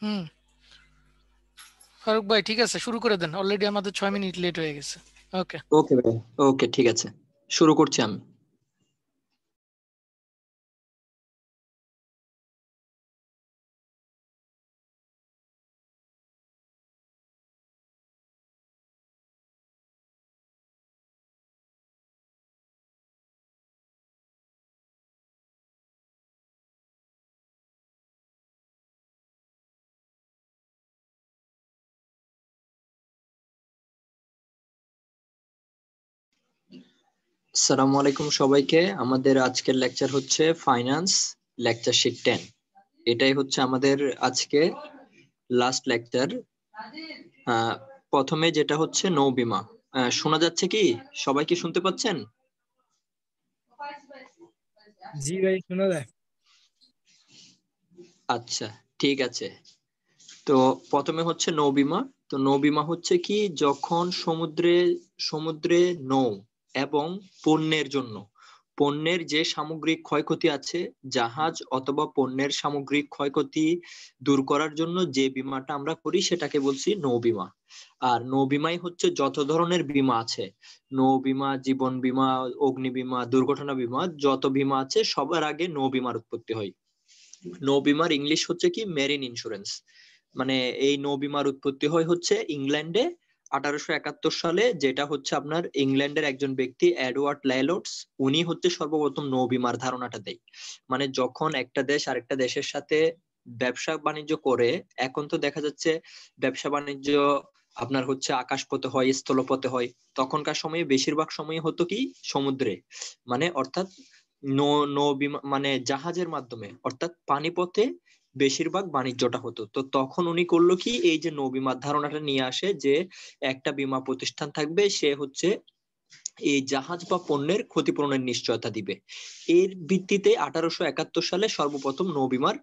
হুম। ফারুক ভাই ঠিক আছে, শুরু করে দেন, অলরেডি আমাদের 6 মিনিট লেট হয়ে গেছে। ওকে। ওকে ভাই, ওকে ঠিক আছে, শুরু করছি আমি। আসসালামু আলাইকুম সবাইকে। আমাদের আজকের লেকচার হচ্ছে ফাইন্যান্স, লেকচার শিট 10। এটাই হচ্ছে আমাদের আজকে লাস্ট লেকচার। প্রথমে যেটা হচ্ছে নৌ বীমা। শোনা যাচ্ছে কি? সবাই কি শুনতে পাচ্ছেন? জি ভাই, শোনা যায়। আচ্ছা, ঠিক আছে। তো প্রথমে হচ্ছে নৌ বীমা। তো নৌ বীমা হচ্ছে কি, যখন সমুদ্রে সমুদ্রে নৌ এবং পণ্যের জন্য, পণ্যের যে সামগ্রিক ক্ষয়ক্ষতি আছে, জাহাজ অথবা পণ্যের সামগ্রিক ক্ষয়ক্ষতি দূর করার জন্য যে বীমাটা আমরা করি সেটাকে বলছি নৌ বীমা। আর নৌ বীমাই হচ্ছে যত ধরনের বীমা আছে, নৌ বীমা, জীবন বীমা, অগ্নি বীমা, দুর্ঘটনা বীমা, যত বীমা আছে সবার আগে নৌ বীমার উৎপত্তি হয়। নৌ বীমার ইংলিশ হচ্ছে কি মেরিন ইন্স্যুরেন্স। মানে এই নৌ বীমার উৎপত্তি হয় হচ্ছে ইংল্যান্ডে 1871 সালে, যেটা হচ্ছে আপনার ইংল্যান্ডের একজন ব্যক্তি এডওয়ার্ড ল্যালোটস, উনি হচ্ছে সর্বপ্রথম নৌ বীমার ধারণাটা দেয়। মানে যখন একটা দেশ আরেকটা দেশের সাথে ব্যবসা বাণিজ্য করে, এখন তো দেখা যাচ্ছে ব্যবসা বাণিজ্য আপনার হচ্ছে আকাশপথে হয়, স্থলপথে হয়। তখনকার সময়ে বেশিরভাগ সময় হতো কি সমুদ্রে, মানে অর্থাৎ নৌ নৌ বিমা মানে জাহাজের মাধ্যমে, অর্থাৎ পানিপথে বেশিরভাগ বাণিজ্যটা হতো। তো তখন উনি করলো কি, এই যে নৌ বীমার ধারণাটা নিয়ে আসে যে একটা বীমা প্রতিষ্ঠান থাকবে, সে হচ্ছে এই জাহাজ বা পণ্যের ক্ষতিপূরণের নিশ্চয়তা দিবে। এর ভিত্তিতে 1871 সালে সর্বপ্রথম নৌ বীমার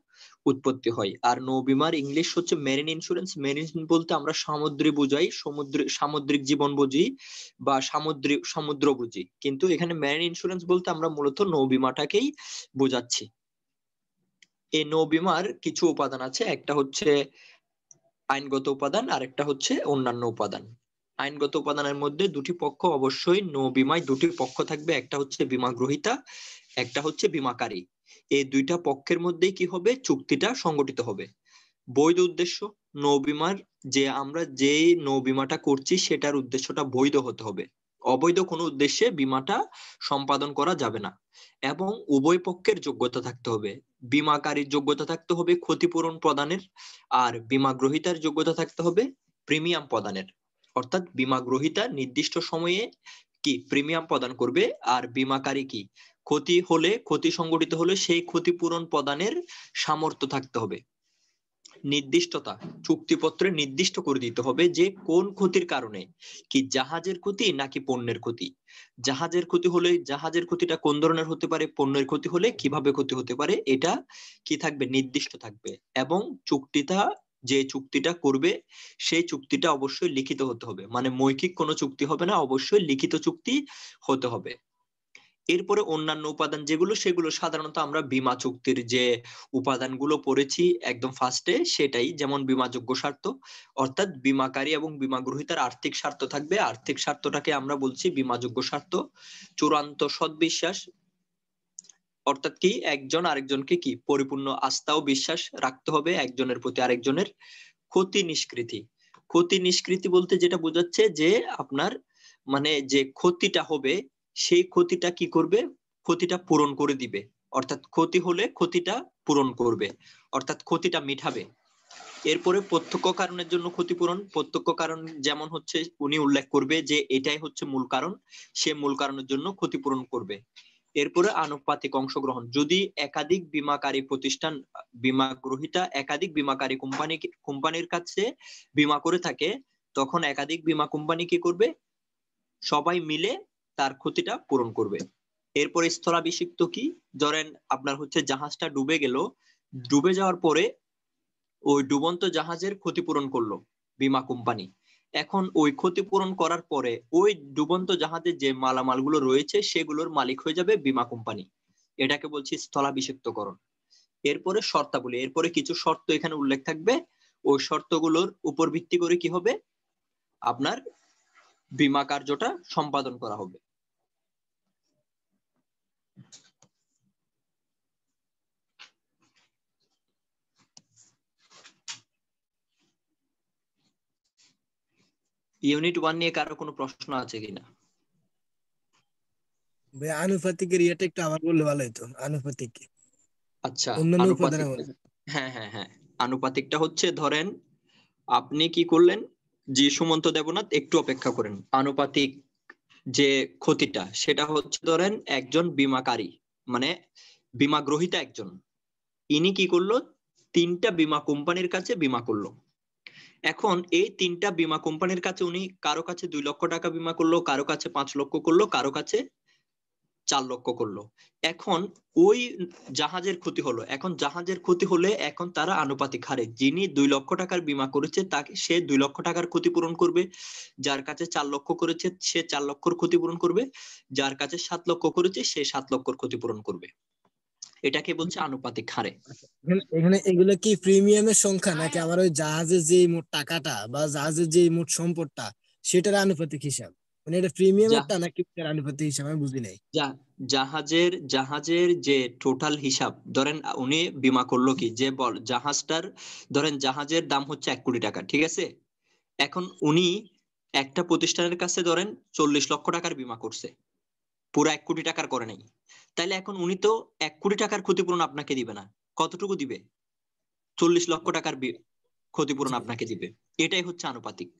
উৎপত্তি হয়। আর নৌ বীমার ইংলিশ হচ্ছে মেরিন ইন্স্যুরেন্স। মেরিন বলতে আমরা সামুদ্রিক বুঝাই, সামুদ্রিক জীবন বুঝি বা সমুদ্র বুঝি, কিন্তু এখানে মেরিন ইন্স্যুরেন্স বলতে আমরা মূলত নৌ বীমাটাকেই বোঝাচ্ছি। এই নৌ বীমার কিছু উপাদান আছে, একটা হচ্ছে আইনগত উপাদান আর একটা হচ্ছে অন্যান্য উপাদান। আইনগত উপাদানের মধ্যে দুটি পক্ষ অবশ্যই নৌ বীমায় দুটি পক্ষ থাকবে, একটা হচ্ছে বীমা গ্রহীতা, একটা হচ্ছে বীমাকারী। এই দুইটা পক্ষের মধ্যেই কি হবে, চুক্তিটা সংগঠিত হবে। বৈধ উদ্দেশ্য, নৌ বীমার যে আমরা যে নৌ বীমাটা করছি সেটার উদ্দেশ্যটা বৈধ হতে হবে। অবৈধ কোনো উদ্দেশ্যে বীমাটা সম্পাদন করা যাবে না। এবং উভয় পক্ষের যোগ্যতা থাকতে হবে। বীমাকারীর যোগ্যতা থাকতে হবে ক্ষতিপূরণ প্রদানের, আর বীমা গ্রহীতার যোগ্যতা থাকতে হবে প্রিমিয়াম প্রদানের। অর্থাৎ বীমা গ্রহীতা নির্দিষ্ট সময়ে কি প্রিমিয়াম প্রদান করবে, আর বীমাকারী কি ক্ষতি হলে, ক্ষতি সংঘটিত হলে সেই ক্ষতিপূরণ প্রদানের সামর্থ্য থাকতে হবে। নির্দিষ্টতা, চুক্তিপত্রে নির্দিষ্ট করে দিতে হবে যে কোন ক্ষতির কারণে, কি জাহাজের ক্ষতি নাকি পণ্যের ক্ষতি। জাহাজের ক্ষতি হলে জাহাজের ক্ষতিটা কোন ধরনের হতে পারে, পণ্যের ক্ষতি হলে কিভাবে ক্ষতি হতে পারে, এটা কি থাকবে, নির্দিষ্ট থাকবে। এবং চুক্তিটা, যে চুক্তিটা করবে সেই চুক্তিটা অবশ্যই লিখিত হতে হবে। মানে মৌখিক কোনো চুক্তি হবে না, অবশ্যই লিখিত চুক্তি হতে হবে। এরপরে অন্যান্য উপাদান যেগুলো, সেগুলো সাধারণত আমরা বীমা চুক্তির যে উপাদানগুলো পড়েছি একদম ফার্স্টে, সেটাই, যেমন বীমাযোগ্য স্বার্থ, অর্থাৎ বীমাকারী এবং বীমা গ্রহীতার আর্থিক স্বার্থ থাকবে, আর্থিক স্বার্থটাকে আমরা বলছি বীমাযোগ্য স্বার্থ। চূড়ান্ত সদ্বিশ্বাস, অর্থাৎ কি একজন আরেকজনকে কি পরিপূর্ণ আস্থা ও বিশ্বাস রাখতে হবে একজনের প্রতি আরেকজনের। ক্ষতি নিষ্কৃতি, ক্ষতি নিষ্কৃতি বলতে যেটা বোঝাচ্ছে যে আপনার মানে যে ক্ষতিটা হবে সেই ক্ষতিটা কি করবে, ক্ষতিটা পূরণ করে দিবে। অর্থাৎ ক্ষতি হলে ক্ষতিটা পূরণ করবে, অর্থাৎ ক্ষতিটা মিটাবে। এরপরে প্রত্যক্ষ কারণের জন্য ক্ষতিপূরণ, প্রত্যক্ষ কারণ যেমন হচ্ছে উনি উল্লেখ করবে যে এটাই হচ্ছে মূল কারণ, সে মূল কারণের জন্য ক্ষতিপূরণ করবে। এরপরে আনুপাতিক অংশগ্রহণ, যদি একাধিক বীমাকারী প্রতিষ্ঠান, বীমা গ্রহীতা একাধিক বীমাকারী কোম্পানির কাছে বীমা করে থাকে, তখন একাধিক বীমা কোম্পানি কি করবে, সবাই মিলে তার ক্ষতিটা পূরণ করবে। এরপরে স্থলাভিষিক্ত কি, ধরেন আপনার হচ্ছে জাহাজটা ডুবে গেল, ডুবে যাওয়ার পরে ওই ডুবন্ত জাহাজের ক্ষতিপূরণ করলো বীমা কোম্পানি। এখন ওই ক্ষতিপূরণ করার পরে ওই ডুবন্ত জাহাজের যে মালামালগুলো রয়েছে সেগুলোর মালিক হয়ে যাবে বীমা কোম্পানি। এটাকে বলছি স্থলাভিষিক্তকরণ। এরপরে শর্তাবলী, এরপরে কিছু শর্ত এখানে উল্লেখ থাকবে। ওই শর্তগুলোর উপর ভিত্তি করে কি হবে, আপনার বীমা কার্যটা সম্পাদন করা হবে। ইউনিট 1 নিয়ে কারো কোনো প্রশ্ন আছে কিনা? ভাই আনুপাতিকের ইয়েটা একটু আবার বললে ভালো হতো, আনুপাতিক আচ্ছা, অন্যান্য আনুপাতিক, উপাদানের মধ্যে। হ্যাঁ হ্যাঁ হ্যাঁ, আনুপাতিকটা হচ্ছে ধরেন আপনি কি করলেন, জি সুমন্ত দেবনাথ একটু অপেক্ষা করেন। আনুপাতিক যে ক্ষতিটা সেটা হচ্ছে ধরেন একজন বীমাকারী মানে বীমা গ্রহীতা একজন, ইনি কি করলো, 3টা বীমা কোম্পানির কাছে বীমা করলো। এখন এই 3টা বীমা কোম্পানির কাছে উনি কারো কাছে 2 লক্ষ টাকা বীমা করলো, কারো কাছে 5 লক্ষ করলো, কারো কাছে 4 লক্ষ করলো। এখন ওই জাহাজের ক্ষতি হলো, এখন জাহাজের ক্ষতি হলে এখন তারা আনুপাতিক হারে, যিনি 2 লক্ষ টাকার বীমা করেছে তাকে সে 2 লক্ষ টাকার ক্ষতিপূরণ করবে, যার কাছে 4 লক্ষ করেছে সে 4 লক্ষর ক্ষতিপূরণ করবে, যার কাছে 7 লক্ষ করেছে সে 7 লক্ষর ক্ষতিপূরণ করবে। এটাকে বলছে আনুপাতিক হারে। এখানে এগুলো কি প্রিমিয়ামের সংখ্যা নাকি আমার ওই জাহাজের যে মোট টাকাটা বা জাহাজের যে মোট সম্পদটা সেটার আনুপাতিক হিসাব? মানে এটা প্রিমিয়ামেরটা নাকি এটার আনুপাতিক হিসাব আমি বুঝি নাই। জাহাজের জাহাজের যে টোটাল হিসাব, ধরেন উনি বীমা করলো কি, যে জাহাজটার ধরেন জাহাজের দাম হচ্ছে 1 কোটি টাকা, ঠিক আছে। এখন উনি একটা প্রতিষ্ঠানের কাছে ধরেন 40 লক্ষ টাকার বীমা করছে, পুরো 1 কোটি টাকার করে নাই। তাইলে এখন উনি তো 1 কোটি টাকার ক্ষতিপূরণ আপনাকে দিবে না, কতটুকু দিবে, 40 লক্ষ টাকার ক্ষতিপূরণ জি আপনাকে দিবে। এটাই হচ্ছে আনুপাতিক।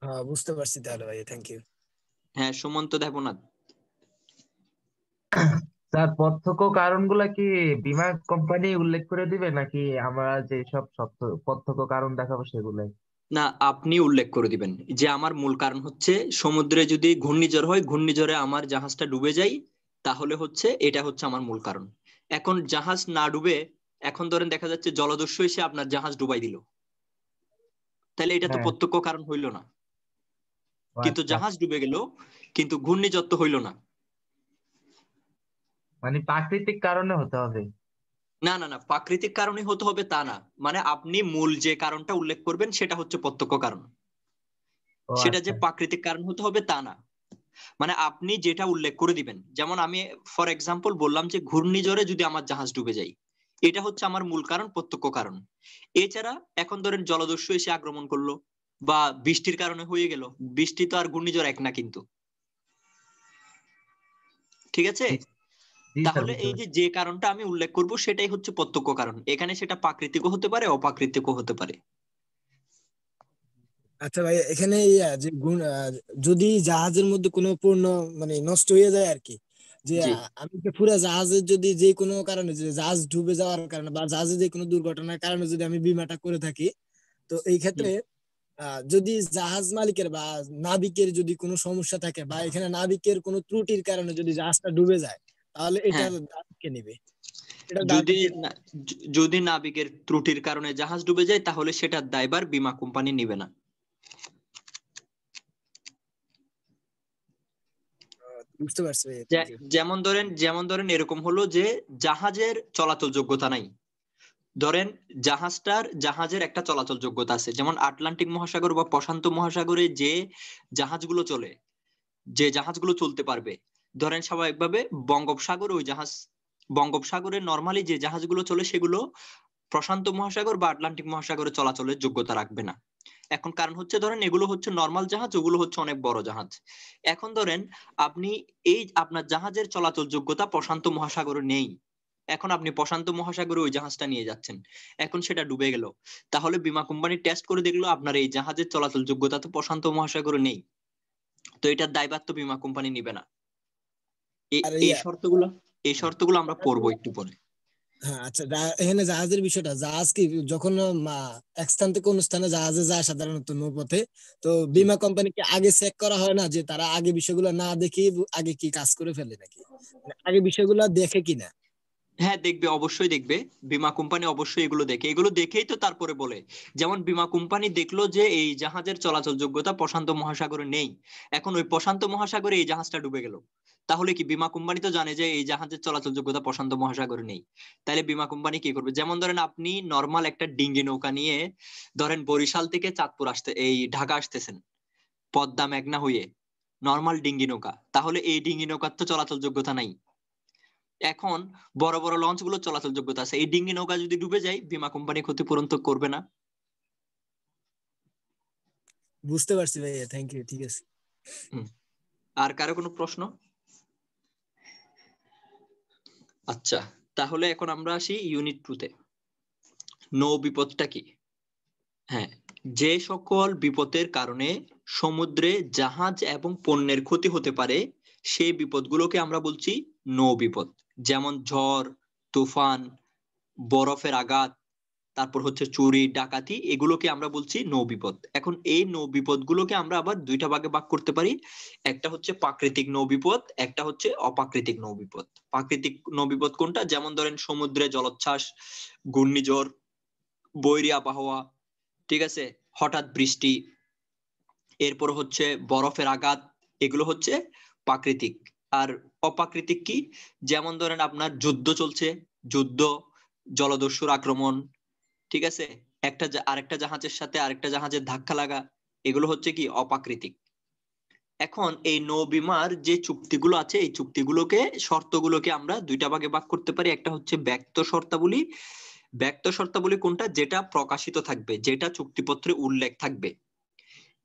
হ্যাঁ, বুঝতে পারছি তাহলে ভাই, থ্যাংক ইউ। হ্যাঁ সুমন্ত দেবনাথ। স্যার প্রত্যক্ষ কারণগুলা কি বীমা কোম্পানি উল্লেখ করে দিবে নাকি আমরা যে সব প্রত্যক্ষ কারণ দেখাবো সেগুলাই? না, আপনি উল্লেখ করে দিবেন যে আমার মূল কারণ হচ্ছে সমুদ্রে যদি ঘূর্ণিঝড় হয়, ঘূর্ণিঝড়ে আমার জাহাজটা ডুবে যায়, তাহলে হচ্ছে এটা হচ্ছে আমার মূল কারণ। এখন জাহাজ না ডুবে, এখন ধরেন দেখা যাচ্ছে জলদস্যু এসে আপনার জাহাজ ডুবাই দিল, তাহলে এটা তো হ্যাঁ। প্রত্যক্ষ কারণ হইল না। ও কিন্তু আচ্ছা, জাহাজ ডুবে গেল, কিন্তু ঘূর্ণিঝড় তো হইল না। মানে প্রাকৃতিক কারণে হতে হবে? না না না, প্রাকৃতিক কারণে হতে হবে তা না, মানে আপনি মূল যে কারণটা উল্লেখ করবেন সেটা হচ্ছে প্রত্যক্ষ কারণ, ও সেটা যে আচ্ছা। প্রাকৃতিক কারণ হতে হবে তা না। মানে আপনি যেটা উল্লেখ করে দিবেন, যেমন আমি ফর এক্সাম্পল বললাম যে ঘূর্ণিঝড়ে যদি আমার জাহাজ ডুবে যায়, এটা হচ্ছে আমার মূল কারণ, প্রত্যক্ষ কারণ। এছাড়া এখন ধরেন জলদস্যু এসে আক্রমণ করলো বা বৃষ্টির কারণে হয়ে গেল, বৃষ্টি তো আর ঘূর্ণিঝড় এক না কিন্তু, ঠিক আছে। জি জি স্যার, তাহলে বুঝতে এই যে পারছি। যে কারণটা আমি উল্লেখ করব সেটাই হচ্ছে প্রত্যক্ষ কারণ, এখানে সেটা প্রাকৃতিকও হতে পারে অপ্রাকৃতিকও হতে পারে। আচ্ছা ভাই, এখানে যে যদি জাহাজের মধ্যে কোনো পণ্য মানে নষ্ট হয়ে যায় আর কি, যে জি আমি তো পুরো জাহাজের যদি যে কোনো কারণে যে জাহাজ ডুবে যাওয়ার কারণে বা জাহাজে যে কোনো দুর্ঘটনার কারণে যদি আমি বীমাটা করে থাকি, তো এই হুম, ক্ষেত্রে যদি জাহাজ মালিকের বা নাবিকের যদি কোনো সমস্যা থাকে বা এখানে নাবিকের কোনো ত্রুটির কারণে যদি জাহাজটা ডুবে যায়, তাহলে হ্যাঁ, এটার দায় কে নেবে? এটার দায়টা যদি কে? যদি নাবিকের ত্রুটির কারণে জাহাজ ডুবে যায় তাহলে সেটার দায়ভার বীমা কোম্পানি নিবে না। বুঝতে পারছি ভাই, থ্যাংক ইউ। যেমন ধরেন এরকম হলো যে জাহাজের চলাচল যোগ্যতা নাই, ধরেন জাহাজের একটা চলাচল যোগ্যতা আছে, যেমন আটলান্টিক মহাসাগর বা প্রশান্ত মহাসাগরে যে জাহাজগুলো চলে, যে জাহাজগুলো চলতে পারবে, ধরেন স্বাভাবিকভাবে বঙ্গোপসাগর ওই জাহাজ, বঙ্গোপসাগরে নরমালি যে জাহাজগুলো চলে সেগুলো প্রশান্ত মহাসাগর বা আটলান্টিক মহাসাগরে চলাচলের যোগ্যতা রাখবে না। এখন কারণ হচ্ছে ধরেন এগুলো হচ্ছে নর্মাল জাহাজ, ওগুলো হচ্ছে অনেক বড় জাহাজ। এখন ধরেন আপনি এই আপনার জাহাজের চলাচল যোগ্যতা প্রশান্ত মহাসাগরে নেই, এখন আপনি প্রশান্ত মহাসাগরে ওই জাহাজটা নিয়ে যাচ্ছেন, এখন সেটা ডুবে গেল, তাহলে বীমা কোম্পানি টেস্ট করে দেখলো আপনার এই জাহাজের চলাচল যোগ্যতা তো প্রশান্ত মহাসাগরে নেই, তো এটার দায়ভার তো বীমা কোম্পানি নিবে না। আর এই শর্তগুলো, এই শর্তগুলো আমরা পড়বো একটু পরে। হ্যাঁ আচ্ছা, এখানে জাহাজের বিষয়টা, জাহাজ কি যখন এক স্থান থেকে অন্য স্থানে জাহাজে যায় সাধারণত নৌপথে, তো জি, বীমা কোম্পানিকে আগে চেক করা হয় না যে তারা আগে বিষয়গুলো না দেখে আগে কি কাজ করে ফেলে নাকি? মানে আগে বিষয়গুলো দেখে কিনা? হ্যাঁ দেখবে, অবশ্যই দেখবে। বীমা কোম্পানি অবশ্যই এগুলো দেখে, এগুলো দেখেই তো তারপরে বলে। যেমন বীমা কোম্পানি দেখলো যে এই জাহাজের চলাচল যোগ্যতা প্রশান্ত মহাসাগরে নেই, এখন ওই প্রশান্ত মহাসাগরে এই জাহাজটা ডুবে গেল, তাহলে কি বীমা কোম্পানি তো জানে যে এই জাহাজের চলাচল যোগ্যতা প্রশান্ত মহাসাগরে নেই, তাহলে বীমা কোম্পানি কি করবে? যেমন ধরেন আপনি নর্মাল একটা ডিঙ্গি নৌকা নিয়ে ধরেন বরিশাল থেকে চাঁদপুর আসতে, এই ঢাকা আসতেছেন পদ্মা মেঘনা হয়ে, নর্মাল ডিঙ্গি নৌকা, তাহলে এই ডিঙ্গি নৌকার তো চলাচল যোগ্যতা নাই। এখন বড় বড় লঞ্চ গুলো চলাচল যোগ্যতা আছে, এই ডিঙ্গি নৌকা যদি ডুবে যায় বীমা কোম্পানি ক্ষতিপূরণ তো করবে না। বুঝতে পারছি ভাইয়া, থ্যাংক ইউ, ঠিক আছে। আর কারো কোনো প্রশ্ন? আচ্ছা, তাহলে এখন আমরা আসি ইউনিট 2 তে। নৌ বিপদটা কি? হ্যাঁ, যে সকল বিপদের কারণে সমুদ্রে জাহাজ এবং পণ্যের ক্ষতি হতে পারে সেই বিপদগুলোকে আমরা বলছি নৌ বিপদ। যেমন ঝড়, তুফান, বরফের আঘাত, তারপর হচ্ছে চুরি ডাকাতি, এগুলোকে আমরা বলছি নৌ বিপদ। এখন এই নৌ বিপদ গুলোকে আমরা আবার দুইটা ভাগে ভাগ করতে পারি, একটা হচ্ছে প্রাকৃতিক নৌ বিপদ, একটা হচ্ছে অপ্রাকৃতিক নৌ বিপদ। প্রাকৃতিক নৌ বিপদ কোনটা? যেমন ধরেন সমুদ্রে জলোচ্ছ্বাস, ঘূর্ণিঝড়, বৈরী আবহাওয়া, ঠিক আছে, হঠাৎ বৃষ্টি, এরপর হচ্ছে বরফের আঘাত, এগুলো হচ্ছে প্রাকৃতিক। আর অপ্রাকৃতিক কি? যেমন ধরেন আপনার যুদ্ধ চলছে, যুদ্ধ, জলদস্যুর আক্রমণ, ঠিক আছে, আরেকটা জাহাজের সাথে আরেকটা জাহাজের ধাক্কা লাগা, এগুলো হচ্ছে কি অপ্রাকৃতিক। এখন এই নৌ বিমার যে চুক্তিগুলো আছে এই চুক্তিগুলোকে, শর্তগুলোকে আমরা দুইটা ভাগে ভাগ করতে পারি, একটা হচ্ছে ব্যক্ত শর্তাবলী। ব্যক্ত শর্তাবলী কোনটা? যেটা প্রকাশিত থাকবে, যেটা চুক্তিপত্রে উল্লেখ থাকবে,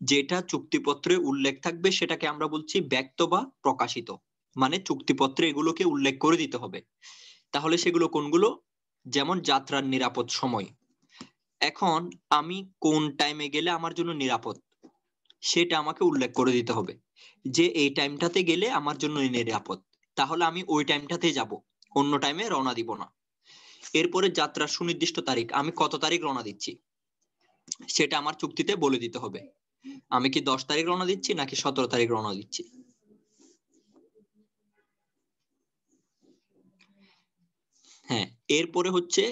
যেটা চুক্তিপত্রে উল্লেখ থাকবে সেটাকে আমরা বলছি ব্যক্ত বা প্রকাশিত, মানে চুক্তিপত্রে এগুলোকে উল্লেখ করে দিতে হবে। তাহলে সেগুলো কোনগুলো? যেমন যাত্রার নিরাপদ সময়, এখন আমি কোন টাইমে গেলে আমার জন্য নিরাপদ সেটা আমাকে উল্লেখ করে দিতে হবে, যে এই টাইমটাতে গেলে আমার জন্য নিরাপদ, তাহলে আমি ওই টাইমটাতে যাব, অন্য টাইমে রওনা দিব না। এরপরে যাত্রার সুনির্দিষ্ট তারিখ, আমি কত তারিখ রওনা দিচ্ছি সেটা আমার চুক্তিতে বলে দিতে হবে, আমি কি 10 তারিখ রওনা দিচ্ছি নাকি 17 তারিখ রওনা দিচ্ছি। হ্যাঁ, এরপরে হচ্ছে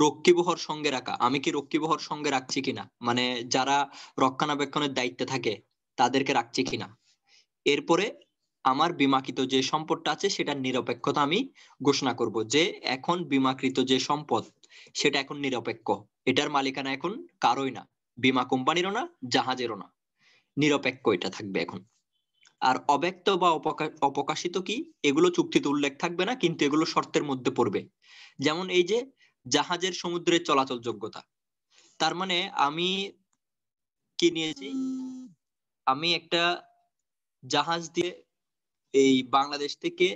রক্ষীবহর সঙ্গে রাখা, আমি কি রক্ষীবহর সঙ্গে রাখছি কিনা, মানে যারা রক্ষণাবেক্ষণের দায়িত্বে থাকে তাদেরকে রাখছি কিনা। এরপরে আমার বীমাকৃত যে সম্পদটা আছে সেটার নিরপেক্ষতা আমি ঘোষণা করব, যে এখন বীমাকৃত যে সম্পদ সেটা এখন নিরপেক্ষ, এটার মালিকানা এখন কারোই না, বীমা কোম্পানিরও না, জাহাজেরও না, নিরপেক্ষ এটা থাকবে এখন। আর অব্যক্ত বা অপ্রকাশিত কি? এগুলো চুক্তিতে উল্লেখ থাকবে না, কিন্তু এগুলো শর্তের মধ্যে পড়বে। যেমন এই যে জাহাজের সমুদ্রের চলাচল যোগ্যতা, তার মানে আমি কি নিয়েছি, আমি একটা জাহাজ দিয়ে এই বাংলাদেশ থেকে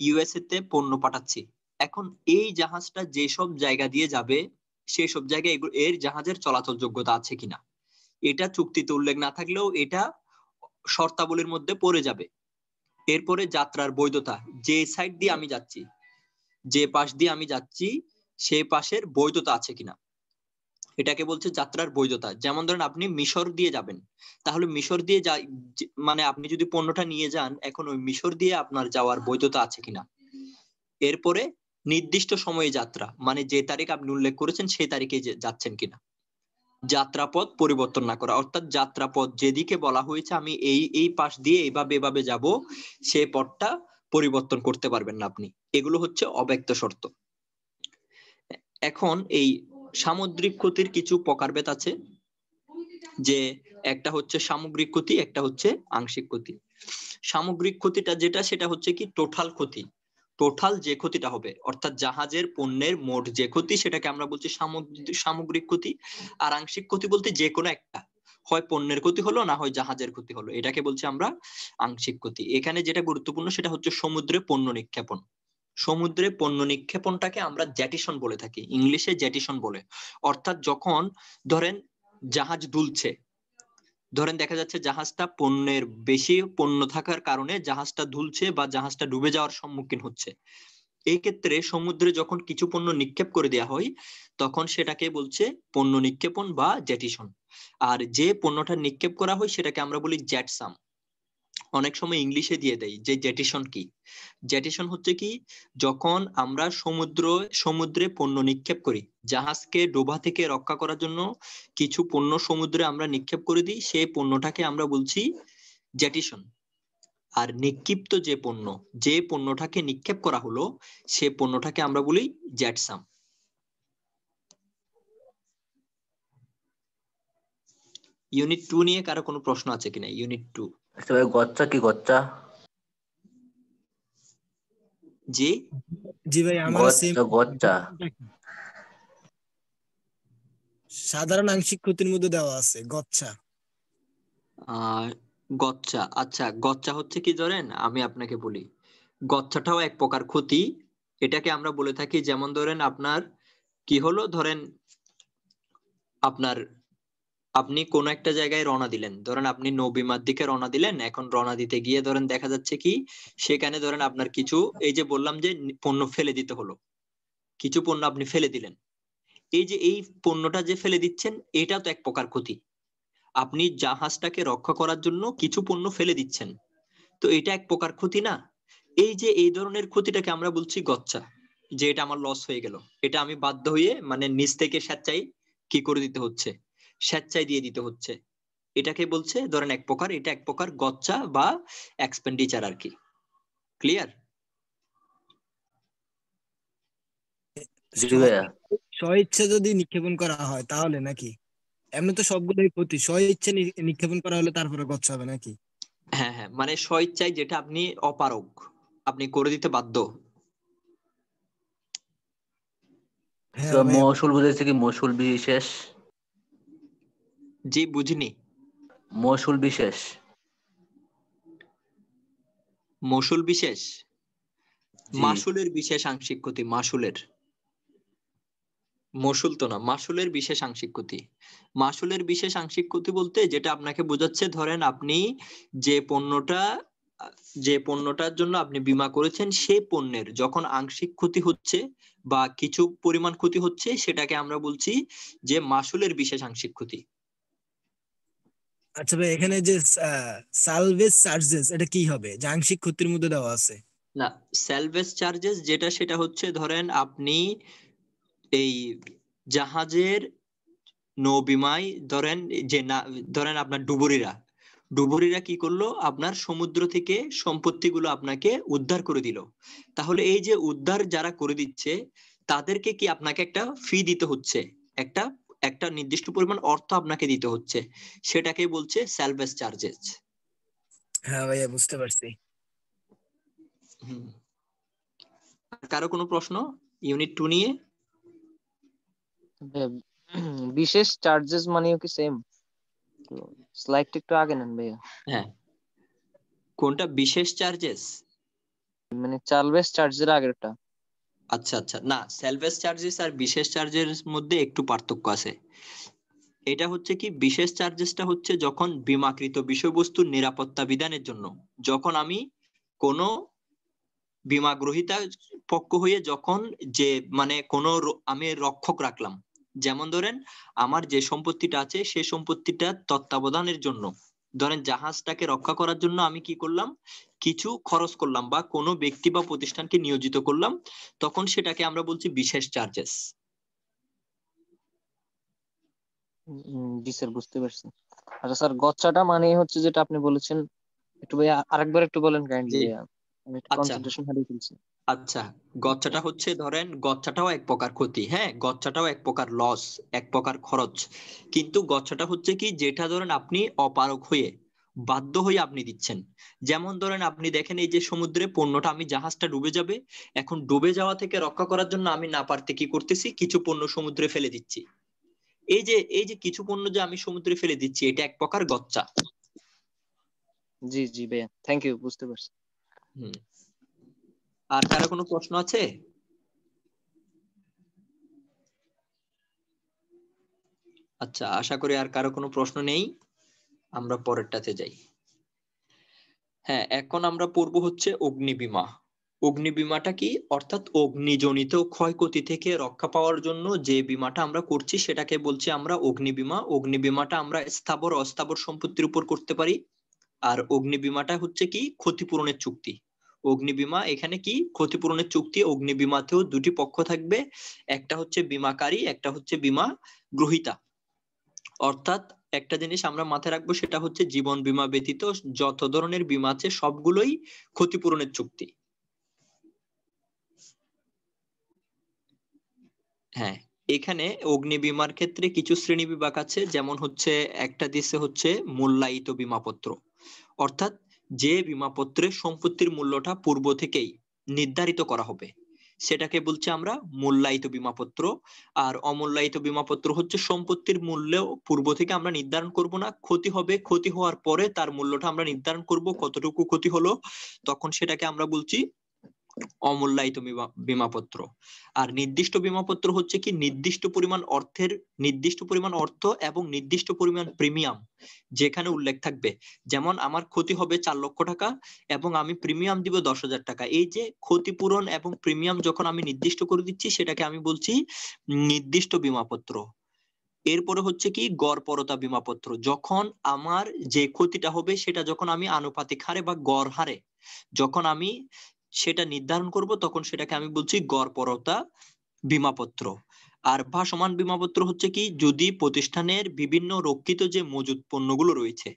ইউএসএ তে পণ্য পাঠাচ্ছি, এখন এই জাহাজটা যেসব জায়গা দিয়ে যাবে সেই সব জায়গায় এর জাহাজের চলাচল যোগ্যতা আছে কিনা, এটা চুক্তিতে উল্লেখ না থাকলেও এটা শর্তাবলীর মধ্যে পড়ে যাবে। এরপরে যাত্রার বৈধতা, যে সাইড দিয়ে আমি যাচ্ছি, যে পাশ দিয়ে আমি যাচ্ছি সেই পাশের বৈধতা আছে কিনা, এটাকে বলছে যাত্রার বৈধতা। যেমন ধরেন আপনি মিশর দিয়ে যাবেন, তাহলে মিশর দিয়ে মানে আপনি যদি পণ্যটা নিয়ে যান, এখন ওই মিশর দিয়ে আপনার যাওয়ার বৈধতা আছে কিনা। এরপরে নির্দিষ্ট সময়ে যাত্রা, মানে যে তারিখ আপনি উল্লেখ করেছেন সেই তারিখে যাচ্ছেন কিনা। যাত্রাপথ পরিবর্তন না করা, অর্থাৎ যাত্রাপথ যেদিকে বলা হয়েছে আমি এই পাশ দিয়ে এভাবে যাব, সেই পথটা পরিবর্তন করতে পারবেন না আপনি, এগুলো হচ্ছে অব্যক্ত শর্ত। এখন এই সামুদ্রিক ক্ষতির কিছু প্রকারভেদ আছে, যে একটা হচ্ছে সামগ্রিক ক্ষতি, একটা হচ্ছে আংশিক ক্ষতি। সামগ্রিক ক্ষতিটা যেটা, সেটা হচ্ছে কি টোটাল ক্ষতি, টোটাল যে ক্ষতিটা হবে, অর্থাৎ জাহাজের পণ্যের মোট যে ক্ষতি সেটাকে আমরা বলছি সামগ্রিক ক্ষতি। আর আংশিক ক্ষতি বলতে যে কোনো একটা, হয় পণ্যের ক্ষতি হলো না হয় জাহাজের ক্ষতি হলো, এটাকে বলছি আমরা আংশিক ক্ষতি। এখানে যেটা গুরুত্বপূর্ণ সেটা হচ্ছে সমুদ্রে পণ্য নিক্ষেপণ। সমুদ্রে পণ্য নিক্ষেপণটাকে আমরা জ্যাটিসন বলে থাকি, ইংলিশে জ্যাটিসন বলে, অর্থাৎ যখন ধরেন জাহাজ দুলছে, ধরেন দেখা যাচ্ছে জাহাজটা পণ্যের বেশি পণ্য থাকার কারণে জাহাজটা দুলছে বা জাহাজটা ডুবে যাওয়ার সম্মুখীন হচ্ছে, এই ক্ষেত্রে সমুদ্রে যখন কিছু পণ্য নিক্ষেপ করে দেওয়া হয় তখন সেটাকে বলছে পণ্য নিক্ষেপণ বা জেটিসন। আর যে পণ্যটা নিক্ষেপ করা হয় সেটাকে আমরা বলি জেটসাম, অনেক সময় ইংলিশে দিয়ে দেয় যে জেটিশন কি। জেটিশন হচ্ছে কি, যখন আমরা সমুদ্রে পণ্য নিক্ষেপ করি, জাহাজকে ডোবা থেকে রক্ষা করার জন্য কিছু পণ্য সমুদ্রে আমরা নিক্ষেপ করে দিই, সেই পণ্যটাকে আমরা বলছি জেটিশন। আর নিক্ষিপ্ত যে পণ্যটাকে নিক্ষেপ করা হলো, সে পণ্যটাকে আমরা বলি জেটসাম। ইউনিট 2 নিয়ে কারো কোনো প্রশ্ন আছে কিনা? ইউনিট 2। আচ্ছা ভাই, গচ্চা কি? গচ্চা জি জি ভাই, আমারও সেম। গচ্চা সাধারণ আংশিক ক্ষতির মধ্যে দেওয়া আছে গচ্ছা। গচ্চা, আচ্ছা গচ্চা হচ্ছে কি ধরেন আমি আপনাকে বলি, গচ্চাটাও এক প্রকার ক্ষতি। এটাকে আমরা বলে থাকি, যেমন ধরেন আপনার কি হলো, ধরেন আপনি কোন একটা জায়গায় রওনা দিলেন, ধরেন আপনি নবীমার দিকে রওনা দিলেন। এখন রওনা দিতে গিয়ে ধরেন দেখা যাচ্ছে কি, সেখানে ধরেন আপনার কিছু, এই যে বললাম যে পণ্য ফেলে দিতে হলো, কিছু পণ্য আপনি ফেলে দিলেন। এই পণ্যটা যে ফেলে দিচ্ছেন, এটা তো এক প্রকার ক্ষতি। আপনি জাহাজটাকে রক্ষা করার জন্য কিছু পণ্য ফেলে দিচ্ছেন, তো এটা এক প্রকার ক্ষতি না? এই ধরনের ক্ষতিটাকে আমরা বলছি গচ্চা, যে এটা আমার লস হয়ে গেল, এটা আমি বাধ্য হয়ে মানে নিজ থেকে স্বেচ্ছায় কি করে দিতে হচ্ছে, স্বেচ্ছায় দিয়ে দিতে হচ্ছে। এটাকে বলছে ধরেন এটা এক প্রকার গচ্চা বা এক্সপেন্ডিচার আর কি। ক্লিয়ার? জি ভাইয়া। স্বইচ্ছা যদি নিক্ষেপণ করা হয় তাহলে নাকি? এমনি তো সবগুলোই ক্ষতি, স্বইচ্ছা নিক্ষেপণ করা হলে তারপরে গচ্ছা হবে নাকি? হ্যাঁ হ্যাঁ, মানে স্বইচ্ছায়, যেটা আপনি অপারগ, আপনি করে দিতে বাধ্য। হ্যাঁ ভাই, মৌসুল বুঝেছে কি? মৌসুল বিশেষ। জি বুঝিনি। মৌসুল বিশেষ। মৌসুল বিশেষ, জি মাসুলের বিশেষ আংশিক ক্ষতি। মৌসুল তো না, মাসুলের বিশেষ আংশিক ক্ষতি। মাসুলের বিশেষ আংশিক ক্ষতি বলতে যেটা আপনাকে বোঝাচ্ছে, ধরেন আপনি যে পণ্যটার জন্য আপনি বীমা করেছেন, সেই পণ্যের যখন আংশিক ক্ষতি হচ্ছে বা কিছু পরিমাণ ক্ষতি হচ্ছে, সেটাকে আমরা বলছি যে মাসুলের বিশেষ আংশিক ক্ষতি। আচ্ছা ভাই, এখানে যে সালভেজ চার্জেস, এটা কি হবে যে আংশিক ক্ষতির মধ্যে দেওয়া আছে? না, স্যালভেজ চার্জেস সেটা হচ্ছে, ধরেন আপনি এই জাহাজের নৌবিমায় ধরেন আপনার ডুবুরিরা কি করলো, আপনার সমুদ্র থেকে সম্পত্তিগুলো আপনাকে উদ্ধার করে দিল। তাহলে এই যে উদ্ধার যারা করে দিচ্ছে, তাদেরকে কি আপনাকে একটা ফি দিতে হচ্ছে, একটা একটা নির্দিষ্ট পরিমাণ অর্থ আপনাকে দিতে হচ্ছে, সেটাকে বলছে স্যালভেজ চার্জেস। হ্যাঁ ভাইয়া, বুঝতে পারছি। কারো কোনো প্রশ্ন ইউনিট 2 নিয়ে? বিশেষ চার্জেস মানেও কি সেম? স্লাইডটা একটু আগে নেন ভাইয়া। হ্যাঁ, কোনটা বিশেষ চার্জেস? মানে চার্জেস চার্জের আগেরটা। আচ্ছা আচ্ছা, না, স্যালভেজ চার্জেস আর বিশেষ চার্জের মধ্যে একটু পার্থক্য আছে। এটা হচ্ছে কি, বিশেষ চার্জেসটা হচ্ছে যখন বীমাকৃত বিষয়বস্তুর নিরাপত্তা বিধানের জন্য, যখন আমি কোনো বীমা গ্রহীতা পক্ষ হয়ে যখন যে মানে আমি রক্ষক রাখলাম, যেমন ধরেন আমার যে সম্পত্তিটা আছে, সেই সম্পত্তিটা তত্ত্বাবধানের জন্য, ধরেন জাহাজটাকে রক্ষা করার জন্য আমি কি করলাম, কিছু খরচ করলাম বা কোনো ব্যক্তি বা প্রতিষ্ঠানকে নিয়োজিত করলাম, তখন সেটাকে আমরা বলছি বিশেষ চার্জেস। জি স্যার, বুঝতে পারছি। আচ্ছা স্যার, গচ্চাটা মানে হচ্ছে যেটা আপনি বলেছেন, একটু ভাইয়া আরেকবার একটু বলেন কাইন্ডলি জি, ভাইয়া, আমি একটু আচ্ছা কনসেন্ট্রেশন হারিয়ে ফেলছি। আচ্ছা, গচ্চাটা হচ্ছে, ধরেন গচ্চাটাও এক প্রকার ক্ষতি, হ্যাঁ, গচ্চাটাও এক প্রকার লস, এক প্রকার খরচ। কিন্তু গচ্চাটা হচ্ছে কি, যেটা ধরেন আপনি অপারগ হয়ে বাধ্য হয়ে আপনি দিচ্ছেন। যেমন ধরেন আপনি দেখেন, এই যে সমুদ্রে পণ্যটা, আমি জাহাজটা ডুবে যাবে, এখন ডুবে যাওয়া থেকে রক্ষা করার জন্য আমি না পারতে কি করতেছি, কিছু পণ্য সমুদ্রে ফেলে দিচ্ছি। এই যে কিছু পণ্য যে আমি সমুদ্রে ফেলে দিচ্ছি, এটা এক প্রকার গচ্চা। জি জি ভাইয়া, থ্যাংক ইউ, বুঝতে পারছি। হুম। আর কারো কোনো প্রশ্ন আছে? আচ্ছা, আশা করি আর কারো কোনো প্রশ্ন নেই। আমরা পরেরটাতে যাই। হ্যাঁ, এখন আমরা পড়বো হচ্ছে অগ্নিবীমা। অগ্নিবীমাটা কি, অর্থাৎ অগ্নিজনিত ক্ষয়ক্ষতি থেকে রক্ষা পাওয়ার জন্য যে বীমাটা আমরা করছি, সেটাকে বলছি আমরা অগ্নিবীমা। অগ্নিবীমাটা আমরা স্থাবর অস্থাবর সম্পত্তির উপর করতে পারি, আর অগ্নি বীমাটা হচ্ছে কি ক্ষতিপূরণের চুক্তি। অগ্নি বীমা এখানে কি ক্ষতিপূরণের চুক্তি। অগ্নি বীমাতেও দুটি পক্ষ থাকবে, একটা হচ্ছে বীমাকারী, একটা হচ্ছে বীমা গ্রহীতা। অর্থাৎ একটা জিনিস আমরা মাথায় রাখবো, সেটা হচ্ছে জীবন বীমা ব্যতীত যত ধরনের বীমা আছে সবগুলোই ক্ষতিপূরণের চুক্তি। হ্যাঁ, এখানে অগ্নি বীমার ক্ষেত্রে কিছু শ্রেণী বিভাগ আছে, যেমন হচ্ছে একটা দিছে হচ্ছে মূল্যায়িত বীমাপত্র, অর্থাৎ যে বীমাপত্রে সম্পত্তির মূল্যটা পূর্ব থেকেই নির্ধারিত করা হবে সেটাকে বলছি আমরা মূল্যায়িত বীমাপত্র। আর অমূল্যায়িত বীমাপত্র হচ্ছে সম্পত্তির মূল্য পূর্ব থেকে আমরা নির্ধারণ করব না, ক্ষতি হবে, ক্ষতি হওয়ার পরে তার মূল্যটা আমরা নির্ধারণ করব কতটুকু ক্ষতি হলো, তখন সেটাকে আমরা বলছি অমূল্যায়িত বীমাপত্র। আর নির্দিষ্ট বীমাপত্র হচ্ছে কি নির্দিষ্ট পরিমাণ অর্থ এবং নির্দিষ্ট পরিমাণ প্রিমিয়াম যেখানে উল্লেখ থাকবে। যেমন আমার ক্ষতি হবে 4 লক্ষ টাকা এবং আমি প্রিমিয়াম দিব 10,000 টাকা। এই যে ক্ষতিপূরণ এবং প্রিমিয়াম যখন আমি নির্দিষ্ট করে দিচ্ছি সেটাকে আমি বলছি নির্দিষ্ট বীমাপত্র। এরপরে হচ্ছে কি গড়পরতা বীমাপত্র, যখন আমার যে ক্ষতিটা হবে সেটা যখন আমি আনুপাতিক হারে বা গড় হারে যখন আমি সেটা নির্ধারণ করব তখন সেটাকে আমি বলছি গড়পরতা বীমাপত্র। আর ভাসমান বীমাপত্র হচ্ছে কি যদি প্রতিষ্ঠানের বিভিন্ন রক্ষিত যে মজুদ পণ্যগুলো রয়েছে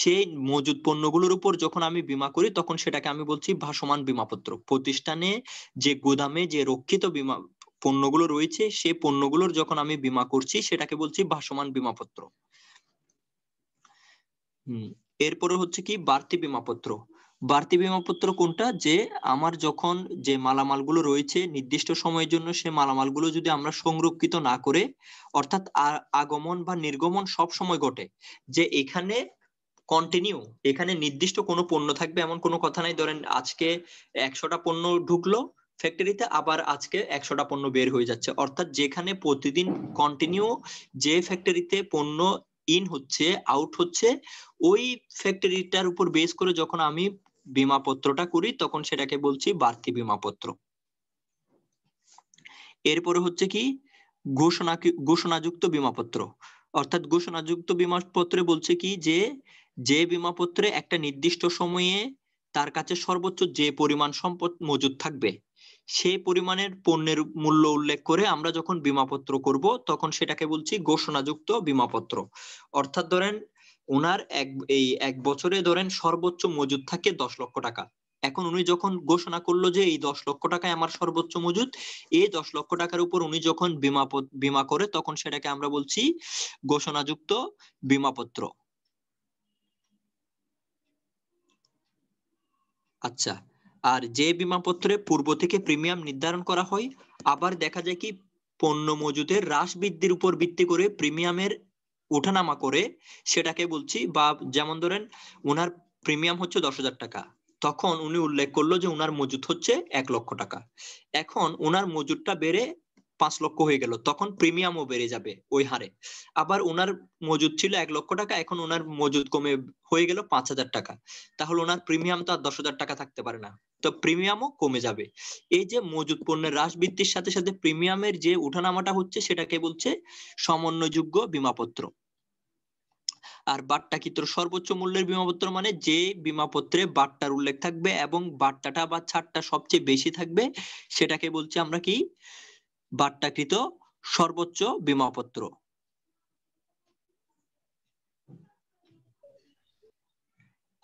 সেই মজুদ পণ্যগুলোর উপর যখন আমি বীমা করি তখন সেটাকে আমি বলছি ভাসমান বীমাপত্র। প্রতিষ্ঠানে যে গোদামে যে রক্ষিত বীমা পণ্যগুলো রয়েছে সেই পণ্যগুলোর যখন আমি বীমা করছি সেটাকে বলছি ভাসমান বীমাপত্র। এরপরে হচ্ছে কি বাড়তি বীমাপত্র। বাড়তি বীমাপত্র কোনটা, যে আমার যখন যে মালামালগুলো রয়েছে নির্দিষ্ট সময়ের জন্য সে মালামালগুলো যদি আমরা সংরক্ষিত না করে, অর্থাৎ আগমন বা নির্গমন সব সময় ঘটে, যে এখানে কন্টিনিউ এখানে নির্দিষ্ট কোনো পণ্য থাকবে এমন কোনো কথা নাই। ধরেন আজকে 100টা পণ্য ঢুকলো ফ্যাক্টরিতে, আবার আজকে 100টা পণ্য বের হয়ে যাচ্ছে, অর্থাৎ যেখানে প্রতিদিন কন্টিনিউ যে ফ্যাক্টরিতে পণ্য ইন হচ্ছে আউট হচ্ছে ওই ফ্যাক্টরিটার উপর বেস করে যখন আমি বীমাপত্রটা করি তখন সেটাকে বলছি বাড়তি বীমাপত্র। এরপরে হচ্ছে কি ঘোষণাযুক্ত বীমাপত্র। অর্থাৎ ঘোষণাযুক্ত বীমাপত্রে বলছে কি যে বীমাপত্রে একটা নির্দিষ্ট সময়ে তার কাছে সর্বোচ্চ যে পরিমাণ সম্পদ মজুদ থাকবে সেই পরিমাণের পণ্যের মূল্য উল্লেখ করে আমরা যখন বীমাপত্র করব তখন সেটাকে বলছি ঘোষণাযুক্ত বীমাপত্র। অর্থাৎ ধরেন ওনার এক বছরে ধরেন সর্বোচ্চ মজুদ থাকে 10 লক্ষ টাকা। এখন উনি যখন ঘোষণা করলো যে এই 10 লক্ষ টাকায় আমার সর্বোচ্চ মজুদ, এই 10 লক্ষ টাকার উপর উনি যখন বীমা করে তখন সেটাকে আমরা বলছি ঘোষণাযুক্ত বীমাপত্র। আচ্ছা, আর যে বীমাপত্রে পূর্ব থেকে প্রিমিয়াম নির্ধারণ করা হয়, আবার দেখা যায় কি পণ্য মজুদের হ্রাস বৃদ্ধির উপর ভিত্তি করে প্রিমিয়ামের ওঠানামা করে সেটাকে বলছি, বা যেমন ধরেন ওনার প্রিমিয়াম হচ্ছে 10,000 টাকা, তখন উনি উল্লেখ করলো যে ওনার মজুদ হচ্ছে 1 লক্ষ টাকা। এখন ওনার মজুদটা বেড়ে 5 লক্ষ হয়ে গেল, তখন প্রিমিয়ামও বেড়ে যাবে ওই হারে। আবার ওনার মজুদ ছিল 1 লক্ষ টাকা, এখন ওনার মজুদ কমে হয়ে গেল 5,000 টাকা, তাহলে ওনার প্রিমিয়াম তো আর 10,000 টাকা থাকতে পারে না, তো প্রিমিয়ামও কমে যাবে। এই যে মজুদ পণ্যের হ্রাস বৃদ্ধির সাথে সাথে প্রিমিয়ামের যে ওঠানামাটা হচ্ছে সেটাকে বলছে সমন্বয়যোগ্য বীমাপত্র। আর বাট্টাকৃত সর্বোচ্চ মূল্যের বীমাপত্র মানে যে বীমাপত্রে বাট্টার উল্লেখ থাকবে এবং বাট্টাটা বা ছাড়টা সবচেয়ে বেশি থাকবে সেটাকে বলছি আমরা কি বাট্টাকৃত সর্বোচ্চ বীমাপত্র।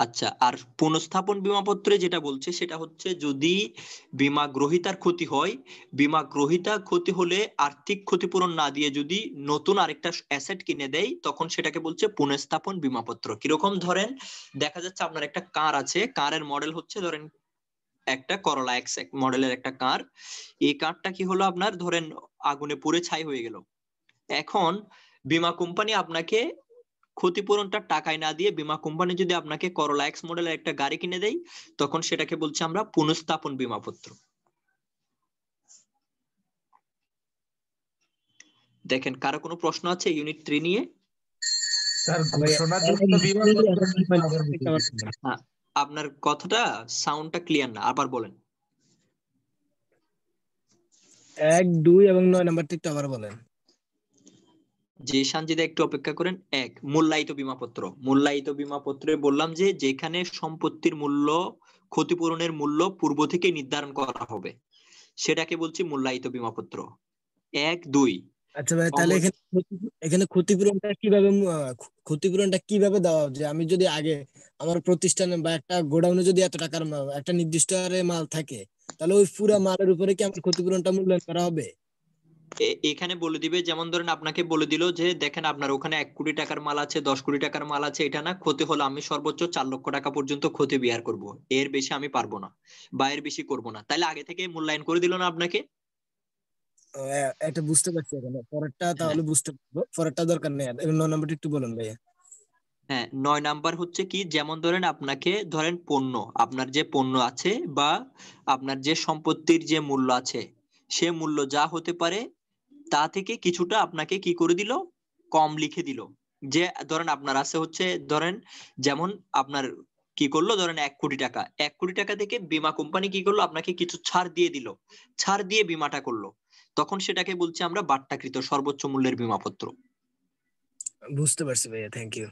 আচ্ছা, আর পুনঃস্থাপন বীমাপত্রে যেটা বলছে সেটা হচ্ছে যদি বীমা গ্রহীতার ক্ষতি হয়, বীমা গ্রহীতা ক্ষতি হলে আর্থিক ক্ষতিপূরণ না দিয়ে যদি নতুন আরেকটা অ্যাসেট কিনে দেয় তখন সেটাকে বলছে পুনঃস্থাপন বীমাপত্র। কিরকম, ধরেন দেখা যাচ্ছে আপনার একটা কার আছে, কারের মডেল হচ্ছে ধরেন একটা করলা এক্স মডেলের একটা কার। এই কারটা কি হলো আপনার ধরেন আগুনে পুড়ে ছাই হয়ে গেল। এখন বীমা কোম্পানি আপনাকে ক্ষতিপূরণটা টাকায় না দিয়ে বীমা কোম্পানি যদি আপনাকে করলা এক্স মডেলের একটা গাড়ি কিনে দেয় তখন সেটাকে বলছি আমরা পুনঃস্থাপন বীমাপত্র। দেখেন কারো কোনো প্রশ্ন আছে ইউনিট 3 নিয়ে? স্যার ঘোষণাযুক্ত বীমাপত্র আপনার কথাটা সাউন্ডটা ক্লিয়ার না, আবার বলেন। 1, 2 এবং 9 নাম্বারটা একটু আবার বলেন। যে সানজিদা একটু অপেক্ষা করেন। এক, মূল্যায়িত বীমাপত্র। মূল্যায়িত বীমাপত্রে বললাম যে যেখানে সম্পত্তির মূল্য, ক্ষতিপূরণের মূল্য পূর্ব থেকে নির্ধারণ করা হবে, সেটাকে বলছি মূল্যায়িত বীমাপত্র। এক। দুই, আচ্ছা ভাই, তাহলে এখানে ক্ষতিপূরণটা কিভাবে ক্ষতিপূরণটা কিভাবে দেওয়া হবে? যে আমি যদি আগে আমার প্রতিষ্ঠানে বা একটা গোডাউনে যদি এত টাকার একটা নির্দিষ্ট হারে মাল থাকে, তাহলে ওই পুরা মালের উপরে কি আমার ক্ষতিপূরণটা মূল্যায়ন করা হবে? এখানে বলে দিবে, যেমন ধরেন আপনাকে বলে দিল যে দেখেন আপনার ওখানে 1 কোটি টাকার মাল আছে, 10 কোটি টাকার মাল আছে, এটা না, ক্ষতি হলো আমি সর্বোচ্চ 4 লক্ষ টাকা পর্যন্ত ক্ষতি বিয়ার করব, এর বেশি আমি পারবো না বা এর বেশি করব না। তাহলে আগে থেকে মূল্যায়ন করে দিল না আপনাকে? এটা বুঝতে পারছি, এখানে পরেরটা হ্যাঁ তাহলে বুঝতে পারবো, পরেরটা দরকার নেই। আর 9 নম্বরটা একটু বলুন ভাইয়া। হ্যাঁ, 9 নাম্বার হচ্ছে কি, যেমন ধরেন আপনাকে ধরেন পণ্য, আপনার যে পণ্য আছে বা আপনার যে সম্পত্তির যে মূল্য আছে, সে মূল্য যা হতে পারে তা থেকে কিছুটা আপনাকে কি করে দিল, কম লিখে দিল। যে ধরেন আপনার আছে হচ্ছে, ধরেন যেমন আপনার কি করলো, ধরেন 1 কোটি টাকা, 1 কোটি টাকা থেকে বীমা কোম্পানি কি করলো, আপনাকে কিছু ছাড় দিয়ে দিল, ছাড় দিয়ে বীমাটা করলো, তখন সেটাকে বলছি আমরা বাট্টাকৃত সর্বোচ্চ মূল্যের বীমাপত্র। বুঝতে পারছি ভাইয়া, থ্যাংক ইউ।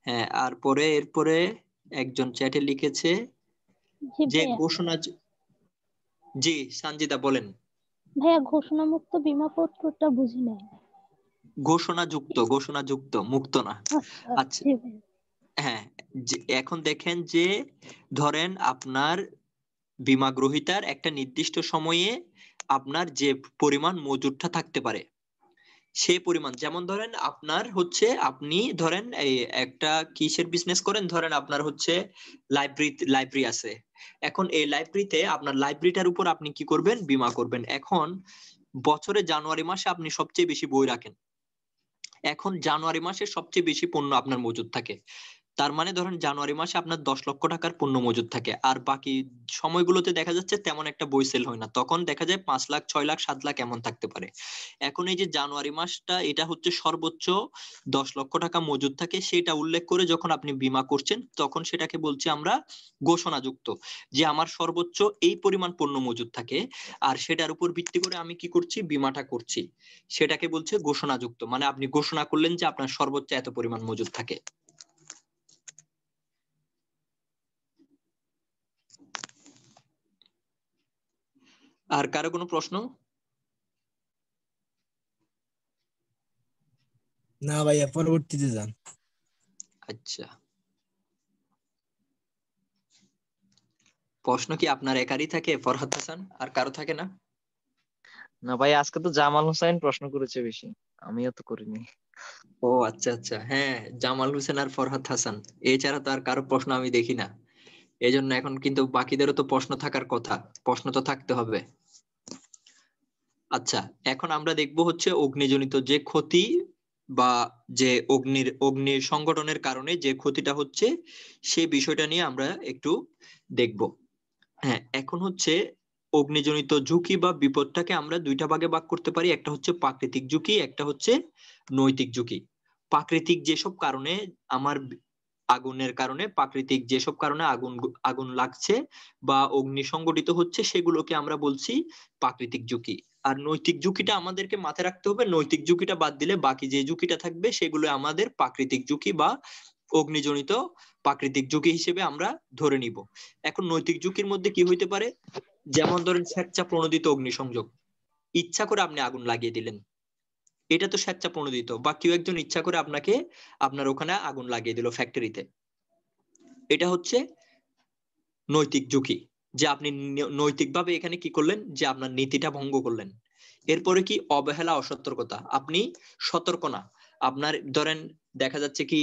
হ্যাঁ, আর পরে এরপরে একজন চ্যাটে লিখেছে জি যে ভাইয়া। ঘোষণা। জি সঞ্জিতা বলেন। ভাইয়া, ঘোষণামুক্ত বীমাপত্রটা বুঝি নাই। ঘোষণাযুক্ত, মুক্ত না। আচ্ছা আচ্ছা, জি ভাইয়া। হ্যাঁ, এখন দেখেন যে ধরেন আপনার বীমা গ্রহীতার একটা নির্দিষ্ট সময়ে আপনার যে পরিমাণ মজুরটা থাকতে পারে, সেই পরিমাণ, যেমন ধরেন আপনার হচ্ছে, আপনি ধরেন এই একটা কিসের বিজনেস করেন, ধরেন আপনার হচ্ছে লাইব্রেরি আছে। এখন এই লাইব্রেরিতে আপনার লাইব্রেরিটার উপর আপনি কি করবেন, বীমা করবেন। এখন বছরে জানুয়ারি মাসে আপনি সবচেয়ে বেশি বই রাখেন, এখন জানুয়ারি মাসে সবচেয়ে বেশি পণ্য আপনার মজুদ থাকে, তার মানে ধরেন জানুয়ারি মাসে আপনার 10 লক্ষ টাকার পণ্য মজুদ থাকে, আর বাকি সময়গুলোতে দেখা যাচ্ছে তেমন একটা বই সেল হয় না, তখন দেখা যায় 5 লাখ 6 লাখ 7 লাখ এমন থাকতে পারে। এখন এই যে জানুয়ারি মাসটা, এটা হচ্ছে সর্বোচ্চ 10 লক্ষ টাকা মজুদ থাকে, সেটা উল্লেখ করে যখন আপনি বীমা করছেন, তখন সেটাকে বলছি আমরা ঘোষণাযুক্ত, যে আমার সর্বোচ্চ এই পরিমাণ পণ্য মজুদ থাকে, আর সেটার উপর ভিত্তি করে আমি কি করছি, বীমাটা করছি, সেটাকে বলছে ঘোষণাযুক্ত। মানে আপনি ঘোষণা করলেন যে আপনার সর্বোচ্চ এত পরিমাণ মজুদ থাকে। আর কারো কোনো প্রশ্ন? না ভাইয়া, পরবর্তীতে যান। আচ্ছা, প্রশ্ন কি আপনার একারই থাকে, ফরহাদ হাসান, আর কারো থাকে না? না ভাই, আজকে তো জামাল হোসেন প্রশ্ন করেছে বেশি, আমিও তো করিনি। ও আচ্ছা আচ্ছা, হ্যাঁ, জামাল হোসেন আর ফরহাদ হাসান, এছাড়া তো আর কারো প্রশ্ন আমি দেখি না। এই জন্য এখন কিন্তু বাকিদেরও তো প্রশ্ন থাকার কথা, প্রশ্ন তো থাকতে হবে। আচ্ছা, এখন আমরা দেখবো হচ্ছে অগ্নিজনিত যে ক্ষতি, বা যে অগ্নির সংঘটনের কারণে যে ক্ষতিটা হচ্ছে, সেই বিষয়টা নিয়ে আমরা একটু দেখব। হ্যাঁ, এখন হচ্ছে অগ্নিজনিত ঝুঁকি বা বিপদটাকে আমরা দুইটা ভাগে ভাগ করতে পারি, একটা হচ্ছে প্রাকৃতিক ঝুঁকি, একটা হচ্ছে নৈতিক ঝুঁকি। প্রাকৃতিক যেসব কারণে আমার আগুনের কারণে, প্রাকৃতিক যেসব কারণে আগুন লাগছে বা অগ্নি সংঘটিত হচ্ছে, সেগুলোকে আমরা বলছি প্রাকৃতিক ঝুঁকি। আর নৈতিক ঝুঁকিটা আমাদেরকে মাথায় রাখতে হবে, নৈতিক ঝুঁকিটা বাদ দিলে বাকি যে ঝুঁকিটা থাকবে সেগুলো আমাদের প্রাকৃতিক ঝুঁকি বা অগ্নিজনিত প্রাকৃতিক ঝুঁকি হিসেবে আমরা ধরে নিব। এখন নৈতিক ঝুঁকির মধ্যে কি হইতে পারে, যেমন ধরেন স্বেচ্ছা প্রণোদিত অগ্নিসংযোগ, ইচ্ছা করে আপনি আগুন লাগিয়ে দিলেন, এটা তো স্বেচ্ছা প্রণোদিত, বা কেউ একজন ইচ্ছা করে আপনাকে আপনার ওখানে আগুন লাগিয়ে দিল ফ্যাক্টরিতে, এটা হচ্ছে নৈতিক ঝুঁকি, যে আপনি নৈতিকভাবে এখানে কি করলেন, যে আপনার নীতিটা ভঙ্গ করলেন। এরপরে কি অবহেলা অসতর্কতা, আপনি সতর্ক না, আপনার ধরেন দেখা যাচ্ছে কি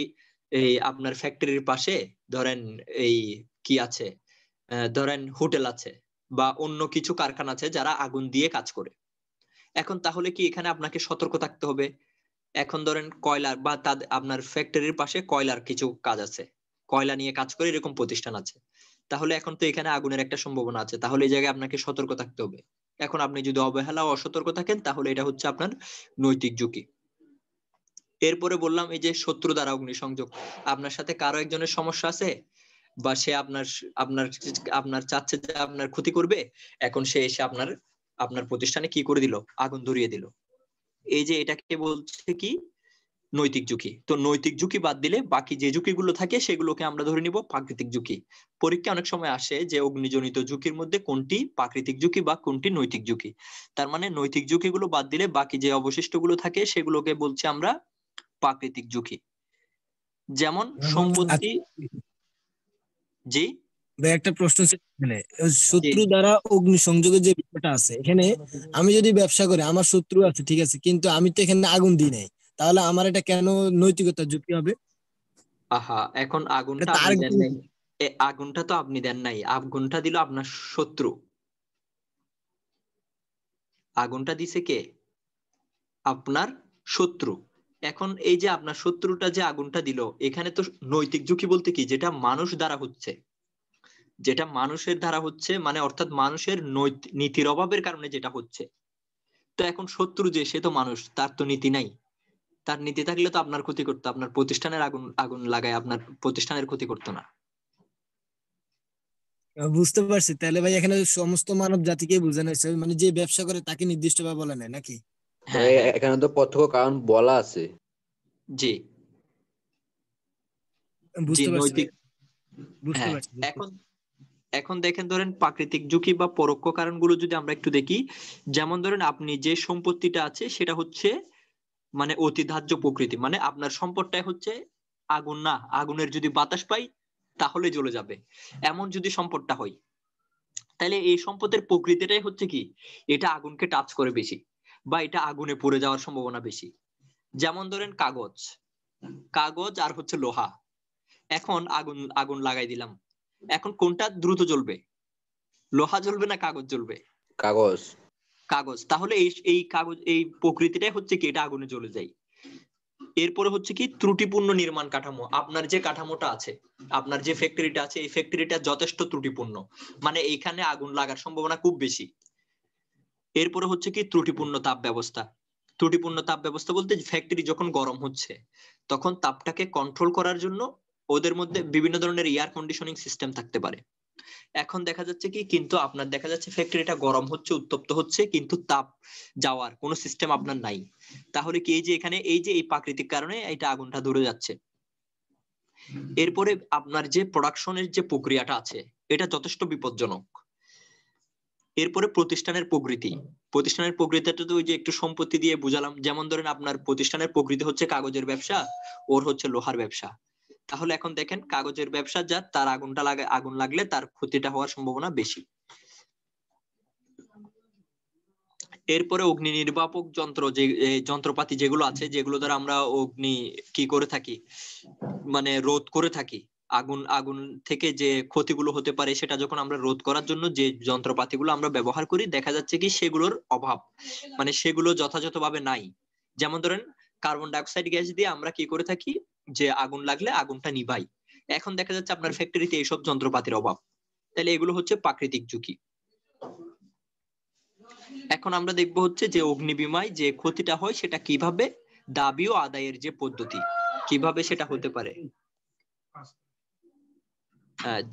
এই আপনার ফ্যাক্টরির পাশে ধরেন এই কি আছে, ধরেন হোটেল আছে বা অন্য কিছু কারখানা আছে যারা আগুন দিয়ে কাজ করে। এখন তাহলে কি এখানে আপনাকে সতর্ক থাকতে হবে। এখন ধরেন কয়লার বা আপনার ফ্যাক্টরির পাশে কয়লার কিছু কাজ আছে, কয়লা নিয়ে কাজ করে এরকম প্রতিষ্ঠান আছে, তাহলে এখন তো এখানে আগুনের একটা সম্ভাবনা আছে, তাহলে এই জায়গায় আপনাকে সতর্ক থাকতে হবে। এখন আপনি যদি অবহেলা ও অসতর্ক থাকেন, তাহলে এটা হচ্ছে আপনার নৈতিক ঝুঁকি। এরপরে বললাম এই যে শত্রু দ্বারা অগ্নিসংযোগ, আপনার সাথে কারো একজনের সমস্যা আছে বা সে আপনার আপনার আপনার চাচ্ছে যে আপনার ক্ষতি করবে, এখন সে এসে আপনার প্রতিষ্ঠানে কি করে দিল, আগুন ধরিয়ে দিল, এই যে এটাকে বলছে কি নৈতিক ঝুঁকি। তো নৈতিক ঝুঁকি বাদ দিলে বাকি যে ঝুঁকিগুলো থাকে সেগুলোকে আমরা ধরে নিব প্রাকৃতিক ঝুঁকি। পরীক্ষা অনেক সময় আসে যে অগ্নিজনিত ঝুঁকির মধ্যে কোনটি প্রাকৃতিক ঝুঁকি বা কোনটি নৈতিক ঝুঁকি। তার মানে নৈতিক ঝুঁকিগুলো বাদ দিলে বাকি যে অবশিষ্টগুলো থাকে সেগুলোকে বলছি আমরা প্রাকৃতিক ঝুঁকি। যেমন সম্পত্তি। জি ভাই একটা প্রশ্ন ছিল এখানে, জি শত্রু দ্বারা অগ্নি সংযোগের যে বিষয়টা আছে এখানে, আমি যদি ব্যবসা করি, আমার শত্রু আছে ঠিক আছে, কিন্তু আমি তো এখানে আগুন দিই নাই, তাহলে আমার এটা কেন নৈতিকতার ঝুঁকি হবে? আহা, এখন এটা আগুনটা তো আপনি আরেক দেন নাই। জিনিস। আগুনটা তো আপনি দেন নাই, আগুনটা দিল আপনার শত্রু। আগুনটা দিছে কে? আপনার শত্রু। এখন এই যে আপনার শত্রুটা যে আগুনটা দিল, এখানে তো নৈতিক ঝুঁকি বলতে কি, যেটা মানুষ দ্বারা হচ্ছে, যেটা মানুষের দ্বারা হচ্ছে, মানে অর্থাৎ মানুষের নীতির অভাবের কারণে যেটা হচ্ছে। তো এখন শত্রু যে, সে তো মানুষ, তার তো নীতি নাই। তার নীতি থাকলে তো আপনার ক্ষতি করতো, আপনার প্রতিষ্ঠানের আগুন আগুন লাগায় আপনার প্রতিষ্ঠানের ক্ষতি করতো না। বুঝতে পারছি, তাহলে ভাই এখানে সমস্ত মানব জাতিকে বোঝানো হয়েছে, মানে যে ব্যবসা করে তাকে নির্দিষ্ট ভাবে বলা নাই নাকি? হ্যাঁ হ্যাঁ এখানে তো প্রত্যক্ষ কারণ বলা আছে। জি জি বুঝতে পারছি ভাই, নৈতিক। বুঝতে হ্যাঁ পারছি। এখন এখন দেখেন, ধরেন প্রাকৃতিক ঝুঁকি বা পরোক্ষ কারণগুলো যদি আমরা একটু দেখি, যেমন ধরেন আপনি যে সম্পত্তিটা আছে সেটা হচ্ছে মানে অতি ধার্য প্রকৃতি, মানে আপনার সম্পদটাই হচ্ছে আগুন না, আগুনের যদি বাতাস পাই তাহলে জ্বলে যাবে, এমন যদি সম্পদটা হয়, তাহলে এই সম্পদের প্রকৃতিটাই হচ্ছে কি, এটা আগুনকে টাচ করে বেশি, বা এটা আগুনে পড়ে যাওয়ার সম্ভাবনা বেশি। যেমন ধরেন কাগজ, কাগজ আর হচ্ছে লোহা, এখন আগুন আগুন লাগাই দিলাম, এখন কোনটা দ্রুত জ্বলবে? লোহা জ্বলবে না কাগজ জ্বলবে? কাগজ। কাগজ। তাহলে এই এই কাগজ, এই প্রকৃতিটাই হচ্ছে কি, এটা আগুনে জ্বলে যায়। এরপরে হচ্ছে কি ত্রুটিপূর্ণ নির্মাণ কাঠামো, আপনার যে কাঠামোটা আছে, আপনার যে ফ্যাক্টরিটা আছে, এই ফ্যাক্টরিটা যথেষ্ট ত্রুটিপূর্ণ, মানে এইখানে আগুন লাগার সম্ভাবনা খুব বেশি। এরপরে হচ্ছে কি ত্রুটিপূর্ণ তাপ ব্যবস্থা। ত্রুটিপূর্ণ তাপ ব্যবস্থা বলতে ফ্যাক্টরি যখন গরম হচ্ছে তখন তাপটাকে কন্ট্রোল করার জন্য ওদের মধ্যে বিভিন্ন ধরনের এয়ার কন্ডিশনিং সিস্টেম থাকতে পারে। এখন দেখা যাচ্ছে কি, কিন্তু আপনার দেখা যাচ্ছে ফ্যাক্টরিটা গরম হচ্ছে, উত্তপ্ত হচ্ছে, কিন্তু তাপ যাওয়ার কোনো সিস্টেম আপনার নাই। তাহলে কি, এই যে এখানে এই যে এই প্রাকৃতিক কারণে এটা আগুনটা ধরে যাচ্ছে। এরপরে আপনার যে প্রোডাকশনের যে প্রক্রিয়াটা আছে এটা যথেষ্ট বিপজ্জনক। এরপরে প্রতিষ্ঠানের প্রকৃতি, প্রতিষ্ঠানের প্রকৃতিটা তো ওই যে একটু সম্পত্তি দিয়ে বুঝালাম। যেমন ধরেন আপনার প্রতিষ্ঠানের প্রকৃতি হচ্ছে কাগজের ব্যবসা, ওর হচ্ছে লোহার ব্যবসা। তাহলে এখন দেখেন, কাগজের ব্যবসা যার, তার আগুন লাগলে তার ক্ষতিটা হওয়ার সম্ভাবনা বেশি। এরপরে অগ্নি নির্বাপক যন্ত্র, যে যন্ত্রপাতি যেগুলো আছে, যেগুলো দ্বারা আমরা অগ্নি কি করে থাকি, মানে রোধ করে থাকি, আগুন আগুন থেকে যে ক্ষতিগুলো হতে পারে সেটা যখন আমরা রোধ করার জন্য যে যন্ত্রপাতিগুলো আমরা ব্যবহার করি, দেখা যাচ্ছে কি সেগুলোর অভাব, মানে সেগুলো যথাযথভাবে নাই। যেমন ধরেন কার্বন ডাই অক্সাইড গ্যাস দিয়ে আমরা কি করে থাকি, যে আগুন লাগলে আগুনটা নিভাই। এখন দেখা যাচ্ছে আপনার ফ্যাক্টরিতে এইসব যন্ত্রপাতির অভাব, তাহলে এগুলো হচ্ছে প্রাকৃতিক ঝুঁকি। এখন আমরা দেখবো হচ্ছে যে অগ্নিবিমায় যে ক্ষতিটা হয় সেটা কিভাবে, দাবি ও আদায়ের যে পদ্ধতি কিভাবে সেটা হতে পারে।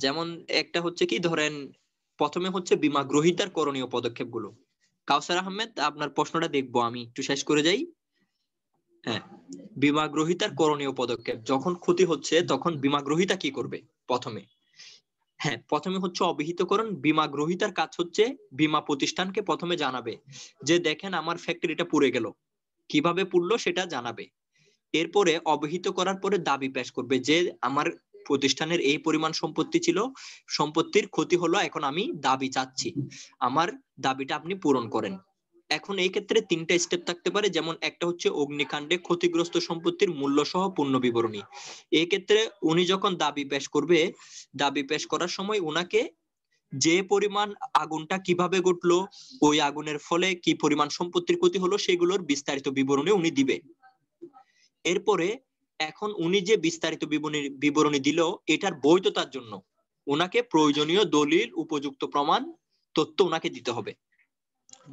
যেমন একটা হচ্ছে কি, ধরেন প্রথমে হচ্ছে বীমা গ্রহীতার করণীয় পদক্ষেপগুলো। কাউসার আহমেদ, আপনার প্রশ্নটা দেখবো, আমি একটু শেষ করে যাই। হ্যাঁ, বীমা গ্রহীতার করণীয় পদক্ষেপ, যখন ক্ষতি হচ্ছে তখন বীমা গ্রহীতা কি করবে? প্রথমে হচ্ছে অবহিতকরণ। বীমা গ্রহীতার কাজ হচ্ছে বীমা প্রতিষ্ঠানকে প্রথমে জানাবে যে দেখেন আমার ফ্যাক্টরিটা পুড়ে গেল, কিভাবে পুড়লো সেটা জানাবে। এরপরে অবহিত করার পরে দাবি পেশ করবে যে আমার প্রতিষ্ঠানের এই পরিমাণ সম্পত্তি ছিল, সম্পত্তির ক্ষতি হলো, এখন আমি দাবি চাচ্ছি, আমার দাবিটা আপনি পূরণ করেন। এখন এই ক্ষেত্রে তিনটা স্টেপ থাকতে পারে, যেমন একটা হচ্ছে অগ্নিকাণ্ডে ক্ষতিগ্রস্ত সম্পত্তির মূল্য সহ পূর্ণ বিবরণী। এই ক্ষেত্রে উনি যখন দাবি পেশ করবে, দাবি পেশ করার সময় উনাকে যে পরিমাণ আগুনটা কিভাবে ঘটলো, ওই আগুনের ফলে কি পরিমাণ সম্পত্তির ক্ষতি হলো, সেগুলোর বিস্তারিত বিবরণী উনি দিবে। এরপরে এখন উনি যে বিস্তারিত বিবরণী দিল, এটার বৈধতার জন্য উনাকে প্রয়োজনীয় দলিল, উপযুক্ত প্রমাণ, তথ্য উনাকে দিতে হবে।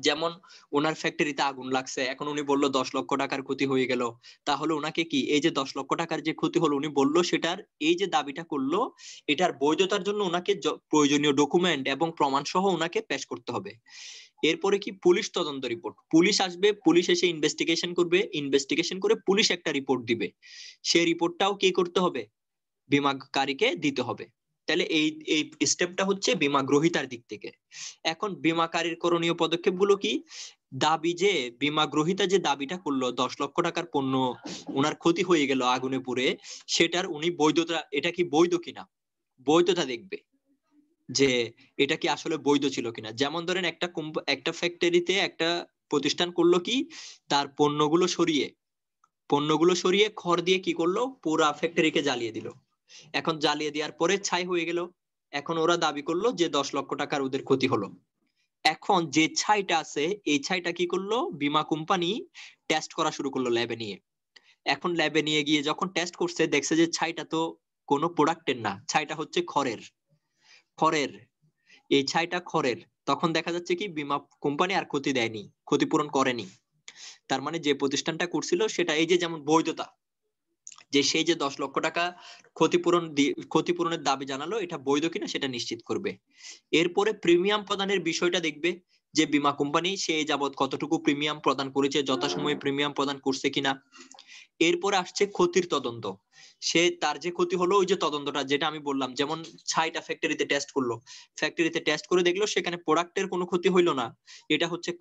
যেমন ওনার ফ্যাক্টরিতে আগুন লাগছে, এখন উনি বলল 10 লক্ষ টাকার ক্ষতি হয়ে গেল, তাহলে ওনাকে কি এই যে 10 লক্ষ টাকার যে ক্ষতি হলো উনি বলল সেটার এই যে দাবিটা করলো এটার বৈধতার জন্য ওনাকে প্রয়োজনীয় ডকুমেন্ট এবং প্রমাণ সহ ওনাকে পেশ করতে হবে। এরপরে কি পুলিশ তদন্ত রিপোর্ট, পুলিশ আসবে, পুলিশ এসে ইনভেস্টিগেশন করবে, ইনভেস্টিগেশন করে পুলিশ একটা রিপোর্ট দিবে, সেই রিপোর্টটাও কি করতে হবে, বীমাকারীকে দিতে হবে। তাহলে এই এই স্টেপটা হচ্ছে বীমা গ্রহীতার দিক থেকে। এখন বীমাকারীর করণীয় পদক্ষেপগুলো কি, দাবি যে বীমা গ্রহীতা যে দাবিটা করলো 10 লক্ষ টাকার পণ্য ওনার ক্ষতি হয়ে গেল আগুনে পুড়ে, সেটার উনি বৈধতা, এটা কি বৈধ কিনা বৈধতা দেখবে যে এটা কি আসলে বৈধ ছিল কিনা। যেমন ধরেন একটা ফ্যাক্টরিতে একটা প্রতিষ্ঠান করলো কি, তার পণ্যগুলো সরিয়ে খড় দিয়ে কি করলো, পুরা ফ্যাক্টরিকে জ্বালিয়ে দিল। এখন জ্বালিয়ে দেওয়ার পরে ছাই হয়ে গেল, এখন ওরা দাবি করলো যে 10 লক্ষ টাকার ওদের ক্ষতি হলো। এখন যে ছাইটা আছে এই ছাইটা কি করলো, বীমা কোম্পানি টেস্ট করা শুরু করলো ল্যাবে নিয়ে। এখন ল্যাবে নিয়ে গিয়ে যখন টেস্ট করছে দেখছে যে ছাইটা তো কোনো প্রোডাক্টের না, ছাইটা হচ্ছে খড়ের, এই ছাইটা খড়ের। তখন দেখা যাচ্ছে কি বীমা কোম্পানি আর ক্ষতি দেয়নি, ক্ষতিপূরণ করেনি। তার মানে যে প্রতিষ্ঠানটা করছিল সেটা এই যে যেমন বৈধতা, যে সেই যে 10 লক্ষ টাকা ক্ষতিপূরণের দাবি জানালো এটা বৈধ কিনা সেটা নিশ্চিত করবে। এরপরে প্রিমিয়াম প্রদানের বিষয়টা দেখবে যে বীমা কোম্পানি সে যাবত কতটুকু প্রিমিয়াম প্রদান করেছে, যথাসময়ে প্রিমিয়াম প্রদান করছে কিনা। এরপরে আসছে ক্ষতির তদন্ত, সে তার যে ক্ষতি হলো ওই যে তদন্তটা যেটা আমি বললাম, যেমন ছাইটা ফ্যাক্টরিতে টেস্ট করলো, ফ্যাক্টরিতে টেস্ট করে দেখলো সেখানে প্রোডাক্টের কোনো ক্ষতি হইলো না, এটা হচ্ছে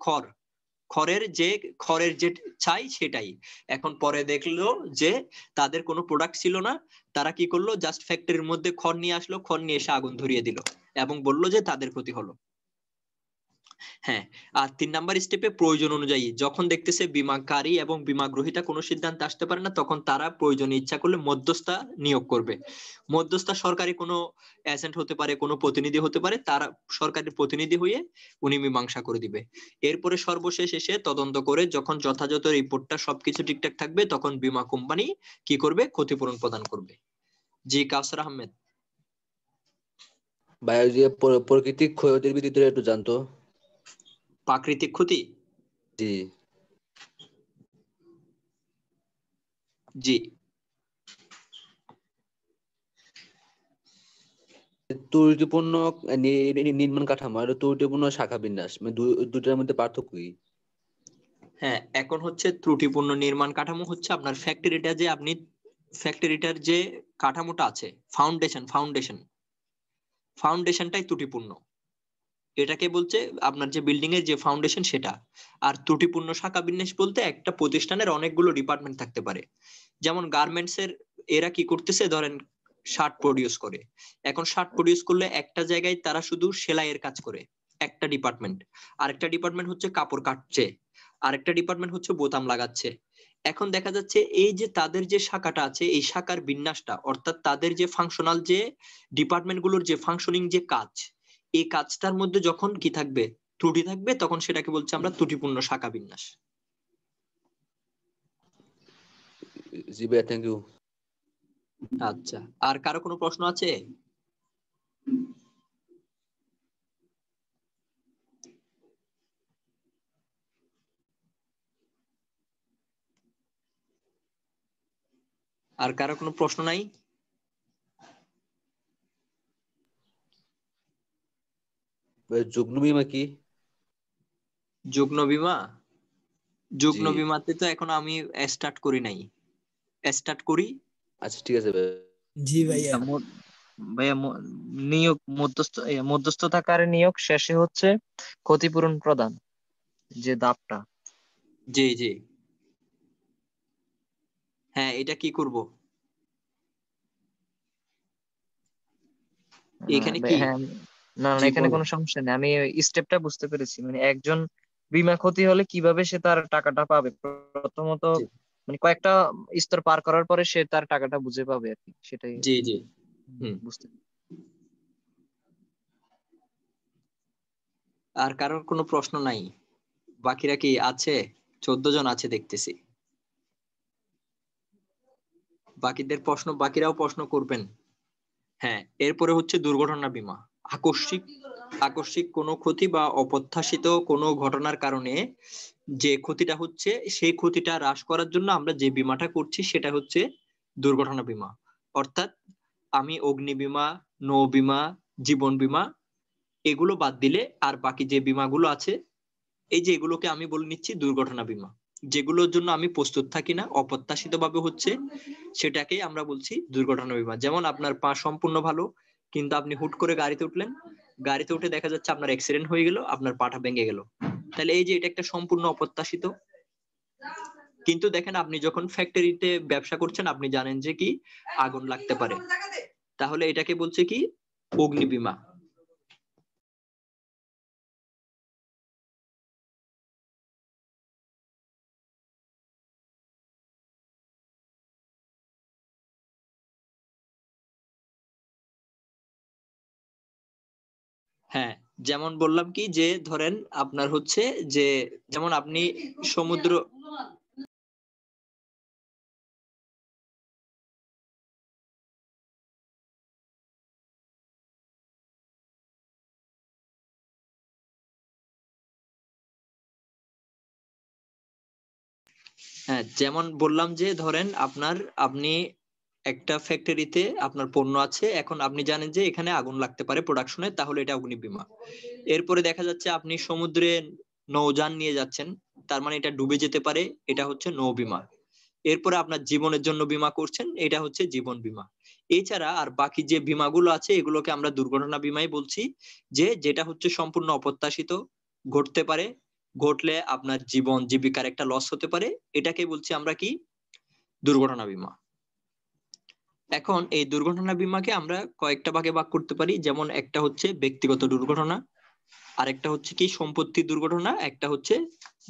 খড়ের যে ছাই সেটাই। এখন পরে দেখলো যে তাদের কোনো প্রোডাক্ট ছিল না, তারা কি করলো, জাস্ট ফ্যাক্টরির মধ্যে খড় নিয়ে আসলো, খড় নিয়ে এসে আগুন ধরিয়ে দিল এবং বললো যে তাদের ক্ষতি হলো। হ্যাঁ, আর 3 নাম্বার স্টেপে প্রয়োজন অনুযায়ী যখন দেখতেছে বীমাকারী এবং বীমা গ্রহীতা কোনো সিদ্ধান্তে আসতে পারে না, তখন তারা প্রয়োজনে ইচ্ছা করলে মধ্যস্থতা নিয়োগ করবে। মধ্যস্থতা সরকারি কোনো এজেন্ট হতে পারে, কোনো প্রতিনিধি হতে পারে, তারা সরকারি প্রতিনিধি হয়ে উনি মীমাংসা করে দিবে। এরপরে সর্বশেষ এসে তদন্ত করে যখন যথাযথ রিপোর্টটা সবকিছু ঠিকঠাক থাকবে তখন বীমা কোম্পানি কি করবে, ক্ষতিপূরণ প্রদান করবে। জি কাউসার আহমেদ। ভাই ওই যে প্রাকৃতিক ক্ষয়ক্ষতির ভিতরে একটু জানতো। প্রাকৃতিক ক্ষতি, জি জি ত্রুটিপূর্ণ নির্মাণ কাঠামো আর ত্রুটিপূর্ণ শাখা বিন্যাস মানে দুটার মধ্যে পার্থক্য কি? হ্যাঁ, এখন হচ্ছে ত্রুটিপূর্ণ নির্মাণ কাঠামো হচ্ছে আপনার ফ্যাক্টরিটার যে কাঠামোটা আছে, ফাউন্ডেশনটাই ত্রুটিপূর্ণ, এটাকে বলছে আপনার যে বিল্ডিং এর যে ফাউন্ডেশন সেটা। আর ত্রুটিপূর্ণ শাখা বিন্যাস বলতে একটা প্রতিষ্ঠানের অনেকগুলো ডিপার্টমেন্ট থাকতে পারে, যেমন গার্মেন্টস এর এরা কি করতেছে, ধরেন শার্ট প্রডিউস করে, এখন শার্ট প্রডিউস করলে একটা জায়গায় তারা শুধু সেলাইয়ের কাজ করে একটা ডিপার্টমেন্ট, আরেকটা ডিপার্টমেন্ট হচ্ছে কাপড় কাটছে, আরেকটা ডিপার্টমেন্ট হচ্ছে বোতাম লাগাচ্ছে। এখন দেখা যাচ্ছে এই যে তাদের যে শাখাটা আছে এই শাখার বিন্যাসটা, অর্থাৎ তাদের যে ফাংশনাল যে ডিপার্টমেন্টগুলোর যে ফাংশনিং যে কাজ, এই কাজটার মধ্যে যখন কি থাকবে, ত্রুটি থাকবে, তখন সেটাকে বলছি আমরা ত্রুটিপূর্ণ শাখা বিন্যাস। জি ভাই, থ্যাংক ইউ। আচ্ছা, আর কারো কোনো প্রশ্ন আছে? আর কারো কোনো প্রশ্ন নাই? যুগ্ম বীমা কি? যুগ্ম বীমাতে তো এখন আমি স্টার্ট করি নাই, স্টার্ট করি। আচ্ছা ঠিক আছে ভাই। জি ভাইয়া। ভাইয়া নিয়োগ মধ্যস্থতাকারী নিয়োগ শেষে হচ্ছে ক্ষতিপূরণ প্রদান, যে দাবটা। জি জি, হ্যাঁ, এটা কি করব এখানে কি? হ্যাঁ, না না, জি এখানে বলো। কোনো সমস্যা নেই, আমি স্টেপটা বুঝতে পেরেছি। মানে একজন বীমা ক্ষতি হলে কিভাবে সে তার টাকাটা পাবে, প্রথমত জি মানে কয়েকটা স্তর পার করার পরে সে তার টাকাটা বুঝে পাবে আর কি, সেটাই জি জি হুম। বুঝতে। আর কারোর কোনো প্রশ্ন নাই? বাকিরা কি আছে? 14 জন আছে দেখতেছি। বাকিরাও প্রশ্ন করবেন। হ্যাঁ, এরপরে হচ্ছে দুর্ঘটনা বীমা, আকস্মিক আকস্মিক কোনো ক্ষতি বা অপ্রত্যাশিত কোনো ঘটনার কারণে যে ক্ষতিটা হচ্ছে সেই ক্ষতিটা হ্রাস করার জন্য আমরা যে বীমাটা করছি সেটা হচ্ছে দুর্ঘটনা বীমা। অর্থাৎ আমি অগ্নি বীমা, নৌ বীমা, জীবন বীমা এগুলো বাদ দিলে আর বাকি যে বীমাগুলো আছে এই যে এগুলোকে আমি বলে নিচ্ছি দুর্ঘটনা বীমা। যেগুলোর জন্য আমি প্রস্তুত থাকি না, অপ্রত্যাশিত ভাবে হচ্ছে, সেটাকেই আমরা বলছি দুর্ঘটনা বীমা। যেমন আপনার পা সম্পূর্ণ ভালো, কিন্তু আপনি হুট করে গাড়িতে উঠলেন, গাড়িতে উঠে দেখা যাচ্ছে আপনার অ্যাক্সিডেন্ট হয়ে গেল, আপনার পাটা ভেঙে গেল, তাহলে এই যে এটা একটা সম্পূর্ণ অপ্রত্যাশিত। কিন্তু দেখেন আপনি যখন ফ্যাক্টরিতে ব্যবসা করছেন আপনি জানেন যে কি আগুন লাগতে পারে, তাহলে এটাকে বলছে কি অগ্নি বীমা। হ্যাঁ, যেমন বললাম কি যে ধরেন আপনার হচ্ছে যে যেমন আপনি সমুদ্র হ্যাঁ যেমন বললাম যে ধরেন আপনি একটা ফ্যাক্টরিতে আপনার পণ্য আছে, এখন আপনি জানেন যে এখানে আগুন লাগতে পারে প্রোডাকশনে, তাহলে এটা অগ্নি বীমা। এরপরে দেখা যাচ্ছে আপনি সমুদ্রে নৌযান নিয়ে যাচ্ছেন, তার মানে এটা ডুবে যেতে পারে, এটা হচ্ছে নৌ বীমা। এরপরে আপনার জীবনের জন্য বীমা করছেন, এটা হচ্ছে জীবন বীমা। এছাড়া আর বাকি যে বীমাগুলো আছে এগুলোকে আমরা দুর্ঘটনা বীমাই বলছি, যে যেটা হচ্ছে সম্পূর্ণ অপ্রত্যাশিত, ঘটতে পারে, ঘটলে আপনার জীবন জীবিকার একটা লস হতে পারে, এটাকে বলছি আমরা কি দুর্ঘটনা বীমা। এখন এই দুর্ঘটনা বীমাকে আমরা কয়েকটা ভাগে ভাগ করতে পারি, যেমন একটা হচ্ছে ব্যক্তিগত দুর্ঘটনা, আরেকটা হচ্ছে কি সম্পত্তি দুর্ঘটনা, একটা হচ্ছে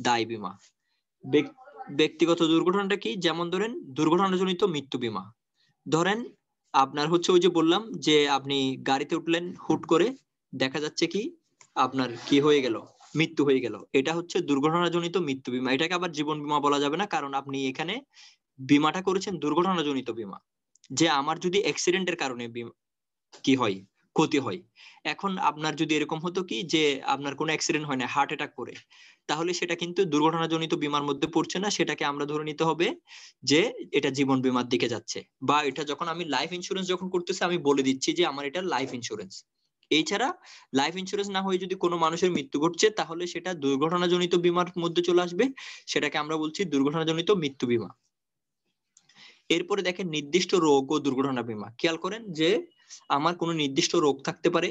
দায় বীমা। ব্যক্তিগত দুর্ঘটনাটা কি, যেমন ধরেন দুর্ঘটনাজনিত মৃত্যু বীমা। ধরেন আপনার হচ্ছে ওই যে বললাম যে আপনি গাড়িতে উঠলেন, হুট করে দেখা যাচ্ছে কি আপনার কি হয়ে গেল, মৃত্যু হয়ে গেল, এটা হচ্ছে দুর্ঘটনাজনিত মৃত্যু বীমা। এটাকে আবার জীবন বীমা বলা যাবে না, কারণ আপনি এখানে বীমাটা করেছেন দুর্ঘটনাজনিত বীমা, যে আমার যদি অ্যাক্সিডেন্টের কারণে কি হয়, ক্ষতি হয়। এখন আপনার যদি এরকম হতো কি যে আপনার কোনো অ্যাক্সিডেন্ট হয় না, হার্ট অ্যাটাক করে, তাহলে সেটা কিন্তু দুর্ঘটনাজনিত বীমার মধ্যে পড়ছে না, সেটাকে আমরা ধরে নিতে হবে যে এটা জীবন বীমার দিকে যাচ্ছে। বা এটা যখন আমি লাইফ ইন্স্যুরেন্স যখন করতেছি আমি বলে দিচ্ছি যে আমার এটা লাইফ ইন্স্যুরেন্স। এছাড়া লাইফ ইন্স্যুরেন্স না হয়ে যদি কোনো মানুষের মৃত্যু ঘটছে তাহলে সেটা দুর্ঘটনাজনিত বীমার মধ্যে চলে আসবে, সেটাকে আমরা বলছি দুর্ঘটনাজনিত মৃত্যু বীমা। এরপরে দেখেন নির্দিষ্ট রোগ ও দুর্ঘটনা বীমা। খেয়াল করেন যে আমার কোনো নির্দিষ্ট রোগ থাকতে পারে,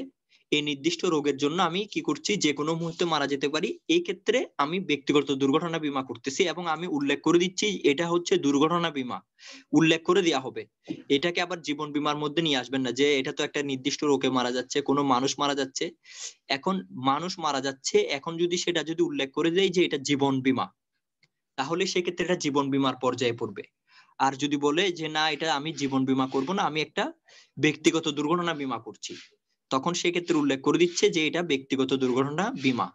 এই নির্দিষ্ট রোগের জন্য আমি কি করছি, যে কোনো মুহূর্তে মারা যেতে পারি, এই ক্ষেত্রে আমি ব্যক্তিগত দুর্ঘটনা বীমা করতেছি এবং আমি উল্লেখ করে দিচ্ছি এটা হচ্ছে দুর্ঘটনা বীমা, উল্লেখ করে দেওয়া হবে। এটাকে আবার জীবন বীমার মধ্যে নিয়ে আসবেন না, যে এটা তো একটা নির্দিষ্ট রোগে মারা যাচ্ছে, কোনো মানুষ মারা যাচ্ছে। এখন মানুষ মারা যাচ্ছে, এখন যদি সেটা যদি উল্লেখ করে দেয় যে এটা জীবন বীমা, তাহলে সেক্ষেত্রে এটা জীবন বীমার পর্যায়ে পড়বে। আর যদি বলে যে না এটা আমি জীবন বীমা করব না, আমি একটা ব্যক্তিগত দুর্ঘটনা বীমা করছি, তখন সেক্ষেত্রে উল্লেখ করে দিচ্ছে যে এটা ব্যক্তিগত দুর্ঘটনা বীমা।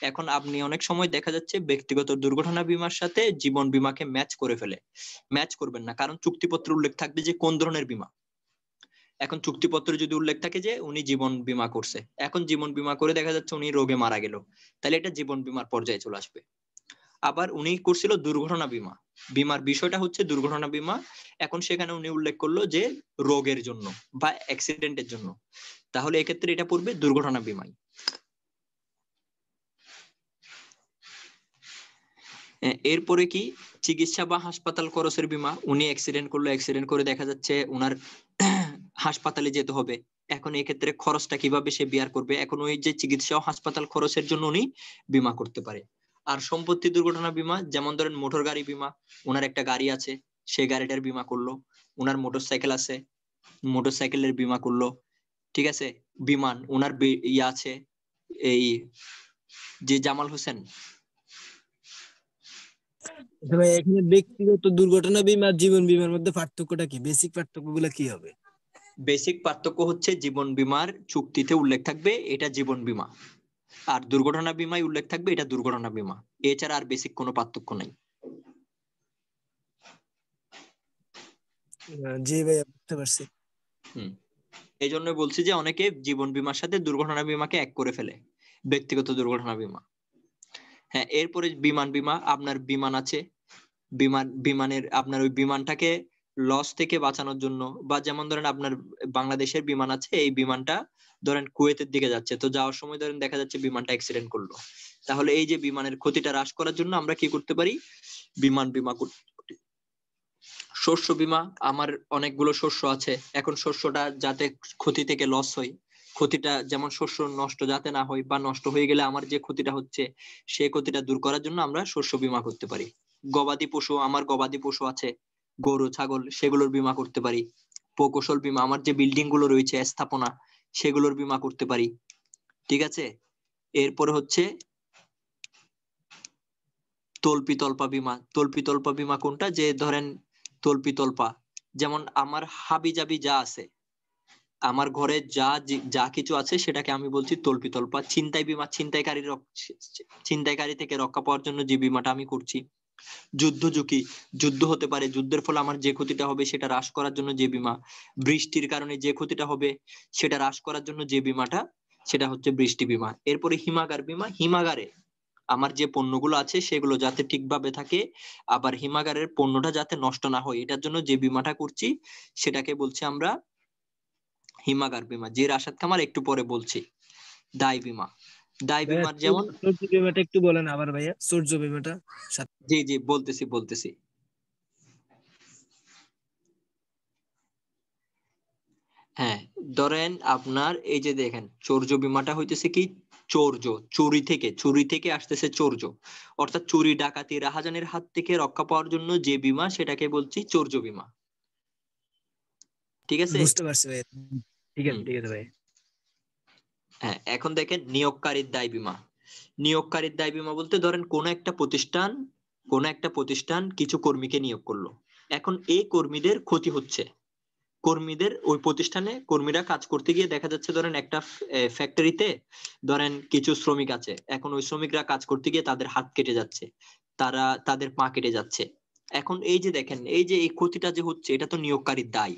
এখন আপনি অনেক সময় দেখা যাচ্ছে ব্যক্তিগত দুর্ঘটনা বীমার সাথে জীবন বীমাকে ম্যাচ করে ফেলে। ম্যাচ করবেন না, কারণ চুক্তিপত্রে উল্লেখ থাকবে যে কোন ধরনের বীমা। এখন চুক্তিপত্রে যদি উল্লেখ থাকে যে উনি জীবন বীমা করছে, এখন জীবন বীমা করে দেখা যাচ্ছে উনি রোগে মারা গেল, তাহলে এটা জীবন বীমার পর্যায়ে চলে আসবে। আবার উনি করছিল দুর্ঘটনা বীমা, বীমার বিষয়টা হচ্ছে দুর্ঘটনা বীমা, এখন সেখানে উনি উল্লেখ করলো যে রোগের জন্য বা অ্যাক্সিডেন্টের জন্য, তাহলে এক্ষেত্রে এটা পড়বে দুর্ঘটনা বীমায়। এরপরে কি চিকিৎসা বা হাসপাতাল খরচের বীমা। উনি অ্যাক্সিডেন্ট করলো, অ্যাক্সিডেন্ট করে দেখা যাচ্ছে উনার হাসপাতালে যেতে হবে, এখন এই ক্ষেত্রে খরচটা কিভাবে সে বিয়ার করবে, এখন ওই যে চিকিৎসা ও হাসপাতাল খরচের জন্য উনি বীমা করতে পারে। আর সম্পত্তি দুর্ঘটনা বীমা, যেমন ধরেন মোটর গাড়ি বীমা, ওনার একটা গাড়ি আছে, সেই গাড়িটার বীমা করলো, ওনার মোটরসাইকেল আছে, মোটরসাইকেলের বীমা করলো, ঠিক আছে। বিমান, ওনার ইয়ে আছে, এই যে জামাল হোসেন, ভাই এখানে ব্যক্তিগত দুর্ঘটনা বীমা আর জীবন বীমার মধ্যে পার্থক্যটা কি, বেসিক পার্থক্যগুলো কি হবে? বেসিক পার্থক্য হচ্ছে জীবন বীমার চুক্তিতে উল্লেখ থাকবে এটা জীবন বীমা, আর দুর্ঘটনা বীমায় উল্লেখ থাকবে এটা দুর্ঘটনা বীমা, এছাড়া আর বেসিক কোনো পার্থক্য নেই। জি ভাইয়া বুঝতে পারছি। হুম। এই জন্য বলছি যে অনেকে জীবন বীমার সাথে দুর্ঘটনা বীমাকে এক করে ফেলে, ব্যক্তিগত দুর্ঘটনা বীমা। হ্যাঁ, এরপরে বিমান বীমা। আপনার বিমান আছে, বিমানের আপনার ওই বিমানটাকে লস থেকে বাঁচানোর জন্য, বা যেমন ধরেন আপনার বাংলাদেশের বিমান আছে, এই বিমানটা ধরেন কুয়েতের দিকে যাচ্ছে, তো যাওয়ার সময় ধরেন দেখা যাচ্ছে বিমানটা অ্যাক্সিডেন্ট করলো, তাহলে এই যে বিমানের ক্ষতিটা হ্রাস করার জন্য আমরা কি করতে পারি? বিমান বীমা করতে পারি। শস্য বীমা, আমার অনেকগুলো শস্য আছে, এখন শস্যটা যাতে ক্ষতি থেকে লস হয়, ক্ষতিটা যেমন শস্য নষ্ট যাতে না হয়, বা নষ্ট হয়ে গেলে আমার যে ক্ষতিটা হচ্ছে সেই ক্ষতিটা দূর করার জন্য আমরা শস্য বীমা করতে পারি। গবাদি পশু, আমার গবাদি পশু আছে, গরু ছাগল, সেগুলোর বীমা করতে পারি। প্রকৌশল বীমা, আমার যে বিল্ডিং গুলো রয়েছে স্থাপনা, সেগুলোর বীমা করতে পারি। ঠিক আছে, এরপরে হচ্ছে তল্পিতল্পা বীমা। তল্পিতল্পা বীমা কোনটা? যে ধরেন তল্পিতল্পা, যেমন আমার হাবি জাবি যা আছে, আমার ঘরে যা কিছু আছে সেটাকে আমি বলছি তল্পিতল্পা। ছিনতাই বীমা, ছিনতাইকারী থেকে রক্ষা পাওয়ার জন্য যে বীমাটা আমি করছি। যুদ্ধ ঝুঁকি, যুদ্ধ হতে পারে, যুদ্ধের ফলে আমার যে ক্ষতিটা হবে সেটা হ্রাস করার জন্য যে বীমা। বৃষ্টির কারণে যে ক্ষতিটা হবে সেটা হ্রাস করার জন্য যে বীমাটা, সেটা হচ্ছে বৃষ্টি বীমা। এরপরে হিমাগার বীমা। হিমাগারে আমার যে পণ্যগুলো আছে সেগুলো যাতে ঠিকভাবে থাকে, আবার হিমাগারের পণ্যটা যাতে নষ্ট না হয়, এটার জন্য যে বীমাটা করছি সেটাকে বলছি আমরা হিমাগার বীমা। যে রাশাদ খামার একটু পরে বলছি। দায় বীমা, দায় ভাইয়া বীমার যেমন, সূর্য বিমাটা একটু বলেন আবার ভাইয়া, সূর্য বিমাটা জি জি বলতেছি। হ্যাঁ, ধরেন আপনার এই যে দেখেন চৌর্য বীমাটা হইতেছে কি, চুরি থেকে আসতেছে চৌর্য, অর্থাৎ চুরি ডাকাতি রাহাজানের হাত থেকে রক্ষা পাওয়ার জন্য যে বীমা সেটাকে বলছি চৌর্য বীমা। ঠিক আছে। বুঝতে পারছি ভাইয়া। ঠিক আছে হুম, ঠিক আছে ভাই। হ্যাঁ, এখন দেখেন নিয়োগকারীর দায় বীমা। নিয়োগকারীর দায় বীমা বলতে ধরেন কোন একটা প্রতিষ্ঠান কিছু কর্মীকে নিয়োগ করলো, এখন এই কর্মীদের ক্ষতি হচ্ছে, কর্মীদের ওই প্রতিষ্ঠানে কর্মীরা কাজ করতে গিয়ে দেখা যাচ্ছে ধরেন একটা ফ্যাক্টরিতে ধরেন কিছু শ্রমিক আছে, এখন ওই শ্রমিকরা কাজ করতে গিয়ে তাদের হাত কেটে যাচ্ছে, তাদের পা কেটে যাচ্ছে। এখন এই যে দেখেন এই যে এই ক্ষতিটা যে হচ্ছে, এটা তো নিয়োগকারীর দায়,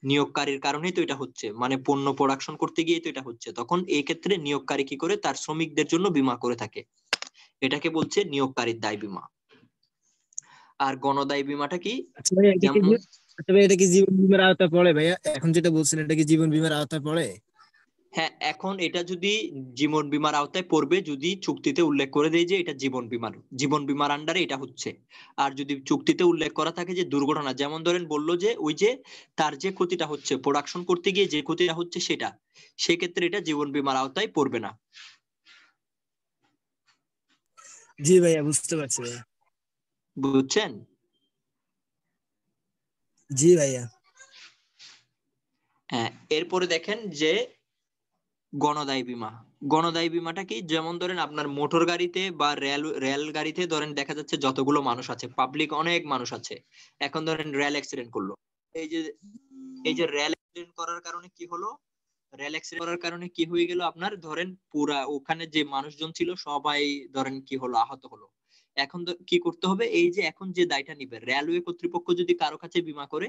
নিয়োগকারীর কারণেই তো এটা হচ্ছে, মানে পণ্য প্রোডাকশন করতে গিয়ে তো এটা হচ্ছে, তখন এই ক্ষেত্রে নিয়োগকারী কি করে? তার শ্রমিকদের জন্য বীমা করে থাকে, এটাকে বলছে নিয়োগকারীর দায় বীমা। আর গণদায় বীমাটা কি? আচ্ছা ভাইয়া এটা কি যেমন, আচ্ছা ভাইয়া এটা কি জীবন বীমার আওতায় পড়ে ভাইয়া? এখন যেটা বলছেন এটা কি জীবন বীমার আওতায় পড়ে? হ্যাঁ, এখন এটা যদি জীবন বীমার আওতায় পড়বে যদি চুক্তিতে উল্লেখ করে দেয় যে এটা জীবন বীমার আন্ডারে এটা হচ্ছে। আর যদি চুক্তিতে উল্লেখ করা থাকে যে দুর্ঘটনা, যেমন ধরেন বললো যে ওই যে তার যে ক্ষতিটা হচ্ছে প্রোডাকশন করতে গিয়ে যে ক্ষতিটা হচ্ছে সেটা, সেক্ষেত্রে এটা জীবন বীমার আওতায় পড়বে না। জি ভাইয়া বুঝতে পারছি ভাইয়া। বুঝছেন? জি ভাইয়া। হ্যাঁ, এরপরে দেখেন যে গণদায় বীমা। গণদায় বীমাটা কি? যেমন ধরেন আপনার মোটর গাড়িতে বা রেল গাড়িতে ধরেন দেখা যাচ্ছে যতগুলো মানুষ আছে, পাবলিক অনেক মানুষ আছে, এখন ধরেন রেল অ্যাক্সিডেন্ট করলো, এই যে রেল অ্যাক্সিডেন্ট করার কারণে কি হলো, রেল অ্যাক্সিডেন্ট করার কারণে কি হয়ে গেল, আপনার ধরেন পুরা ওখানে যে মানুষজন ছিল সবাই ধরেন কি হলো, আহত হলো। এখন কি করতে হবে? এই যে এখন যে দায়টা নিবে রেলওয়ে কর্তৃপক্ষ যদি কারো কাছে বীমা করে,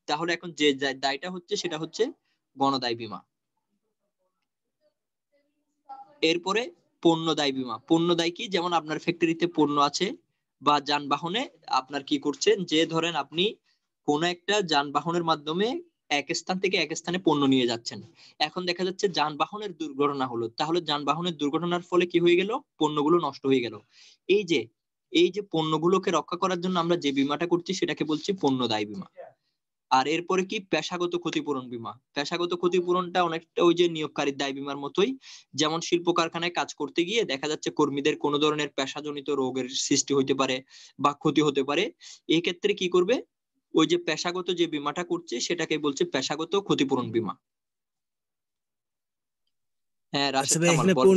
তাহলে এখন যে দায়টা হচ্ছে সেটা হচ্ছে গণদায় বীমা। এরপরে পণ্য দায় বীমা। পণ্য দায় কি? যেমন আপনার ফ্যাক্টরিতে পণ্য আছে বা যানবাহনে আপনার কি করছেন, যে ধরেন আপনি কোন একটা যানবাহনের মাধ্যমে এক স্থান থেকে এক স্থানে পণ্য নিয়ে যাচ্ছেন, এখন দেখা যাচ্ছে যানবাহনের দুর্ঘটনা হলো, তাহলে যানবাহনের দুর্ঘটনার ফলে কি হয়ে গেল? পণ্যগুলো নষ্ট হয়ে গেল। এই যে পণ্যগুলোকে রক্ষা করার জন্য আমরা যে বীমাটা করছি সেটাকে বলছি পণ্য দায় বীমা। আর এরপরে কি? পেশাগত ক্ষতিপূরণ বীমা। পেশাগত ক্ষতিপূরণটা অনেকটা ওই যে নিয়োগকারীর দায় বীমার মতোই, যেমন শিল্প কারখানায় কাজ করতে গিয়ে দেখা যাচ্ছে কর্মীদের কোনো ধরনের পেশাজনিত রোগের সৃষ্টি হতে পারে বা ক্ষতি হতে পারে, এই ক্ষেত্রে কি করবে? ওই যে পেশাগত যে বীমাটা করছে সেটাকে বলছে পেশাগত ক্ষতিপূরণ বীমা। হ্যাঁ, আচ্ছা রাশেদ ভাই কামাল এখানে বলেন।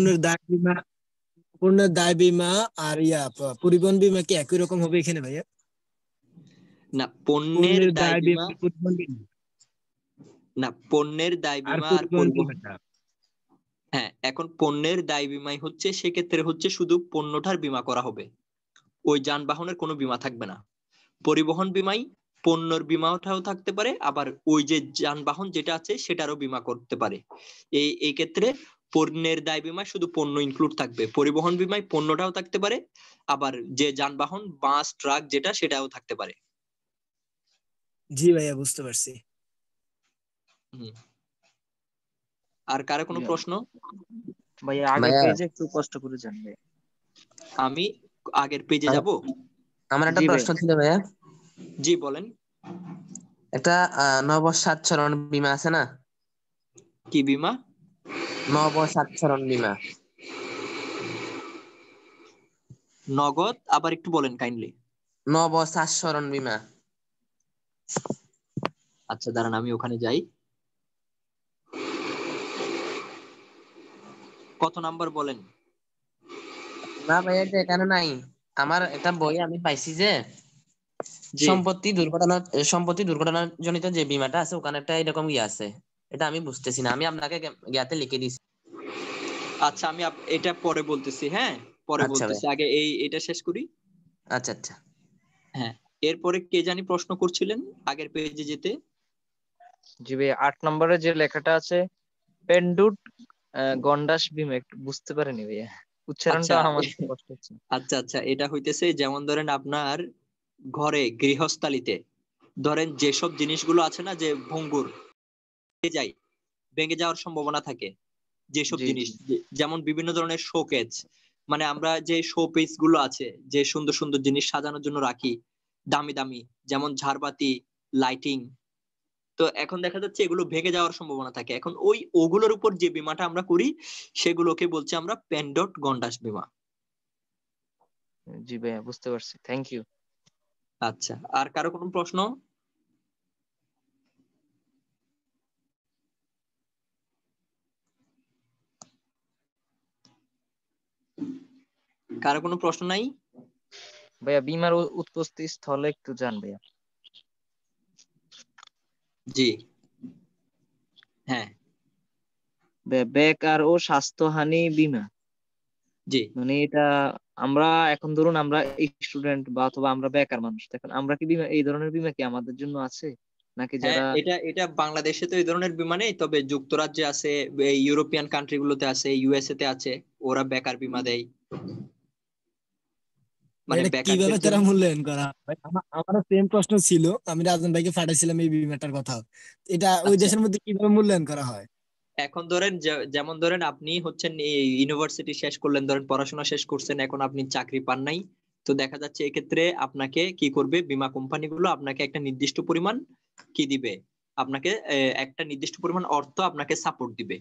পণ্যের দায় বীমা আর পরিবহন বীমা কি একই রকম হবে এখানে ভাইয়া? না, পণ্যের পণ্যের দায় দায় বীমা, বীমা পরিবহন বীমা না পণ্যের দায় আর বীমা আর পরিবহন পরিবহন। বীমাটা। হ্যাঁ, এখন পণ্যের দায় বীমাই হচ্ছে সেক্ষেত্রে হচ্ছে শুধু পণ্যটার বীমা করা হবে, ওই যানবাহনের কোনো বীমা থাকবে না। পরিবহন বীমাই পণ্যর বিমাটাও থাকতে পারে, আবার ওই যে যানবাহন যেটা আছে সেটারও বিমা করতে পারে। এই ক্ষেত্রে পণ্যের দায় বিমায় শুধু পণ্য ইনক্লুড থাকবে, পরিবহন বিমায় পণ্যটাও থাকতে পারে, আবার যে যানবাহন বাস ট্রাক যেটা সেটাও থাকতে পারে। জি ভাইয়া, বুঝতে পারছি। হুম। আর কারো কোনো প্রশ্ন? ভাইয়া আগের ভাইয়া পেজে একটু কষ্ট করে যান ভাইয়া। আমি আগের পেজে যাব? আমার একটা জি ভাই। প্রশ্ন ছিল ভাইয়া। জি বলেন। একটা নবসাৎসরণ বীমা আছে না? কি বিমা? নবসাৎসরণ বীমা। নগদ, আবার একটু বলেন কাইন্ডলি। নবসাৎসরণ বীমা। আচ্ছা দাঁড়ান, আমি ওখানে যাই। কত নাম্বার বলেন? না ভাইয়া, এটা এখানে নাই। আমার একটা বই আমি পাইছি যে জি সম্পত্তি দুর্ঘটনা জনিত যে বীমাটা আছে ওখানে একটা এরকম ইয়ে আছে। এটা আমি বুঝতেছি না, আমি আপনাকে ইয়াতে লিখে দিছি। আচ্ছা, আমি এটা পরে বলতেছি, হ্যাঁ পরে আচ্ছা ভাই, বলতেছি, আগে এটা শেষ করি। আচ্ছা আচ্ছা। হ্যাঁ, এরপরে কে জানি প্রশ্ন করছিলেন আগের পেজে যেতে? জি ভাই, 8 নম্বরে যে লেখাটা আছে পেন্ডুট গন্ডাস বিমা, একটু বুঝতে পারিনি ভাইয়া, উচ্চারণটা আচ্ছা আমার একটু কষ্ট হচ্ছে। আচ্ছা আচ্ছা, এটা হইতেছে যেমন ধরেন আপনার ঘরে গৃহস্থালিতে ধরেন যেসব জিনিসগুলো আছে না, যে ভঙ্গুর হয়ে যায়, ভেঙে যাওয়ার সম্ভাবনা থাকে, যেসব জি জিনিস জি যেমন বিভিন্ন ধরনের শোকেজ, মানে আমরা যে শো পিস গুলো আছে, যে সুন্দর সুন্দর জিনিস সাজানোর জন্য রাখি, দামি দামি, যেমন ঝাড়বাতি, লাইটিং, তো এখন দেখা যাচ্ছে এগুলো ভেঙে যাওয়ার সম্ভাবনা থাকে। এখন ওগুলোর উপর যে বীমাটা আমরা করি সেগুলোকে বলছি আমরা পেন্ডট গন্ডাস বীমা। জি ভাইয়া, বুঝতে পারছি, থ্যাংক ইউ। আচ্ছা, আর কারো কোনো প্রশ্ন? কারো কোনো প্রশ্ন নাই? ভাইয়া বিমার উৎপত্তি স্থলে একটু যান ভাইয়া। জি হ্যাঁ। বেকার ও স্বাস্থ্যহানি বিমা, জি মানে এটা আমরা এখন ধরুন আমরা স্টুডেন্ট বা অথবা আমরা বেকার মানুষ, এখন আমরা কি বিমা, এই ধরনের বিমা কি আমাদের জন্য আছে নাকি হ্যাঁ, যারা? এটা বাংলাদেশে তো এই ধরনের বীমা নেই, তবে যুক্তরাজ্যে আছে, এই ইউরোপিয়ান কান্ট্রি গুলোতে আছে, ইউএসএ তে আছে, ওরা বেকার বীমা দেয়, মানে এটা কিভাবে বেকারদের তারা জন্য। মূল্যায়ন করা হয়? ভাই, আমারও সেম প্রশ্ন ছিল, আমি রাজন ভাইকে পাঠাইছিলাম এই বিমাটার কথা। এটা ওই আচ্ছা, দেশের মধ্যে কিভাবে মূল্যায়ন করা হয়? এখন ধরেন যেমন ধরেন আপনি হচ্ছেন ইউনিভার্সিটি শেষ করলেন, ধরেন পড়াশোনা শেষ করছেন, এখন আপনি চাকরি পান নাই, তো দেখা যাচ্ছে এক্ষেত্রে আপনাকে কি করবে, বীমা কোম্পানিগুলো আপনাকে একটা নির্দিষ্ট পরিমাণ কি দিবে, আপনাকে একটা নির্দিষ্ট পরিমাণ অর্থ আপনাকে সাপোর্ট দিবে।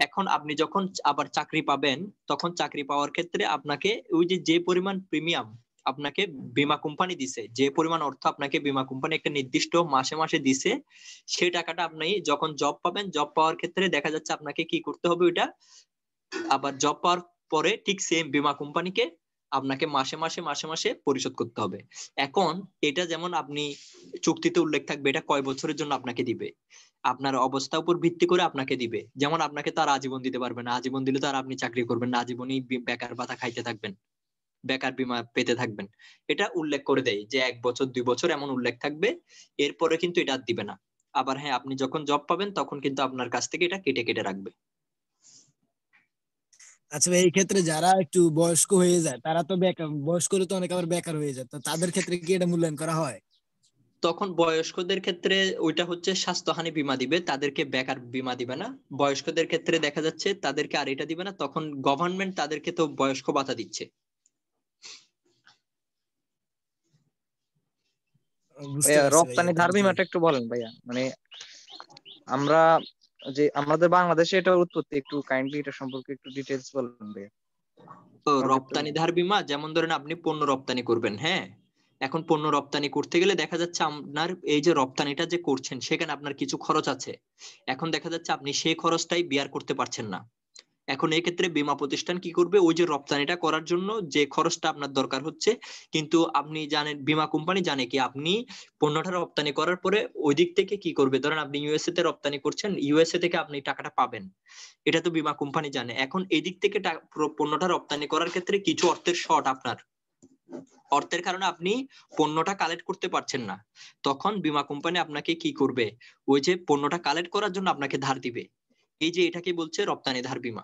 এখন আপনি যখন আবার চাকরি পাবেন, তখন চাকরি পাওয়ার ক্ষেত্রে আপনাকে ওই যে পরিমাণ প্রিমিয়াম আপনাকে বীমা কোম্পানি দিছে, যে পরিমাণ অর্থ আপনাকে বীমা কোম্পানি একটা নির্দিষ্ট মাসে মাসে দিছে, সেই টাকাটা আপনি যখন জব পাবেন, জব পাওয়ার ক্ষেত্রে দেখা যাচ্ছে আপনাকে কি করতে হবে, ওইটা আবার জব পাওয়ার পরে ঠিক সেম বীমা কোম্পানিকে আপনাকে মাসে মাসে মাসে মাসে পরিশোধ করতে হবে। এখন এটা যেমন আপনি চুক্তিতে উল্লেখ থাকবে এটা কয় বছরের জন্য আপনাকে দিবে, আপনার অবস্থার উপর ভিত্তি করে আপনাকে দিবে। যেমন আপনাকে তো আর আজীবন দিতে পারবে না, আজীবন দিলে তো আর আপনি চাকরি করবেন না, আজীবনই বেকার ভাতা খাইতে থাকবেন, বেকার বীমা পেতে থাকবেন। এটা উল্লেখ করে দেয় যে 1 বছর 2 বছর এমন উল্লেখ থাকবে, এরপরে কিন্তু এটা আর দিবে না। আবার হ্যাঁ, আপনি যখন জব পাবেন তখন কিন্তু আপনার কাছ থেকে এটা কেটে কেটে রাখবে। আচ্ছা ভাই, এই ক্ষেত্রে যারা একটু বয়স্ক হয়ে যায় তারা তো বেকার, বয়স্ক হলে তো অনেক আবার বেকার হয়ে যায়, তো তাদের ক্ষেত্রে কি এটা মূল্যায়ন করা হয়? তখন বয়স্কদের ক্ষেত্রে ওইটা হচ্ছে স্বাস্থ্যহানি বীমা দিবে, তাদেরকে বেকার বীমা দিবে না। বয়স্কদের ক্ষেত্রে দেখা যাচ্ছে তাদেরকে আর এটা দিবে না, তখন গভর্নমেন্ট তাদেরকে তো বয়স্ক ভাতা দিচ্ছে। বুঝতে ভাইয়া পারছি ভাইয়া, রপ্তানি ধার থ্যাংক ইউ। বিমাটা একটু বলেন ভাইয়া, মানে আমরা যে আমাদের বাংলাদেশে এটা উৎপত্তি, একটু কাইন্ডলি এটা সম্পর্কে একটু ডিটেইলস বলেন ভাইয়া, তো সংক্ষিপ্ত রপ্তানি ভাবে। ধার বীমা যেমন ধরেন আপনি পণ্য রপ্তানি করবেন, হ্যাঁ, এখন পণ্য রপ্তানি করতে গেলে দেখা যাচ্ছে আপনার এই যে রপ্তানিটা যে করছেন সেখানে আপনার কিছু খরচ আছে, এখন দেখা যাচ্ছে আপনি সেই খরচটাই বিয়ার করতে পারছেন না। এখন এই ক্ষেত্রে বীমা প্রতিষ্ঠান কি করবে, ওই যে রপ্তানিটা করার জন্য যে খরচটা আপনার দরকার হচ্ছে, কিন্তু আপনি জানেন বীমা কোম্পানি জানে কি আপনি পণ্যটা রপ্তানি করার পরে ওই দিক থেকে কি করবে, ধরেন আপনি ইউএসএ তে রপ্তানি করছেন, ইউএসএ থেকে আপনি টাকাটা পাবেন, এটা তো বীমা কোম্পানি জানে। এখন এই দিক থেকে পণ্যটা রপ্তানি করার ক্ষেত্রে কিছু অর্থের শর্ট আপনার অর্থের কারণে আপনি পণ্যটা কালেক্ট করতে পারছেন না, তখন বীমা কোম্পানি আপনাকে কি করবে, ওই যে পণ্যটা কালেক্ট করার জন্য আপনাকে ধার দিবে। এই যে এটাকে বলছে রপ্তানি ধার বীমা।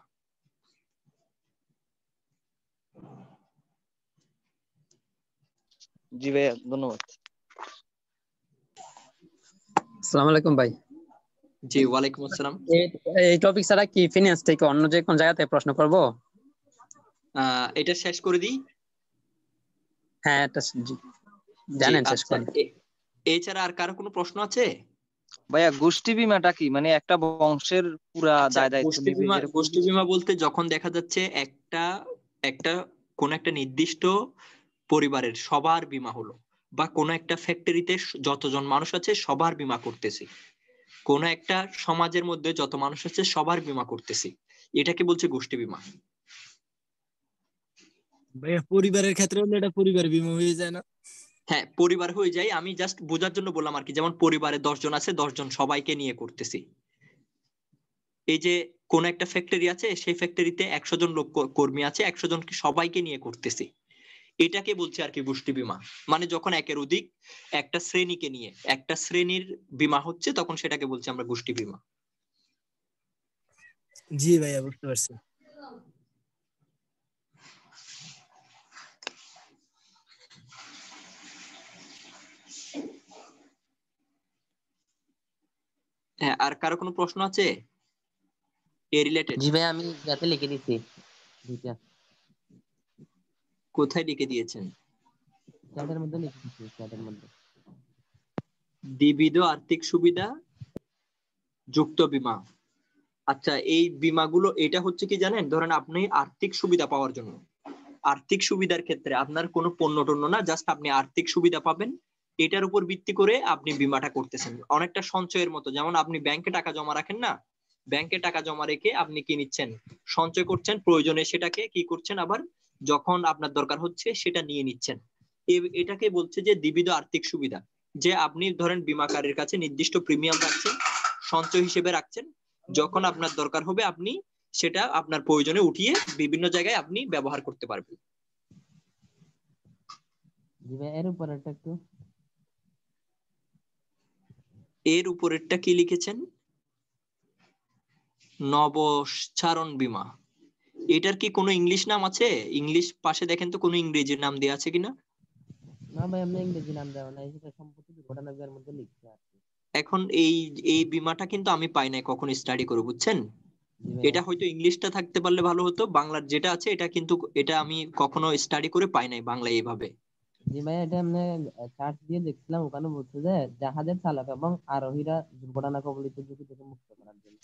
জি ভাইয়া, ধন্যবাদ। আসসালামু আলাইকুম ভাই। জি ওয়ালাইকুম আসসালাম। এই টপিক ছাড়া কি ফিনান্স থেকে অন্য যে কোন জায়গাতে প্রশ্ন করব? এটা শেষ করে দিই। হ্যাঁ, এটা জানেন, শেষ আচ্ছা, করুন। এছাড়া আর কারো কোনো প্রশ্ন আছে? ভাইয়া গোষ্ঠী বীমাটা কি, মানে একটা বংশের পুরা আচ্ছা, দায় দায়িত্ব গোষ্ঠী নেবে বীমা, এরকম গোষ্ঠী কিছু? বীমা বলতে যখন দেখা যাচ্ছে একটা একটা কোন একটা নির্দিষ্ট পরিবারের সবার বীমা হলো, বা কোন একটা ফ্যাক্টরিতে যতজন মানুষ আছে সবার বীমা করতেছি, কোন একটা সমাজের মধ্যে যত মানুষ আছে সবার বীমা করতেছি, এটাকে বলছে গোষ্ঠী বীমা। ভাইয়া পরিবারের ক্ষেত্রে হলে এটা পরিবার বীমা হয়ে যায় না? হ্যাঁ, পরিবার হয়ে যায়, আমি জাস্ট বোঝার জন্য বললাম আর কি। যেমন পরিবারে 10 জন আছে, 10 জন সবাইকে নিয়ে করতেছি। এই যে কোন একটা ফ্যাক্টরি আছে, সেই ফ্যাক্টরিতে 100 জন লোক কর্মী আছে, 100 জনকে সবাইকে নিয়ে করতেছি, এটাকে বলছে আর কি গোষ্ঠী বীমা। মানে যখন একের অধিক একটা শ্রেণীকে নিয়ে একটা শ্রেণীর বীমা হচ্ছে, তখন সেটাকে বলছি আমরা গোষ্ঠী বীমা। জি ভাইয়া, বুঝতে পারছি। হ্যাঁ, আর কারো কোনো প্রশ্ন আছে এ রিলেটেড? জি ভাই, আমি যাতে লিখে দিচ্ছি দুইটা, কোথায় লিখে দিয়েছেন? চ্যাটের মধ্যে লিখে দিচ্ছি, চ্যাটের মধ্যে। দ্বিবিধ আর্থিক সুবিধা যুক্ত বীমা। আচ্ছা, এই বীমাগুলো এটা হচ্ছে কি জানেন, ধরেন আপনি আর্থিক সুবিধা পাওয়ার জন্য, আর্থিক সুবিধার ক্ষেত্রে আপনার কোনো পণ্য টন্য না, জাস্ট আপনি আর্থিক সুবিধা পাবেন, এটার উপর ভিত্তি করে আপনি বীমাটা করতেছেন। অনেকটা সঞ্চয়ের মতো, যেমন আপনি ব্যাংকে টাকা জমা রাখেন না, ব্যাংকে টাকা জমা রেখে আপনি কি নিচ্ছেন, সঞ্চয় করছেন, প্রয়োজনে সেটাকে কি করছেন, আবার যখন আপনার দরকার হচ্ছে সেটা নিয়ে নিচ্ছেন। এটাকে বলছে যে দ্বিবিধ আর্থিক সুবিধা। যে আপনি ধরেন বীমাকারীর কাছে নির্দিষ্ট প্রিমিয়াম রাখছেন, সঞ্চয় হিসেবে রাখছেন, যখন আপনার দরকার হবে আপনি সেটা আপনার প্রয়োজনে উঠিয়ে বিভিন্ন জায়গায় আপনি ব্যবহার করতে পারবেন। জি ভাই, এর উপরেরটা একটু। এর উপরেরটা কি লিখেছেন? নবশ্চারণ বীমা। এটার কি কোনো ইংলিশ নাম আছে? ইংলিশ পাশে দেখেন তো কোনো ইংরেজি নাম দেওয়া আছে কিনা। না ভাই, আমি ইংরেজি নাম দেওয়া নাই, সেটা সম্পত্তি দুর্ঘটনা বীমার মধ্যে লিখছে আর কি। এখন এই এই বীমাটা কিন্তু আমি পাই নাই কখন স্টাডি করে, বুঝছেন। জি ভাই। এটা হয়তো ইংলিশটা থাকতে পারলে ভালো হতো, বাংলার যেটা আছে এটা কিন্তু, এটা আমি কখনো স্টাডি করে পাই নাই বাংলায় এইভাবে। জি ভাই, এটা আমি চার্ট দিয়ে দেখছিলাম, ওখানে বলছে যে জাহাজের চালক এবং আরোহীরা দুর্ঘটনা কবলিত ঝুঁকি থেকে মুক্ত করার জন্য।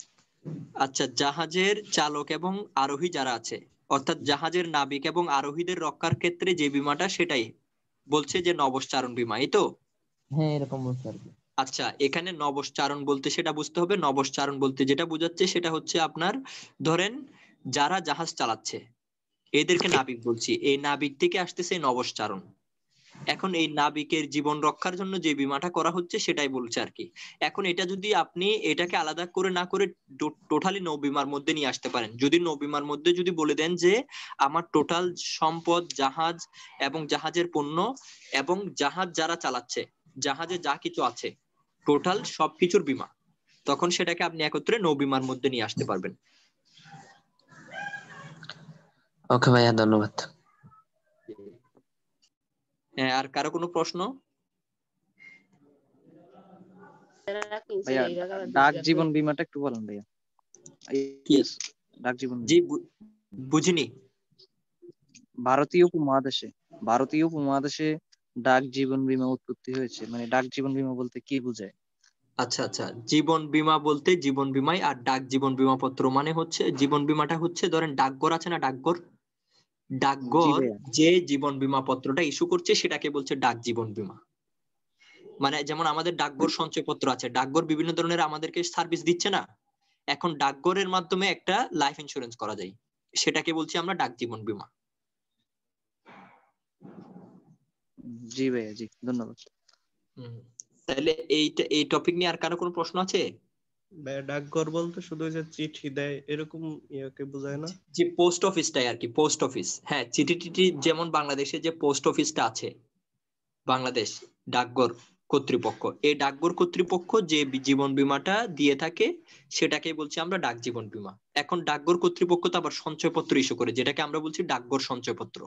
আচ্ছা, জাহাজের চালক এবং আরোহী যারা আছে, অর্থাৎ জাহাজের নাবিক এবং আরোহীদের রক্ষার ক্ষেত্রে যে বীমাটা, সেটাই বলছে যে নবশ্চারণ বীমা, এই তো। হ্যাঁ, এরকম বলছে আর কি। আচ্ছা, এখানে নবশ্চারণ বলতে সেটা বুঝতে হবে। নবশ্চারণ বলতে যেটা বোঝাচ্ছে সেটা হচ্ছে আপনার, ধরেন যারা জাহাজ চালাচ্ছে এদেরকে নাবিক বলছি, এই নাবিক থেকে আসতেছে নবশ্চারণ। এখন এই নাবিকের জীবন রক্ষার জন্য যে বীমাটা করা হচ্ছে সেটাই বলছে আর কি। এখন এটা যদি আপনি এটাকে আলাদা করে না করে টোটালি নৌ বীমার মধ্যে নিয়ে আসতে পারেন, যদি নৌ বীমার মধ্যে যদি বলে দেন যে আমার টোটাল সম্পদ, জাহাজ এবং জাহাজের পণ্য এবং জাহাজ যারা চালাচ্ছে, জাহাজে যা কিছু আছে টোটাল সবকিছুর বীমা, তখন সেটাকে আপনি একত্রে নৌ বীমার মধ্যে নিয়ে আসতে পারবেন। ওকে ভাইয়া, ধন্যবাদ। হ্যাঁ, আর কারো কোনো প্রশ্ন? ভাইয়া ডাক জীবন বীমাটা একটু বলেন ভাইয়া। কি? ডাক জীবন জি, বীমা বুঝিনি। ভারতীয় উপমহাদেশে ডাক জীবন বীমা উৎপত্তি হয়েছে, মানে ডাক জীবন বীমা বলতে কি বোঝায়? আচ্ছা আচ্ছা, জীবন বীমা বলতে জীবন বীমাই, আর ডাক জীবন বীমা পত্র মানে হচ্ছে, জীবন বীমাটা হচ্ছে ধরেন ডাকঘর আছে না, ডাকঘর, জি ডাকঘর ভাইয়া। যে জীবন বীমা পত্রটা ইস্যু করছে সেটাকে বলছে ডাক জীবন বীমা। মানে যেমন আমাদের ডাকঘর সঞ্চয়পত্র আছে, ডাকঘর বিভিন্ন ধরনের আমাদেরকে সার্ভিস দিচ্ছে না, এখন ডাকঘরের মাধ্যমে একটা লাইফ ইন্স্যুরেন্স করা যায়, সেটাকে বলছি আমরা ডাক জীবন বীমা। জি ভাইয়া, জি ধন্যবাদ। তাহলে এই টপিক নিয়ে আর কারো কোনো প্রশ্ন আছে? ডাকঘর বলতে শুধু ওই যে চিঠি দেয় এরকম ইয়াকে বোঝায় না? যে পোস্ট অফিসটাই আর কি, পোস্ট অফিস। হ্যাঁ, চিঠি টিটি যেমন বাংলাদেশে যে পোস্ট অফিসটা আছে, বাংলাদেশ ডাকঘর কর্তৃপক্ষ, এই ডাকঘর কর্তৃপক্ষ যে জীবন বীমাটা দিয়ে থাকে সেটাকে বলছি আমরা ডাক জীবন বীমা। এখন ডাকঘর কর্তৃপক্ষ তো আবার সঞ্চয়পত্র ইস্যু করে, যেটাকে আমরা বলছি ডাকঘর সঞ্চয়পত্র।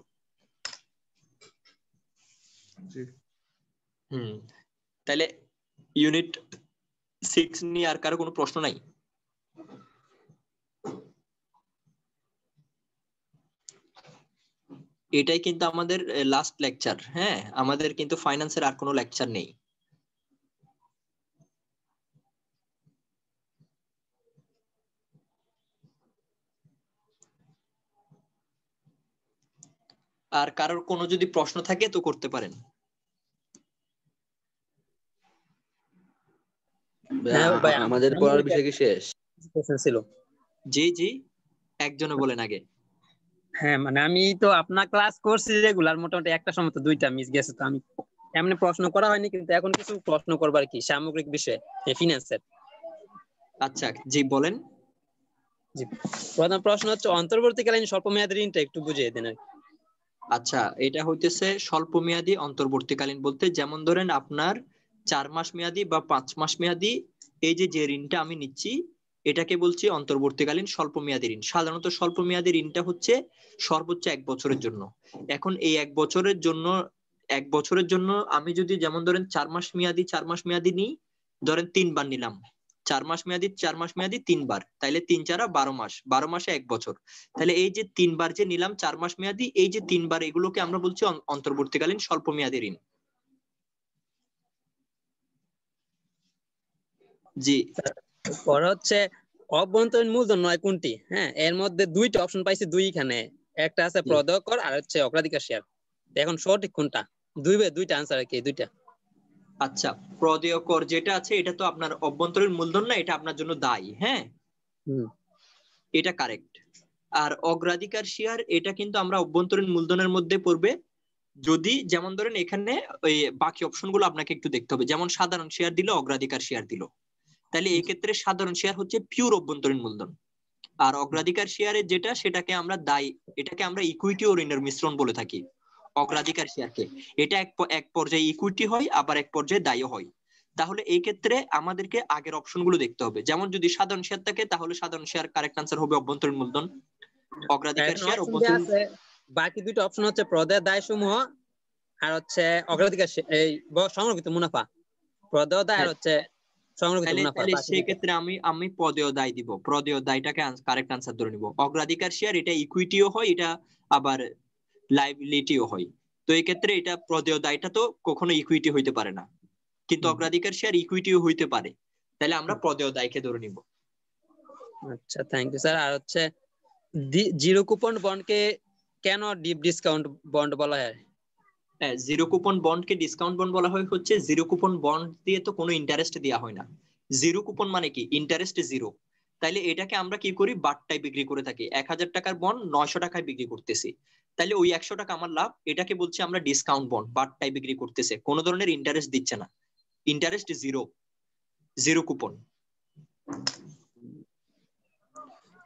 তাহলে ইউনিট 6 নিয়ে আর কারো কোনো প্রশ্ন নাই? এটাই কিন্তু আমাদের লাস্ট লেকচার। হ্যাঁ, আমাদের কিন্তু ফাইন্যান্সের আর কোনো লেকচার নেই। আর কারোর কোনো যদি প্রশ্ন থাকে তো করতে পারেন। আমাদের পড়ার বিষয় কি শেষ? ছিল। জি জি, একজনে বলেন আগে। হ্যাঁ, মানে আমি তো আপনার ক্লাস করছি রেগুলার, মোটামুটি একটা সময় তো 2টা মিস গেছে, তো আমি এমনি প্রশ্ন করা হয়নি, কিন্তু এখন কিছু প্রশ্ন করবার কি সামগ্রিক বিষয় ফিনান্সের। আচ্ছা জি বলেন। জি, প্রথম প্রশ্ন হচ্ছে অন্তর্বর্তীকালীন স্বল্পমেয়াদী ঋণটা একটু বুঝিয়ে দেন। আচ্ছা, এটা হইতেছে স্বল্প মেয়াদী অন্তর্বর্তীকালীন বলতে যেমন ধরেন আপনার 4 মাস মেয়াদী বা 5 মাস মেয়াদী এই যে ঋণটা আমি নিচ্ছি এটাকে বলছি অন্তর্বর্তীকালীন স্বল্প মেয়াদী ঋণ। সাধারণত স্বল্প মেয়াদী ঋণটা হচ্ছে সর্বোচ্চ 1 বছরের জন্য। এখন এই 1 বছরের জন্য আমি যদি যেমন ধরেন 4 মাস মেয়াদী নিই, ধরেন 3 বার নিলাম, 4 মাস মেয়াদী 3 বার, তাইলে 3 4 12 মাস, 12 মাসে 1 বছর। তাহলে এই যে 3 বার যে নিলাম 4 মাস মেয়াদী, এই যে 3 বার এগুলোকে আমরা বলছি অন্তর্বর্তীকালীন স্বল্প মেয়াদী ঋণ। জি, পরে হচ্ছে অভ্যন্তরীণ মূলধন নয় কোনটি? হ্যাঁ, এর মধ্যে 2টা অপশন পাইছি, দুইখানে একটা আছে প্রদেয় কর আর হচ্ছে অগ্রাধিকার শেয়ার। এখন সঠিক কোনটা? দুইটা আনসার কি দুইটা? আচ্ছা, প্রদেয় কর যেটা আছে এটা তো আপনার অভ্যন্তরীণ মূলধন না, এটা আপনার জন্য দায়ী। হ্যাঁ, এটা কারেক্ট। আর অগ্রাধিকার শেয়ার এটা কিন্তু আমরা অভ্যন্তরীণ মূলধনের মধ্যে পড়বে। যদি যেমন ধরেন এখানে ওই বাকি অপশনগুলো আপনাকে একটু দেখতে হবে, যেমন সাধারণ শেয়ার দিল, অগ্রাধিকার শেয়ার দিল, তাহলে এই ক্ষেত্রে সাধারণ শেয়ার হচ্ছে পিওর অভ্যন্তরীণ মূলধন। আর অগ্রাধিকার শেয়ারের যেটা সেটাকে আমরা দায়ী, এটাকে আমরা ইকুইটি ও ঋণের মিশ্রণ বলে থাকি অগ্রাধিকার শেয়ারকে। এটা এক পর্যায়ে ইকুইটি হয়, আবার এক পর্যায়ে দায়ী হয়। তাহলে এই ক্ষেত্রে আমাদেরকে আগের অপশনগুলো দেখতে হবে। যেমন যদি সাধারণ শেয়ার থাকে তাহলে সাধারণ শেয়ার কারেক্ট আনসার হবে অভ্যন্তরীণ মূলধন। অগ্রাধিকার শেয়ার অভ্যন্তরীণ, বাকি দুটো অপশন হচ্ছে প্রদেয় দায় সমূহ আর হচ্ছে অগ্রাধিকার এই সংরক্ষিত মুনাফা। প্রদেয় দায় আর হচ্ছে সংরক্ষিত মুনাফা। তাহলে সেই ক্ষেত্রে আমি প্রদেয় দায় দিব, প্রদেয় দায়টাকে কারেক্ট আনসার ধরে নিব। অগ্রাধিকার শেয়ার এটা ইকুইটিও হয়, এটা আবার লাইবিলিটিও হয়। তো এই ক্ষেত্রে এটা প্রদেয় দায়টা তো কখনো ইকুইটি হইতে পারে না, কিন্তু অগ্রাধিকার শেয়ার ইকুইটিও হইতে পারে। তাহলে আমরা প্রদেয় দায়কে ধরে নিব। আচ্ছা, থ্যাংক ইউ স্যার। আর হচ্ছে জিরো কুপন বন্ডকে কেন ডিপ ডিসকাউন্ট বন্ড বলা হয়? হ্যাঁ, জিরো কুপন বন্ডকে ডিসকাউন্ট বন্ড বলা হয় হচ্ছে জিরো কুপন বন্ড দিয়ে তো কোনো ইন্টারেস্ট দেওয়া হয় না। জিরো কুপন মানে কি? Interest zero. তাইলে এটাকে আমরা কি করি? বাট্টায় বিক্রি করে থাকি। 1000 টাকার বন্ড 900 টাকায় বিক্রি করতেছি, তাহলে ওই 100 টাকা আমার লাভ, এটাকে বলছি আমরা ডিসকাউন্ট বন্ড। বাট্টায় বিক্রি করতেছে, কোনো ধরনের ইন্টারেস্ট দিচ্ছে না, ইন্টারেস্ট জিরো, জিরো কুপন।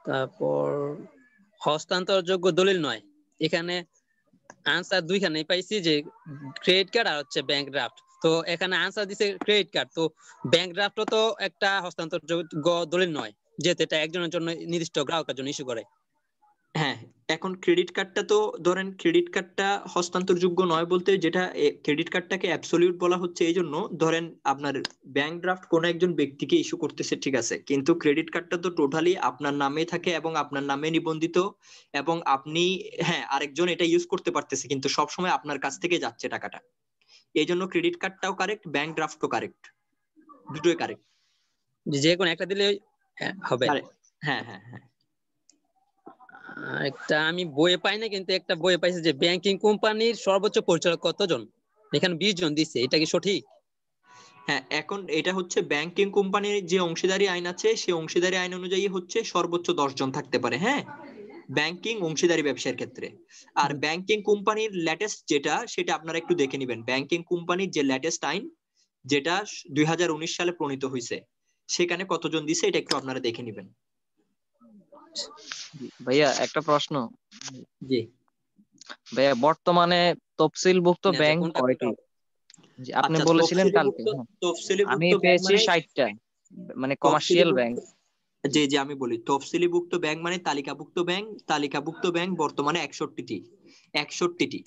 তারপর হস্তান্তরযোগ্য দলিল নয়, এখানে আনসার দুইখানেই পাইছি, যে ক্রেডিট কার্ড আর হচ্ছে ব্যাংক ড্রাফট। তো এখানে আনসার দিছে ক্রেডিট কার্ড, তো ব্যাংক ড্রাফটও তো একটা হস্তান্তরযোগ্য দলিল নয়, যেহেতু এটা একজনের জন্য নির্দিষ্ট গ্রাহকের জন্য ইস্যু করে। হ্যাঁ, এখন ক্রেডিট কার্ডটা তো ধরেন ক্রেডিট কার্ডটা হস্তান্তরযোগ্য নয় বলতে, যেটা ক্রেডিট কার্ডটাকে অ্যাবসলিউট বলা হচ্ছে এই জন্য, ধরেন আপনার ব্যাংক ড্রাফট কোনো একজন ব্যক্তিকে ইস্যু করতেছে, ঠিক আছে, কিন্তু ক্রেডিট কার্ডটা তো টোটালি আপনার নামে থাকে এবং আপনার নামে নিবন্ধিত, এবং আপনি হ্যাঁ আরেকজন এটা ইউজ করতে পারতেছে, কিন্তু সবসময় আপনার কাছ থেকে যাচ্ছে টাকাটা। এই জন্য ক্রেডিট কার্ডটাও কারেক্ট, ব্যাংক ড্রাফটও কারেক্ট, দুটোই কারেক্ট, যে কোনো একটা দিলে হবে। হ্যাঁ হ্যাঁ হ্যাঁ। একটা আমি বইয়ে পাই না, কিন্তু একটা বইয়ে পাইছে যে ব্যাংকিং কোম্পানির সর্বোচ্চ পরিচালক কতজন? এখানে 20 জন দিচ্ছে, এটা কি সঠিক? হ্যাঁ, এখন এটা হচ্ছে ব্যাংকিং কোম্পানির যে অংশীদারি আইন আছে, সেই অংশীদারি আইন অনুযায়ী হচ্ছে সর্বোচ্চ 10 জন থাকতে পারে। হ্যাঁ, ব্যাংকিং অংশীদারি ব্যবসার ক্ষেত্রে। আর ব্যাংকিং কোম্পানির লেটেস্ট যেটা, সেটা আপনারা একটু দেখে নেবেন। ব্যাংকিং কোম্পানির যে লেটেস্ট আইন, যেটা 2019 সালে প্রণীত হয়েছে, সেখানে কতজন দিছে এটা একটু আপনারা দেখে নেবেন। ভাইয়া একটা প্রশ্ন। জি ভাইয়া বর্তমানে তফসিলভুক্ত আচ্ছা, ব্যাংক কোনটা কয়টি? জি, আপনি আচ্ছা, বলেছিলেন কালকে। হ্যাঁ। আমি তফসিলিভুক্ত ব্যাংক পেয়েছি মানে 60টা, মানে কমার্শিয়াল তফসিলিভুক্ত ব্যাংক। জি জি আমি বলি, তফসিলিভুক্ত ব্যাংক মানে তালিকাভুক্ত ব্যাংক বর্তমানে 61টি।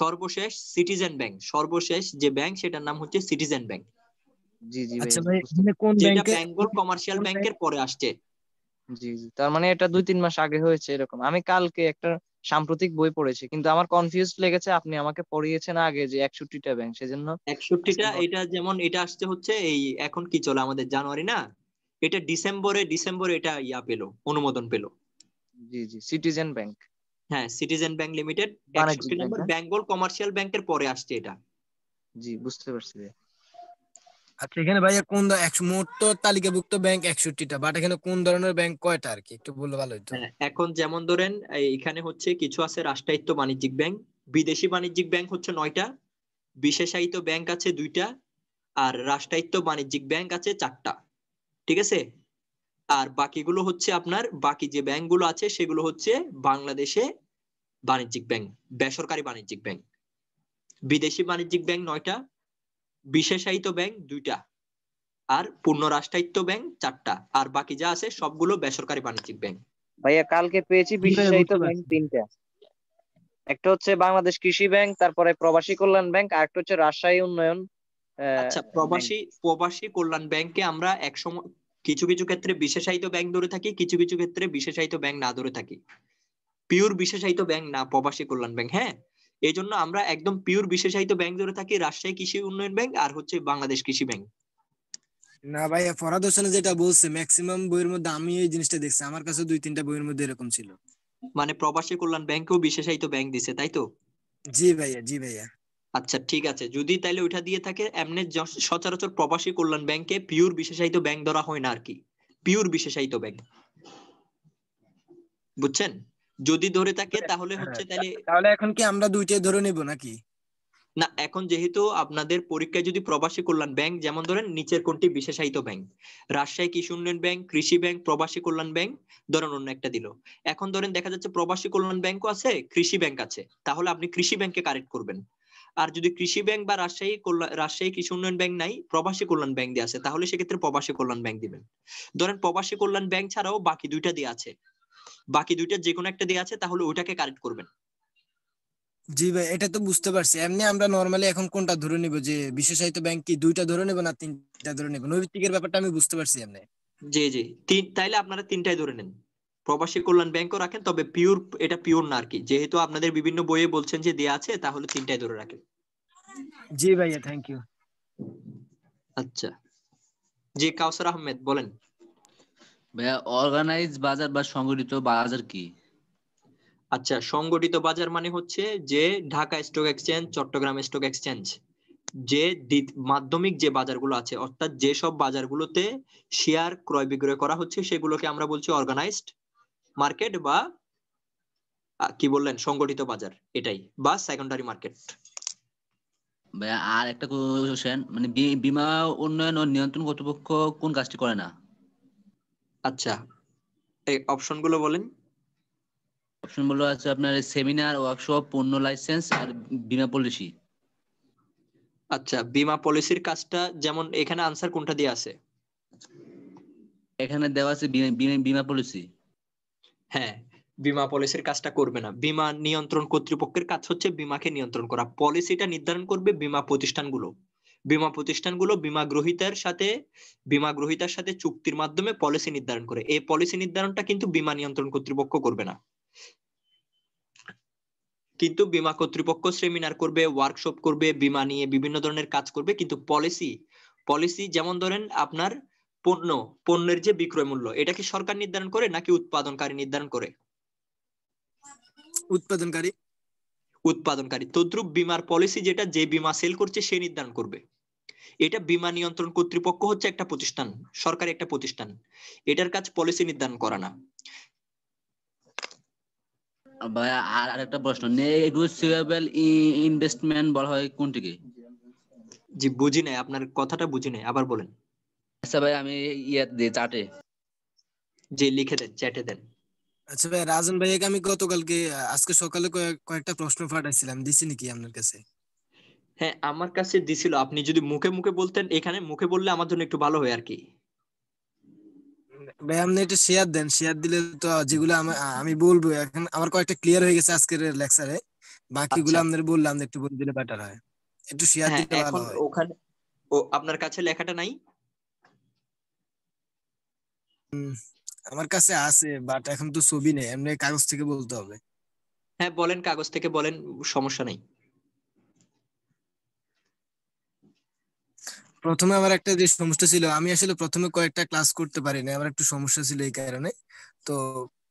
সর্বশেষ সিটিজেন ব্যাংক, সর্বশেষ যে ব্যাংক সেটার নাম হচ্ছে সিটিজেন ব্যাংক, জি জি আচ্ছা ভাইয়া ভাই, বুঝতে এখানে কোন যেটা ব্যাংকে বেঙ্গল কমার্শিয়াল কোন ব্যাংক? ব্যাংকের পরে আসছে। জি জি, তার মানে এটা 2-3 মাস আগে হয়েছে এরকম। আমি কালকে একটা সাম্প্রতিক বই পড়েছি, কিন্তু আমার কনফিউজ লেগেছে। আপনি আমাকে পড়িয়েছেন আগে যে 61টা ব্যাংক, সেজন্য 61টা, আজকে এটা যেমন এটা আসছে হচ্ছে এই এখন কি চলে আমাদের জানুয়ারি না, এটা ডিসেম্বরে এটা পেলো, অনুমোদন পেলো। জি জি, সিটিজেন ব্যাংক, হ্যাঁ, সিটিজেন ব্যাংক লিমিটেড বাণিজ্যিক 61 ব্যাংক নম্বর, না? বেঙ্গল কমার্শিয়াল ব্যাংকের পরে আসছে এটা। জি বুঝতে পারছি ভাইয়া। আচ্ছা এখানে ভাইয়া কোন মোট তো তালিকাভুক্ত ব্যাংক 61টা, বাট এখানে কোন ধরনের ব্যাংক কয়টা আর কি একটু বললে ভালো হতো। হ্যাঁ, এখন যেমন ধরেন এখানে হচ্ছে কিছু আছে রাষ্ট্রায়ত্ত বাণিজ্যিক ব্যাংক, বিদেশি বাণিজ্যিক ব্যাংক হচ্ছে 9টা, বিশেষায়িত ব্যাংক আছে 2টা, আর রাষ্ট্রায়ত্ত বাণিজ্যিক ব্যাংক আছে 4টা। ঠিক আছে, আর বাকিগুলো হচ্ছে আপনার বাকি যে ব্যাংকগুলো আছে সেগুলো হচ্ছে বাংলাদেশে বাণিজ্যিক ব্যাংক, বেসরকারি বাণিজ্যিক ব্যাংক। বিদেশি বাণিজ্যিক ব্যাংক 9টা, বিশেষায়িত ব্যাংক 2টা, আর পূর্ণ রাষ্ট্রায়ত্ত ব্যাংক 4টা, আর বাকি যা আছে সবগুলো বেসরকারি বাণিজ্যিক ব্যাংক। ভাইয়া কালকে পেয়েছি জি ভাইয়া, বিশেষায়িত বুঝতে ব্যাংক পারছি। 3টা। একটা হচ্ছে বাংলাদেশ কৃষি ব্যাংক, তারপরে প্রবাসী কল্যাণ ব্যাংক, আর একটা হচ্ছে রাজশাহী উন্নয়ন আচ্ছা, ব্যাংক। প্রবাসী কল্যাণ ব্যাংকে আমরা একসময় কিছু কিছু ক্ষেত্রে বিশেষায়িত ব্যাংক ধরে থাকি, কিছু কিছু ক্ষেত্রে বিশেষায়িত ব্যাংক না ধরে থাকি। পিওর বিশেষায়িত ব্যাংক না প্রবাসী কল্যাণ ব্যাংক। হ্যাঁ, এই জন্য আমরা একদম পিওর বিশেষায়িত ব্যাংক ধরে থাকি, রাজশাহী কৃষি উন্নয়ন ব্যাংক আর হচ্ছে বাংলাদেশ কৃষি ব্যাংক। না ভাইয়া, ফরহাদ হোসেন যেটা বলছে ম্যাক্সিমাম বইয়ের মধ্যে আমি এই জিনিসটা দেখছি, আমার কাছে 2-3টা বইয়ের মধ্যে এরকম ছিল। মানে প্রবাসী কল্যাণ ব্যাংকেও বিশেষায়িত ব্যাংক দিছে, তাই তো? জি ভাইয়া, জি ভাইয়া। আচ্ছা ঠিক আছে, যদি তাইলে ওইটা দিয়ে থাকে, এমনি সচরাচর প্রবাসী কল্যাণ ব্যাংকে পিওর বিশেষায়িত ব্যাংক ধরা হয় না আর কি, পিওর বিশেষায়িত ব্যাংক, বুঝছেন? যদি ধরে থাকে তাহলে হচ্ছে তাহলে তাহলে এখন কি আমরা 2টাই ধরে নিব নাকি? না, এখন যেহেতু আপনাদের পরীক্ষায় যদি প্রবাসী কল্যাণ ব্যাংক, যেমন ধরেন নিচের কোনটি বিশেষায়িত ব্যাংক, রাজশাহী কৃষি উন্নয়ন ব্যাংক, কৃষি ব্যাংক, প্রবাসী কল্যাণ ব্যাংক, ধরেন অন্য একটা দিল, এখন ধরেন দেখা যাচ্ছে প্রবাসী কল্যাণ ব্যাংকও আছে, কৃষি ব্যাংক আছে, তাহলে আপনি কৃষি ব্যাংকে কারেক্ট করবেন। আর যদি কৃষি ব্যাংক বা রাজশাহী কৃষি উন্নয়ন ব্যাংক নাই, প্রবাসী কল্যাণ ব্যাংক দিয়ে আছে, তাহলে সেক্ষেত্রে প্রবাসী কল্যাণ ব্যাংক দিবেন। ধরেন প্রবাসী কল্যাণ ব্যাংক ছাড়াও বাকি 2টা দিয়ে আছে, বাকি 2টার যে কোনো একটা দিয়ে আছে, তাহলে ওইটাকে কারেক্ট করবেন। জি ভাই, এটা তো বুঝতে পারছি। এমনি আমরা নরমালি এখন কোনটা ধরে নিব, যে বিশেষায়িত ব্যাংক কি 2টা ধরে নেব না 3টা ধরে নেব? নৈতিকের ব্যাপারটা আমি বুঝতে পারছি এমনি। জি জি, তাইলে আপনারা 3টাই ধরে নেন, প্রবাসী কল্যাণ ব্যাংকও রাখেন, তবে পিওর, এটা পিওর না আর কি, যেহেতু আপনাদের বিভিন্ন বইয়ে বলছেন যে দেয়া আছে, তাহলে 3টাই ধরে রাখেন। জি ভাইয়া, থ্যাংক ইউ। আচ্ছা, জি কাউসার আহমেদ বলেন। ভাইয়া অর্গানাইজ বাজার বা সংগঠিত বাজার কি? আচ্ছা, সংগঠিত বাজার মানে হচ্ছে যে Dhaka stock exchange, Chittagong stock exchange, যে মাধ্যমিক যে বাজারগুলো আছে, অর্থাৎ যেসব বাজারগুলোতে শেয়ার ক্রয় বিক্রয় করা হচ্ছে, সেগুলোকে আমরা বলছি অর্গানাইজড মার্কেট, বা কি বললেন সংগঠিত বাজার, এটাই, বা সেকেন্ডারি মার্কেট। ভাইয়া আর একটা কোশ্চেন, মানে বীমা উন্নয়ন ও নিয়ন্ত্রণ কর্তৃপক্ষ কোন কাজটি করে না? আচ্ছা, এই অপশনগুলো বলেন। অপশন গুলো আছে আপনার সেমিনার, ওয়ার্কশপ, পণ্য লাইসেন্স আর বীমা পলিসি। আচ্ছা, বীমা পলিসির কাজটা, যেমন এখানে আনসার কোনটা দিয়ে আছে? এখানে দেওয়া আছে বীমা পলিসি। হ্যাঁ, বীমা পলিসির কাজটা করবে না। বীমা নিয়ন্ত্রণ কর্তৃপক্ষের কাজ হচ্ছে বীমাকে নিয়ন্ত্রণ করা, পলিসিটা নির্ধারণ করবে বীমা প্রতিষ্ঠানগুলো। বীমা গ্রহীতার সাথে চুক্তির মাধ্যমে পলিসি নির্ধারণ করে, এই পলিসি নির্ধারণটা কিন্তু বীমা নিয়ন্ত্রণ কর্তৃপক্ষ করবে না। কিন্তু বীমা কর্তৃপক্ষ সেমিনার করবে, ওয়ার্কশপ করবে, বীমা নিয়ে বিভিন্ন ধরনের কাজ করবে, কিন্তু পলিসি যেমন ধরেন আপনার পণ্যের যে বিক্রয় মূল্য, এটা কি সরকার নির্ধারণ করে নাকি উৎপাদনকারী নির্ধারণ করে? উৎপাদনকারী। তদ্রুপ বীমার পলিসি যেটা, যে বীমা সেল করছে সে নির্ধারণ করবে। এটা বীমা নিয়ন্ত্রণ কর্তৃপক্ষ হচ্ছে একটা প্রতিষ্ঠান, সরকারি একটা প্রতিষ্ঠান, এটার কাজ পলিসি নির্ধারণ করা না। ভাইয়া আর আরেকটা প্রশ্ন, নেগোশিয়েবল ইনভেস্টমেন্ট বলা হয় কোনটিকে? জি বুঝি নাই, আপনার কথাটা বুঝি নাই, আবার বলেন। আচ্ছা ভাই আমি ইয়ে দিই চাটে। যে লিখে দেন, চ্যাটে দেন। আচ্ছা ভাই, রাজন ভাইয়াকে আমি গতকালকে আজকে সকালে কয়েকটা প্রশ্ন পাঠাইছিলাম, দিছি নাকি আপনার কাছে? হ্যাঁ আমার কাছে দিছিল, আপনি যদি মুখে মুখে বলতেন, এখানে মুখে বললে আমার জন্য একটু ভালো হয় আর কি। ভাই আপনি এটা শেয়ার দেন, শেয়ার দিলে তো যেগুলো আমি বলবো এখন আমার কয়েকটা ক্লিয়ার হয়ে গেছে আজকের লেকচারে, বাকিগুলো আচ্ছা আপনার বললাম একটু বলে দিলে বেটার হয়, একটু শেয়ার হ্যাঁ দিলে ভালো এখন হয়। ওখানে আপনার কাছে লেখাটা নাই? আমার কাছে আছে বাট এখন তো ছবি নেই, এমনি কাগজ থেকে বলতে হবে। হ্যাঁ বলেন, কাগজ থেকে বলেন, সমস্যা নেই। প্রথমে আমার একটা যে সমস্যা ছিল, আমি আসলে প্রথমে কয়েকটা ক্লাস করতে পারিনি, আমার একটু সমস্যা ছিল এই কারণে। তো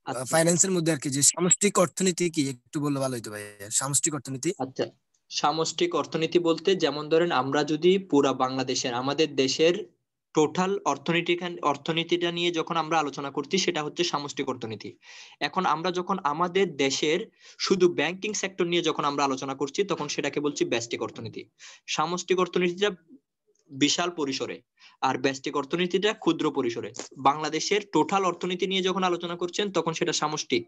আচ্ছা ফাইন্যান্সের মধ্যে আর কি যে সামষ্টিক অর্থনীতি কি একটু বললে ভালো হতো ভাই। সামষ্টিক অর্থনীতি আচ্ছা, সামষ্টিক অর্থনীতি বলতে যেমন ধরেন আমরা যদি পুরা বাংলাদেশের, আমাদের দেশের টোটাল অর্থনীতিটা নিয়ে যখন আমরা আলোচনা করছি সেটা হচ্ছে সামষ্টিক অর্থনীতি। এখন আমরা যখন আমাদের দেশের শুধু ব্যাংকিং সেক্টর নিয়ে যখন আমরা আলোচনা করছি তখন সেটাকে বলছি ব্যষ্টিক অর্থনীতি। সামষ্টিক অর্থনীতিটা বিশাল পরিসরে আর ব্যষ্টিক অর্থনীতিটা ক্ষুদ্র পরিসরে। বাংলাদেশের টোটাল অর্থনীতি নিয়ে যখন আলোচনা করছেন তখন সেটা সামষ্টিক,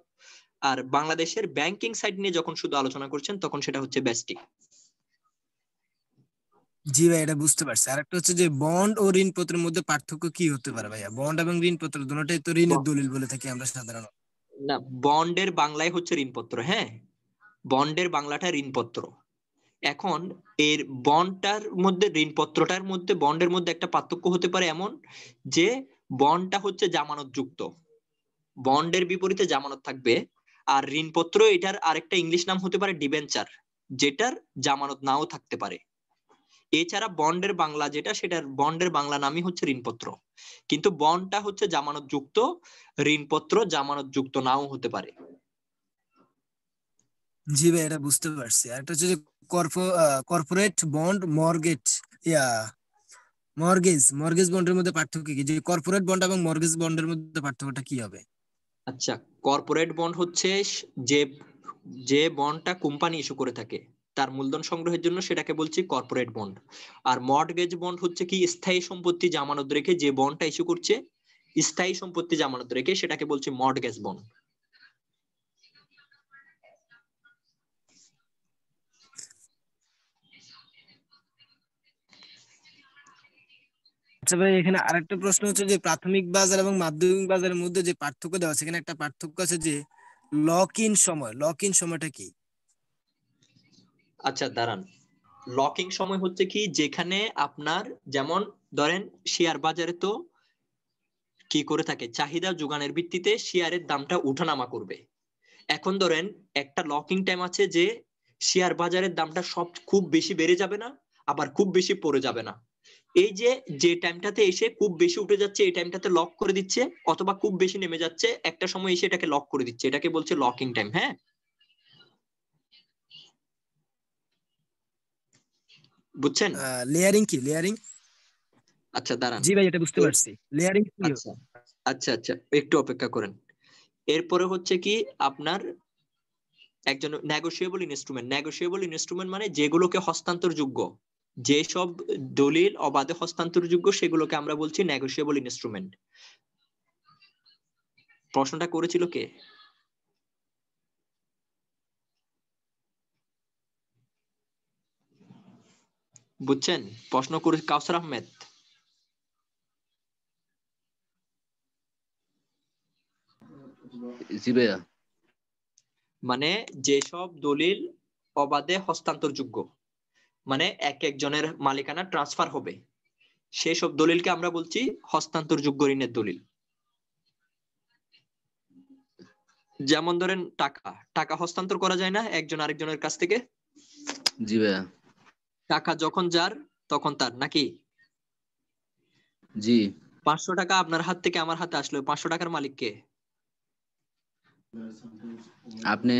আর বাংলাদেশের ব্যাংকিং সাইড নিয়ে যখন শুধু আলোচনা করছেন তখন সেটা হচ্ছে ব্যষ্টিক। জি ভাই, এটা বুঝতে পারছি। আর একটা হচ্ছে যে বন্ড ও ঋণপত্রের মধ্যে পার্থক্য কি হতে পারে ভাইয়া? বন্ড এবং ঋণপত্র দুটোটাই তো ঋণের দলিল বলে থাকি আমরা সাধারণত। না, বন্ডের বাংলায় হচ্ছে ঋণপত্র। হ্যাঁ, বন্ডের বাংলাটা ঋণপত্র। এখন এর বন্ডটার মধ্যে, ঋণপত্রটার মধ্যে, বন্ডের মধ্যে একটা পার্থক্য হতে পারে এমন যে বন্ডটা হচ্ছে জামানত যুক্ত, বন্ডের বিপরীতে জামানত থাকবে। আর ঋণপত্র এটার আরেকটা ইংলিশ নাম হতে পারে ডিবেঞ্চার, যেটার জামানত নাও থাকতে পারে। এছাড়া বন্ডের বাংলা যেটা, সেটার বন্ডের বাংলা নামই হচ্ছে ঋণপত্র। কিন্তু বন্ডটা হচ্ছে জামানত যুক্ত, ঋণপত্র জামানত যুক্ত নাও হতে পারে। জি ভাই, এটা বুঝতে পারছি। আর একটা হচ্ছে যে কর্পোরেট বন্ড, মর্গেজ বন্ডের মধ্যে পার্থক্য কি? যে কর্পোরেট বন্ড এবং মর্গেজ বন্ডের মধ্যে পার্থক্যটা কি হবে? আচ্ছা, কর্পোরেট বন্ড হচ্ছে যে যে বন্ডটা কোম্পানি ইস্যু করে থাকে তার মূলধন সংগ্রহের জন্য, সেটাকে বলছি কর্পোরেট বন্ড। আর মর্টগেজ বন্ড হচ্ছে কি স্থায়ী সম্পত্তি জামানত রেখে যে বন্ডটা ইস্যু করছে, স্থায়ী সম্পত্তি জামানত রেখে, সেটাকে বলছি মর্টগেজ বন্ড। আচ্ছা ভাই, এখানে আরেকটা প্রশ্ন হচ্ছে যে প্রাথমিক বাজার এবং মাধ্যমিক বাজারের মধ্যে যে পার্থক্য দেওয়া আছে, এখানে একটা পার্থক্য আছে যে লক ইন সময়টা কি? আচ্ছা দাঁড়ান, লকিং সময় হচ্ছে কি যেখানে আপনার, যেমন ধরেন শেয়ার বাজারে তো কি করে থাকে, চাহিদা যোগানের ভিত্তিতে শেয়ারের দামটা উঠানামা করবে। এখন ধরেন একটা লকিং টাইম আছে যে শেয়ার বাজারের দামটা সব খুব বেশি বেড়ে যাবে না, আবার খুব বেশি পড়ে যাবে না। এই যে টাইমটাতে এসে খুব বেশি উঠে যাচ্ছে এই টাইমটাতে লক করে দিচ্ছে, অথবা খুব বেশি নেমে যাচ্ছে একটা সময় এসে এটাকে লক করে দিচ্ছে, এটাকে বলছে লকিং টাইম। হ্যাঁ, বুঝছেন? লেয়ারিং। আচ্ছা দাঁড়ান, জি ভাই, এটা বুঝতে পারছি। লেয়ারিং কি? আচ্ছা আচ্ছা আচ্ছা, একটু অপেক্ষা করেন। এরপরে হচ্ছে কি আপনার একজন নেগোশিয়েবল ইনস্ট্রুমেন্ট মানে যেগুলোকে হস্তান্তরযোগ্য, যেসব দলিল অবাধে হস্তান্তরযোগ্য সেগুলোকে আমরা বলছি নেগোশিয়েবল ইনস্ট্রুমেন্ট। প্রশ্নটা করেছিল কে? বুঝছেন? প্রশ্ন করে কাউসার আহমেদ। জি ভাইয়া। মানে যেসব দলিল অবাধে হস্তান্তরযোগ্য, মানে এক একজনের মালিকানা ট্রান্সফার হবে, সেসব দলিলকে আমরা বলছি হস্তান্তরযোগ্য ঋণের দলিল। যেমন ধরেন টাকা হস্তান্তর করা যায় না একজন আরেকজনের কাছ থেকে? জি ভাইয়া। টাকা যখন যার তখন তার, নাকি? জি। 500 টাকা আপনার হাত থেকে আমার হাতে আসলো, 500 টাকার মালিক কে? আপনি।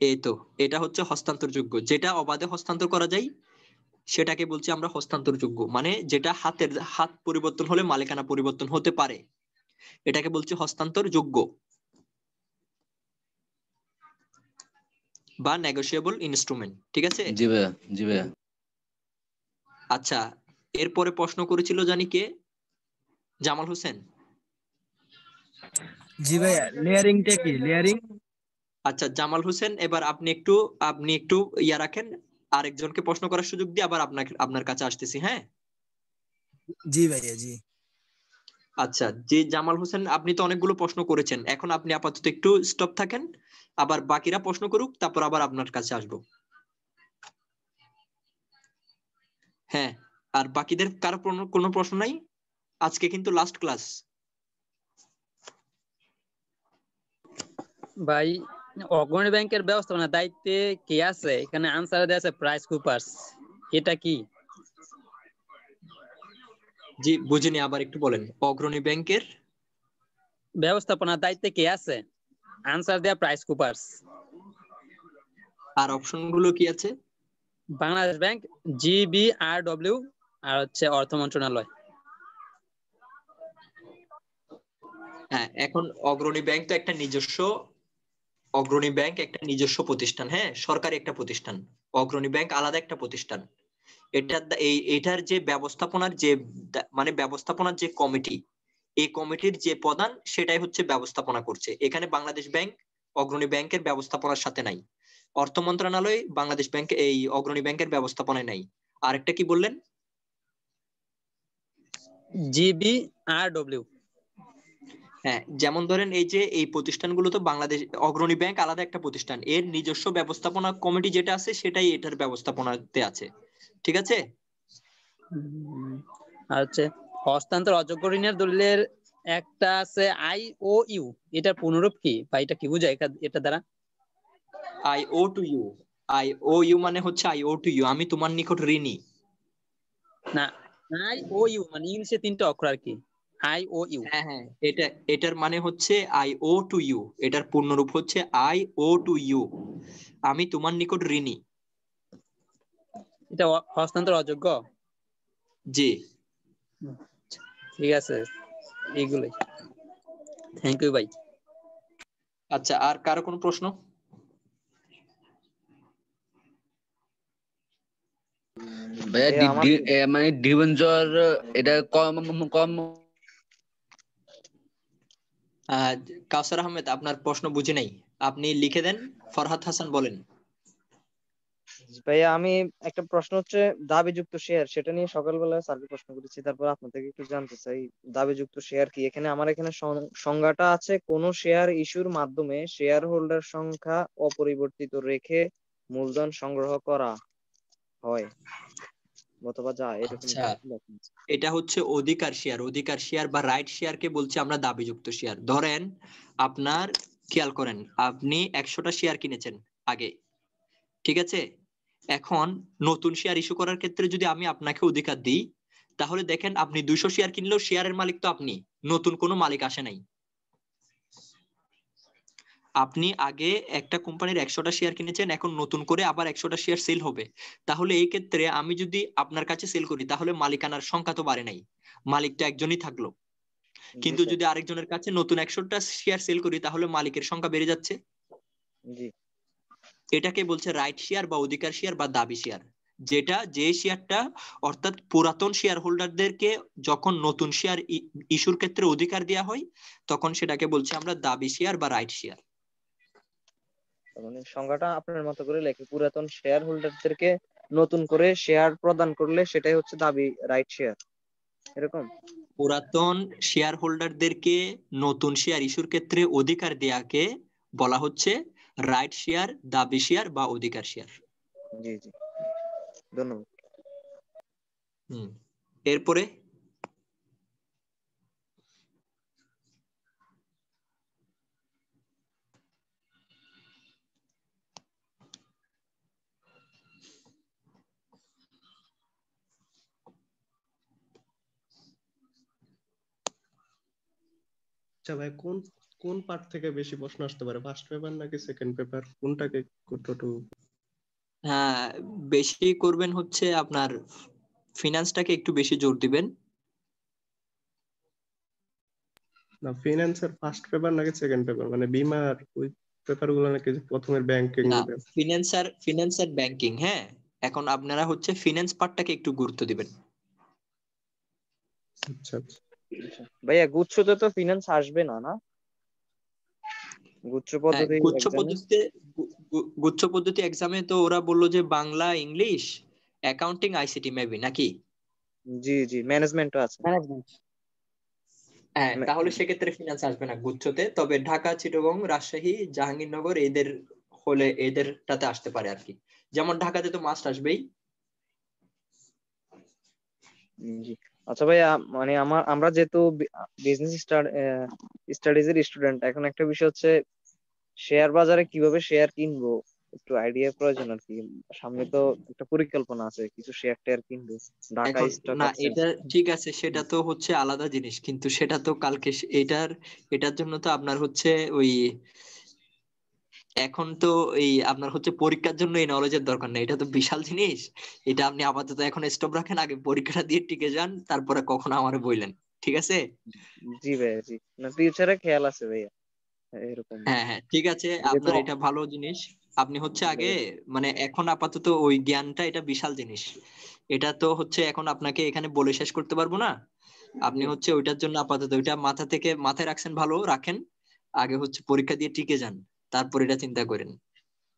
এই তো, এটা হচ্ছে হস্তান্তরযোগ্য। যেটা অবাধে হস্তান্তর করা যায় সেটাকে বলছি আমরা হস্তান্তরযোগ্য, মানে যেটা হাত পরিবর্তন হলে মালিকানা পরিবর্তন হতে পারে, এটাকে বলছি হস্তান্তরযোগ্য বা নেগোশিয়েবল ইনস্ট্রুমেন্ট। ঠিক আছে? জি ভাইয়া। জি ভাইয়া। আচ্ছা, এরপরে প্রশ্ন করেছিল জানি কে, জামাল হোসেন? জি ভাইয়া, লেয়ারিংটা কি? লেয়ারিং? আচ্ছা জামাল হোসেন, এবার আপনি একটু ইয়া রাখেন, আরেকজনকে প্রশ্ন করার সুযোগ দিয়ে আবার আপনার কাছে আসতেছি। হ্যাঁ জি ভাইয়া, জি। আচ্ছা, যে জামাল হোসেন, আপনি তো অনেকগুলো প্রশ্ন করেছেন, এখন আপনি আপাতত একটু স্টপ থাকেন, আবার বাকিরা প্রশ্ন করুক, তারপর আবার আপনার কাছে আসবো। হ্যাঁ, আর বাকিদের কারো কোনো প্রশ্ন নাই? আজকে কিন্তু লাস্ট ক্লাস। ভাই, অগ্রণী ব্যাংকের ব্যবস্থাপনার দায়িত্বে কে আছে? এখানে আনসার দেয়া আছে প্রাইস কুপার্স, এটা কি? জি বুঝিনি, আবার একটু বলেন। অগ্রণী ব্যাংকের ব্যবস্থাপনার দায়িত্বে কে আছে? আনসার দেয়া প্রাইস কুপার্স। আর অপশন গুলো কি আছে? বাংলাদেশ ব্যাংক, GBRW, আর হচ্ছে অর্থ মন্ত্রণালয়। হ্যাঁ, এখন অগ্রণী ব্যাংক তো একটা নিজস্ব প্রতিষ্ঠান, হ্যাঁ, সরকারি একটা প্রতিষ্ঠান। অগ্রণী ব্যাংক আলাদা একটা প্রতিষ্ঠান। এটার যে ব্যবস্থাপনার যে কমিটি, এই কমিটির যে প্রধান, সেটাই হচ্ছে ব্যবস্থাপনা করছে। এখানে বাংলাদেশ ব্যাংক অগ্রণী ব্যাংকের ব্যবস্থাপনার সাথে নাই। অর্থ মন্ত্রণালয় বাংলাদেশ ব্যাংক এই অগ্রণী ব্যাংকের ব্যবস্থাপনায় নাই। আরেকটা কি বললেন? GBRW। হ্যাঁ, যেমন ধরেন এই প্রতিষ্ঠানগুলো তো বাংলাদেশ অগ্রণী ব্যাংক আলাদা একটা প্রতিষ্ঠান, এর নিজস্ব ব্যবস্থাপনা কমিটি যেটা আছে সেটাই এটার ব্যবস্থাপনাতে আছে। ঠিক আছে। আর হচ্ছে হস্তান্তর অযোগ্য ঋণের দলিলের একটা আছে IOU, এটা পুনরূপ কি বা এটা কি বোঝায় এটা দ্বারা? IOU মানে হচ্ছে আমি তোমার নিকট ঋণী। না, IOU মানে ইংলিশে 3টা অক্ষর আর কি। IOU। হ্যাঁ হ্যাঁ, এটার মানে হচ্ছে IOU, এটার পূর্ণরূপ হচ্ছে IOU, আমি তোমার নিকট ঋণী। এটা হস্তান্তর অযোগ্য। জি ঠিক আছে, এইগুলোই। থ্যাংক ইউ ভাই। আচ্ছা, আর কারো কোনো প্রশ্ন? ভাইয়া মানে ডিবেঞ্চার এটা কম কম। কাউসার আহমেদ, আপনার প্রশ্ন বুঝি নাই, আপনি লিখে দেন। ফরহাদ হাসান বলেন। ভাইয়া আমি একটা প্রশ্ন হচ্ছে দাবিযুক্ত শেয়ার, সেটা নিয়ে সকালবেলা স্যারকে প্রশ্ন করেছি, তারপর আপনার থেকে একটু জানতে চাই দাবিযুক্ত শেয়ার কি। আমার এখানে সংজ্ঞাটা আছে, কোন শেয়ার ইস্যুর মাধ্যমে শেয়ার হোল্ডার সংখ্যা অপরিবর্তিত রেখে মূলধন সংগ্রহ করা হয় অথবা যায়, এরকম আচ্ছা, এটা হচ্ছে অধিকার শেয়ার বা রাইট শেয়ারকে বলছি আমরা দাবিযুক্ত শেয়ার। ধরেন আপনার, খেয়াল করেন, আপনি 100টা শেয়ার কিনেছেন আগে, ঠিক আছে। এখন নতুন শেয়ার ইস্যু করার ক্ষেত্রে যদি আমি আপনাকে অধিকার দিই, তাহলে দেখেন আপনি 200 শেয়ার কিনলেও শেয়ারের মালিক তো আপনি, নতুন কোনো মালিক আসে নাই। আপনি আগে একটা কোম্পানির 100টা শেয়ার কিনেছেন, এখন নতুন করে আবার 100টা শেয়ার সেল হবে। তাহলে এই ক্ষেত্রে আমি যদি আপনার কাছে সেল করি, তাহলে মালিকানার সংখ্যা তো বাড়ে নাই, মালিকটা একজনই থাকলো। কিন্তু যদি আরেকজনের কাছে নতুন 100টা শেয়ার সেল করি, তাহলে মালিকের সংখ্যা বেড়ে যাচ্ছে। এটাকে বলছে রাইট শেয়ার বা অধিকার শেয়ার বা দাবি শেয়ার। যে শেয়ারটা, অর্থাৎ পুরাতন শেয়ার হোল্ডারদেরকে যখন নতুন শেয়ার ইস্যুর ক্ষেত্রে অধিকার দেওয়া হয়, তখন সেটাকে বলছি আমরা দাবি শেয়ার বা রাইট শেয়ার। মানে সংজ্ঞাটা আপনার মতো করে লেখে, পুরাতন শেয়ার হোল্ডারদেরকে নতুন করে শেয়ার প্রদান করলে সেটাই হচ্ছে দাবি রাইট শেয়ার, এরকম। পুরাতন শেয়ার হোল্ডারদেরকে নতুন শেয়ার ইস্যুর ক্ষেত্রে অধিকার দেয়াকে বলা হচ্ছে রাইট শেয়ার, দাবি শেয়ার বা অধিকার শেয়ার। জি জি, ধন্যবাদ। এরপরে আচ্ছা ভাই, কোন কোন পার্ট থেকে বেশি প্রশ্ন আসতে পারে, ফার্স্ট পেপার নাকি সেকেন্ড পেপার, কোনটাকে কতটুকু? হ্যাঁ, বেশি করবেন হচ্ছে আপনার ফিনান্সটাকে একটু বেশি জোর দিবেন। না, ফিনান্সের ফার্স্ট পেপার নাকি সেকেন্ড পেপার, মানে বিমার ওই পেপারগুলো নাকি প্রথমের ব্যাংকিং? না, ফিনান্স আর ব্যাংকিং। হ্যাঁ, এখন আপনারা হচ্ছে ফিনান্স পার্টটাকে একটু গুরুত্ব দিবেন। আচ্ছা আচ্ছা। আচ্ছা। ভাইয়া গুচ্ছতে তো ফিনান্স আসবে না, না? গুচ্ছ হ্যাঁ, পদ্ধতি গুচ্ছ এক্সামে? পদ্ধতিতে গুচ্ছ পদ্ধতি এক্সামে তো ওরা বললো যে Bangla, English, accounting, ICT maybe নাকি? জি জি, ম্যানেজমেন্টও আছে। ম্যানেজমেন্ট। হ্যাঁ, তাহলে সেক্ষেত্রে ফিনান্স আসবে না গুচ্ছতে, তবে ঢাকা, চিটাগং, রাজশাহী, জাহাঙ্গীরনগর এদের হলে এদেরটাতে আসতে পারে আর কি। যেমন ঢাকাতে তো মাস্ট আসবেই। জি। আচ্ছা ভাইয়া, মানে আমরা যেহেতু বিজনেস স্টাডিজ এর স্টুডেন্ট, এখন একটা বিষয় হচ্ছে শেয়ার বাজারে কিভাবে শেয়ার কিনবো একটু আইডিয়া প্রয়োজন আর কি। সামনে তো একটা পরিকল্পনা আছে, কিছু শেয়ার টেয়ার কিনবো, ঢাকা এখন স্টক না, এক্সচেঞ্জ। এটা ঠিক আছে, সেটা তো হচ্ছে আলাদা জিনিস, কিন্তু সেটা তো কালকে এটার জন্য তো আপনার হচ্ছে ওই এখন তো এই আপনার হচ্ছে পরীক্ষার জন্য এই নলেজের দরকার নেই, এটা তো বিশাল জিনিস। এটা আপনি আপাতত এখন স্টপ রাখেন, আগে পরীক্ষাটা দিয়ে টিকে যান, তারপরে কখনো আমারে বললেন, ঠিক আছে? জি ভাইয়া, জি। না, ফিউচারে খেয়াল আছে ভাইয়া এরকম। হ্যাঁ হ্যাঁ, ঠিক আছে, যেহেতু আপনার এটা ভালো জিনিস। আপনি হচ্ছে আগে ভাইয়া, মানে এখন আপাতত ওই জ্ঞানটা, এটা বিশাল জিনিস। এটা তো হচ্ছে এখন আপনাকে এখানে বলে শেষ করতে পারবো না। আপনি জি হচ্ছে ওইটার জন্য আপাতত ওইটা মাথায় রাখছেন, ভালো রাখেন। আগে হচ্ছে পরীক্ষা দিয়ে টিকে যান, তারপর এটা চিন্তা করেন।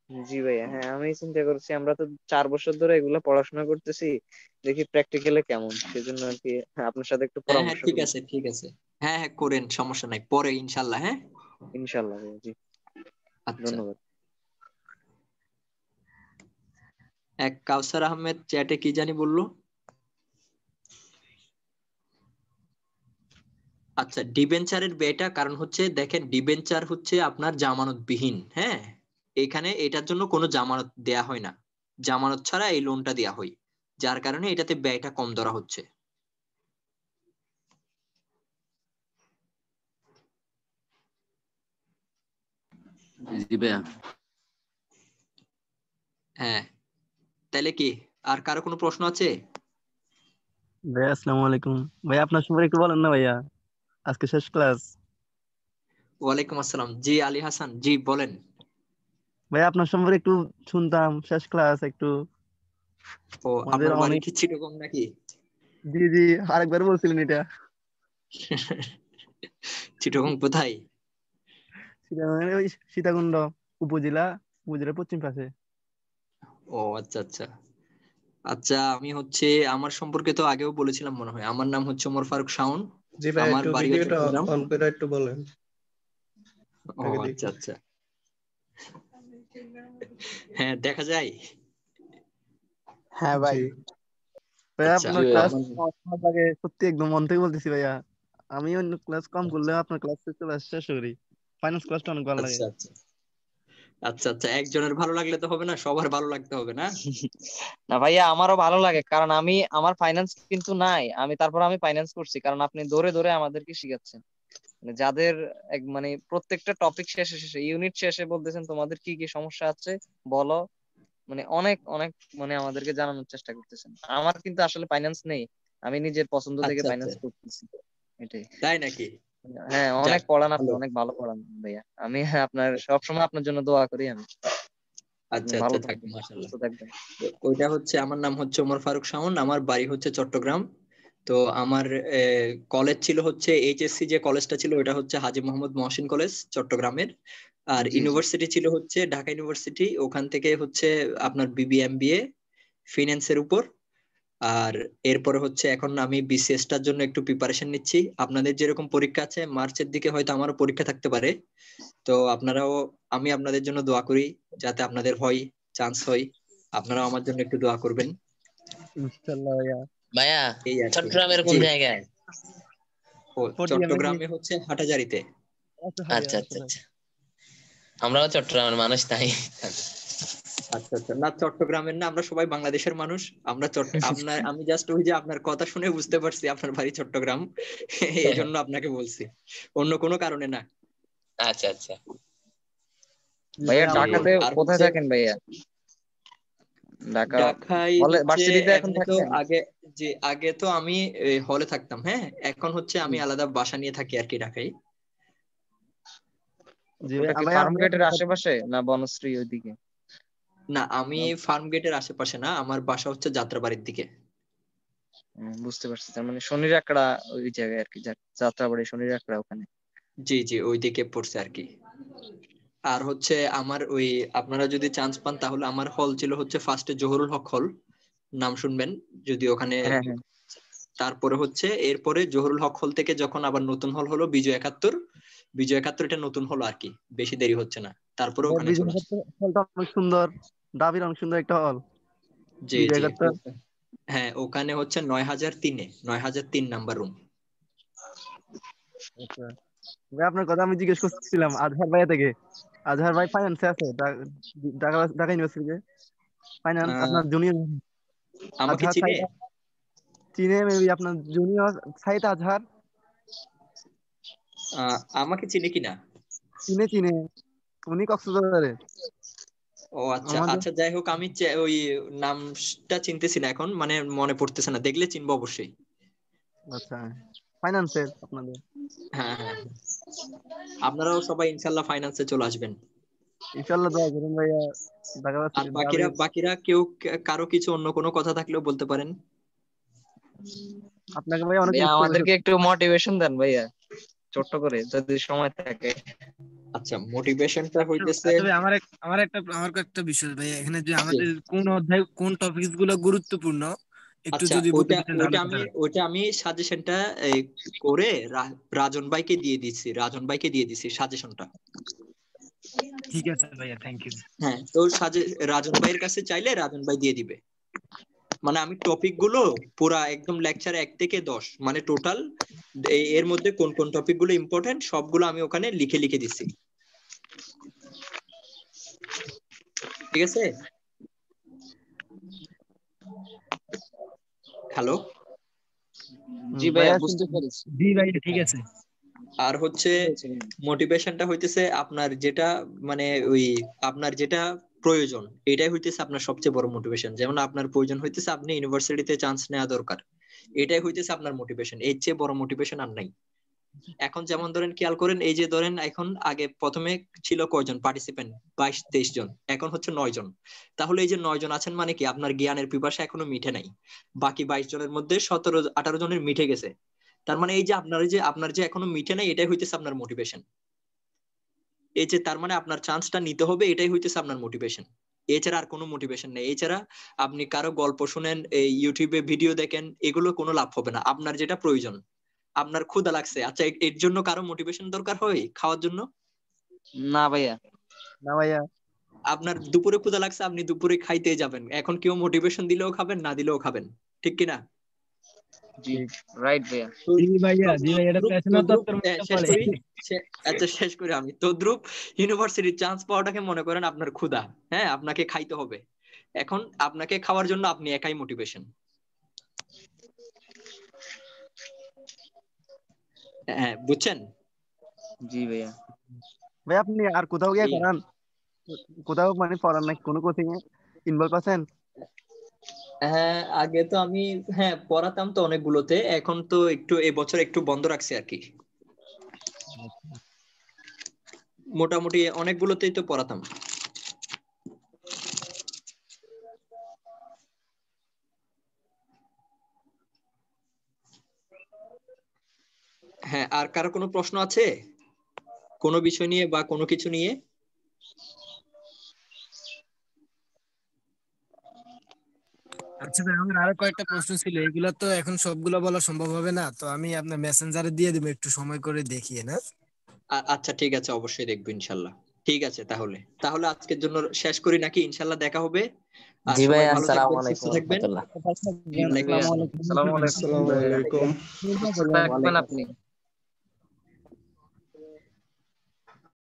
জি ভাইয়া, হ্যাঁ আমি চিন্তা করছি, আমরা তো 4 বছর ধরে এগুলো পড়াশোনা করতেছি, দেখি প্র্যাকটিক্যালে কেমন, সেজন্য আর কি আপনার সাথে একটু হ্যাঁ হ্যাঁ, পরামর্শ ঠিক করি। আছে ঠিক আছে। হ্যাঁ হ্যাঁ, করেন, সমস্যা নাই, পরে ইনশাল্লাহ। হ্যাঁ, ইনশাল্লাহ ভাইয়া, জি। আচ্ছা। ধন্যবাদ। এক কাউসার আহমেদ চ্যাটে কি জানি বললো। আচ্ছা, ডিবেঞ্চারের ব্যয়টা, কারণ হচ্ছে দেখেন ডিবেঞ্চার হচ্ছে আপনার জামানতবিহীন। হ্যাঁ, এখানে এটার জন্য কোনো জামানত দেয়া হয় না, জামানত ছাড়া এই লোনটা দেয়া হয়, যার কারণে এটাতে ব্যয়টা কম ধরা হচ্ছে। জি ভাইয়া। হ্যাঁ, তাহলে কি আর কারো কোনো প্রশ্ন আছে? ভাইয়া আসসালামু আলাইকুম। ভাইয়া আপনার সম্পর্কে একটু বলেন না ভাইয়া, আজকে শেষ ক্লাস। ওয়ালাইকুম আসসালাম, জি আলী হাসান, জি বলেন। ভাইয়া আপনার সম্পর্কে একটু শুনতাম, শেষ ক্লাস একটু ও, আমাদের আপনার বাড়ি অনেক। কি চিটাগং নাকি? জি জি, আরেকবার বলছিলেন এটা। চিটাগং কোথায়? ওই সীতাকুণ্ড উপজেলা, উপজেলার পশ্চিম পাশে। ও আচ্ছা আচ্ছা। আচ্ছা, আমি হচ্ছে আমার সম্পর্কে তো আগেও বলেছিলাম মনে হয়, আমার নাম হচ্ছে ওমর ফারুক শাওন, জি ভাই, আমার একটু বাড়িও ভিডিওটা চট্টগ্রাম। অন করে একটু বলেন, ও আগে আচ্ছা দেখি। আচ্ছা, হ্যাঁ দেখা যায়। হ্যাঁ ভাই। জি ভাইয়া আচ্ছা, আপনার জি ভাইয়া। ক্লাস লাগে, সত্যি একদম মন থেকে বলতেছি ভাইয়া। আমি অন্য ক্লাস কম করলেও আপনার ক্লাস শেষ করি। ফাইনান্স ক্লাসটা অনেক ভালো লাগে। আচ্ছা আচ্ছা আচ্ছা আচ্ছা, একজনের ভালো লাগলে তো হবে না, সবার ভালো লাগতে হবে না? না ভাইয়া, আমারও ভালো লাগে, কারণ আমার ফাইন্যান্স কিন্তু নাই, তারপর আমি ফাইন্যান্স করছি, কারণ আপনি ধরে ধরে আমাদেরকে শিখাচ্ছেন, মানে যাদের মানে প্রত্যেকটা টপিক শেষে শেষে ইউনিট শেষে বলতেছেন তোমাদের কি কি সমস্যা আছে বলো, মানে অনেক অনেক, মানে আমাদেরকে জানানোর চেষ্টা করতেছেন। আমার কিন্তু আসলে ফাইন্যান্স নেই, আমি নিজের পছন্দ থেকে আচ্ছা আচ্ছা, ফাইন্যান্স করতেছি, এটাই। তাই নাকি? হ্যাঁ, অনেক যাক, পড়ান আপনি, ভালো। অনেক ভালো পড়ান ভাইয়া। আমি আপনার সবসময় আপনার জন্য দোয়া করি আমি। আপনি আচ্ছা ভালো আচ্ছা, থাক, থাকবেন, মাশাআল্লাহ। সুস্থ থাকবেন। ওইটা হচ্ছে, আমার নাম হচ্ছে ওমর ফারুক শাওন, আমার বাড়ি হচ্ছে চট্টগ্রাম। তো আমার কলেজ ছিল হচ্ছে এইচএসসি, যে কলেজটা ছিল ওটা হচ্ছে হাজী মোহাম্মদ মহসিন কলেজ চট্টগ্রামের। আর জি জি। ইউনিভার্সিটি ছিল হচ্ছে ঢাকা ইউনিভার্সিটি, ওখান থেকে হচ্ছে আপনার বিবিএমবিএ ফিন্যান্সের উপর। আর এরপরে হচ্ছে এখন আমি বিসিএস টার জন্য একটু প্রিপারেশন নিচ্ছি। আপনাদের যেরকম পরীক্ষা আছে মার্চের দিকে, হয়তো আমারও পরীক্ষা থাকতে পারে। তো আপনারাও, আমি আপনাদের জন্য দোয়া করি যাতে আপনাদের হয়, চান্স হয়। আপনারাও আমার জন্য একটু দোয়া করবেন, ইনশাআল্লাহ ভাইয়া। ভাইয়া, এই আর কি। চট্টগ্রামের কোন জি, জায়গায়? ও পটিয়া নাকি? চট্টগ্রামে হচ্ছে হাটাজারিতে। আচ্ছা ভাইয়া, আচ্ছা আচ্ছা আচ্ছা ভাই। আচ্ছা, আমরাও চট্টগ্রামের মানুষ তাই। আচ্ছা আচ্ছা, না চট্টগ্রামের না, আমরা সবাই বাংলাদেশের মানুষ। আমরা আপনার, আমি জাস্ট ওই যে আপনার কথা শুনে বুঝতে পারছি আপনার বাড়ি চট্টগ্রাম, এই জন্য আপনাকে বলছি, অন্য কোনো কারণে না। আচ্ছা আচ্ছা। জি ভাইয়া ভাইয়া, জি। আমাকে ঢাকাতে আর কোথায় হচ্ছে থাকেন ভাইয়া? ঢাকা ঢাকায় হলে হচ্ছে ভার্সিটিতে এখন এমনি তো থাকেন? আগে, যে আগে তো আমি হলে থাকতাম। হ্যাঁ, এখন হচ্ছে আমি আলাদা বাসা নিয়ে থাকি আর কি ঢাকায়। জি ওটা ভাইয়া, কি ভাইয়া ফার্ম আমি গেটের আপনার সাথে। আশেপাশে না বনশ্রী ওইদিকে? না, আমি ফার্ম গেটের আশেপাশে না, আমার বাসা হচ্ছে যাত্রাবাড়ির দিকে। বুঝতে পারছি, তার মানে শনির আকড়া ওই জায়গায় আর কি, যাত্রাবাড়ি শনির আকড়া ওখানে। জি জি, ওইদিকে পড়ছে আর কি। আর হচ্ছে আমার ওই, আপনারা যদি চান্স পান তাহলে আমার হল ছিল হচ্ছে ফার্স্টে জহুরুল হক হল, নাম শুনবেন যদি ওখানে। হ্যাঁ হ্যাঁ। তারপরে হচ্ছে এরপরে জহুরুল হক হল থেকে যখন আবার নতুন হল হলো বিজয় 71, বিজয় 71 এটা নতুন হলো আর কি, বেশি দেরি হচ্ছে না, তারপরে ওখানে বিজয় চলে আসে। হলটা অনেক সুন্দর, দাবির অনেক সুন্দর একটা হল। জি বিজয় জি, একাত্তর। হ্যাঁ ওখানে হচ্ছে 9003-এ 9003 নাম্বার রুম। আচ্ছা ভাই, আপনার কথা আমি জিজ্ঞেস করছিলাম আজহার ভাইয়া থেকে। আজহার ভাই ফাইন্যান্সে আছে ঢাকা ঢাকা ইউনিভার্সিটিতে, ফাইন্যান্স আপনার জুনিয়র। আমাকে আজহার চিনে? সাইদ চিনে মেবি আপনার জুনিয়র সাইদ আজহার। আমাকে চিনে কিনা? চিনে চিনে, উনি কক্সবাজারে। ও আচ্ছা আমাদের আচ্ছা, যাই হোক আমি ওই নামটা চিনতেছি না এখন, মানে মনে পড়তেছে না, দেখলে চিনবো অবশ্যই। আচ্ছা, ফাইন্যান্সের আপনাদের। হ্যাঁ হ্যাঁ, আপনারাও সবাই ইনশাল্লাহ ফাইন্যান্সে চলে আসবেন ইনশাআল্লাহ দোয়া করুন ভাইয়া। ঢাকা আর বাকিরা দাবি বাকিরা কেউ কারো কিছু অন্য কোনো কথা থাকলেও বলতে পারেন। আপনাকে ভাইয়া অনেক ভাইয়া মিস করবে। আমাদেরকে একটু মোটিভেশন দেন ভাইয়া, ছোট্ট করে যদি সময় থাকে। আচ্ছা, মোটিভেশনটা হইতেছে, আচ্ছা ভাই, আমার একটা বিষয় ভাই, এখানে যে আমাদের কোন অধ্যায় কোন টপিকস গুলো গুরুত্বপূর্ণ একটু আচ্ছা যদি ওইটা মোটিভেশন ওইটা ভালো আমি করেন। ওইটা আমি সাজেশনটা করে রাজন ভাইকে দিয়ে দিচ্ছি, রাজন ভাইকে দিয়ে দিচ্ছি সাজেশনটা। ঠিক আছে ভাইয়া, থ্যাংক ইউ। হ্যাঁ, তো রাজন ভাইয়ের কাছে চাইলে রাজন ভাই দিয়ে দিবে। মানে আমি টপিক গুলো পুরা একদম লেকচার 1 থেকে 10 মানে টোটাল এর মধ্যে কোন কোন টপিক গুলো ইম্পর্টেন্ট সবগুলো আমি ওখানে লিখে লিখে দিচ্ছি। ঠিক আছে? হ্যালো, জি ভাইয়া বুঝতে পেরেছি। জি ভাই ঠিক আছে। আর হচ্ছে মোটিভেশনটা হইতেছে আপনার যেটা, মানে ওই আপনার যেটা প্রয়োজন এটাই হইতেছে আপনার সবচেয়ে বড় মোটিভেশন। যেমন আপনার প্রয়োজন হইতেছে আপনি ইউনিভার্সিটিতে চান্স নেওয়া দরকার, এটাই হইতেছে আপনার মোটিভেশন, এর চেয়ে বড় মোটিভেশন আর নাই। এখন যেমন ধরেন খেয়াল করেন, এই যে ধরেন এখন আগে প্রথমে ছিল কয়জন পার্টিসিপেন্ট, 22-23 জন, এখন হচ্ছে 9 জন। তাহলে এই যে 9 জন আছেন মানে কি আপনার জ্ঞানের পিপাসা এখনো মিটে নাই, বাকি 22 জনের মধ্যে 17-18 জনের মিটে গেছে। তার মানে এই যে আপনার যে এখনো মিটে নাই এটাই হইতেছে আপনার মোটিভেশন। এই যে তার মানে আপনার চান্সটা নিতে হবে, এটাই হইতেছে আপনার মোটিভেশন। এছাড়া আর কোনো মোটিভেশন নেই। এছাড়া আপনি কারো গল্প শুনেন, এই ইউটিউবে ভিডিও দেখেন, এগুলো কোনো লাভ হবে না। আপনার যেটা প্রয়োজন, আপনার ক্ষুধা লাগছে, আচ্ছা এর জন্য কারো মোটিভেশন দরকার হয় খাওয়ার জন্য? না ভাইয়া। না ভাইয়া। আপনার দুপুরে ক্ষুধা লাগছে, আপনি দুপুরে খাইতে যাবেন, এখন কেউ মোটিভেশন দিলেও খাবেন, না দিলেও খাবেন, ঠিক কিনা? জি রাইট ভাইয়া। জি ভাইয়া, জি ভাই, এটা পেছনের তত্ত্বের মধ্যে পড়ে। আচ্ছা শেষ করি আমি। তদ্রুপ ইউনিভার্সিটির চান্স পাওয়াটাকে মনে করেন আপনার ক্ষুধা, হ্যাঁ আপনাকে খাইতে হবে, এখন আপনাকে খাওয়ার জন্য আপনি একাই মোটিভেশন। হ্যাঁ বুঝছেন? জি ভাইয়া। ভাই আপনি আর কোথাও গিয়ে করান, কোথাও মানে পড়ান নাকি কোনো কোচিং এ ইনভলভ আছেন? হ্যাঁ আগে তো আমি পড়াতাম তো অনেকগুলোতে, এখন তো একটু এবছর একটু বন্ধ রাখছি আর কি। মোটামুটি অনেকগুলোতেই তো পড়াতাম। হ্যাঁ, আর কারো কোনো প্রশ্ন আছে কোনো বিষয় নিয়ে বা কোনো কিছু নিয়ে? আচ্ছা ভাই, আমার আরো কয়েকটা প্রশ্ন ছিল, এগুলো তো এখন সবগুলো বলা সম্ভব হবে না, তো আমি আপনার মেসেঞ্জারে দিয়ে দেবো, একটু সময় করে দেখিয়ে না। আচ্ছা ঠিক আছে, অবশ্যই দেখবো ইনশাল্লাহ। ঠিক আছে, তাহলে তাহলে আজকের জন্য শেষ করি নাকি? ইনশাল্লাহ দেখা হবে। আর জি সবাই ভাইয়া, ভালো আসসালামু থাকবেন, সুস্থ আলাইকুম থাকবেন। রাহমাতুল্লাহ। ওয়ালাইকুম আসসালাম। আসসালামু আলাইকুম। আসসালামু আলাইকুম। সুস্থ থাকবেন আপনি।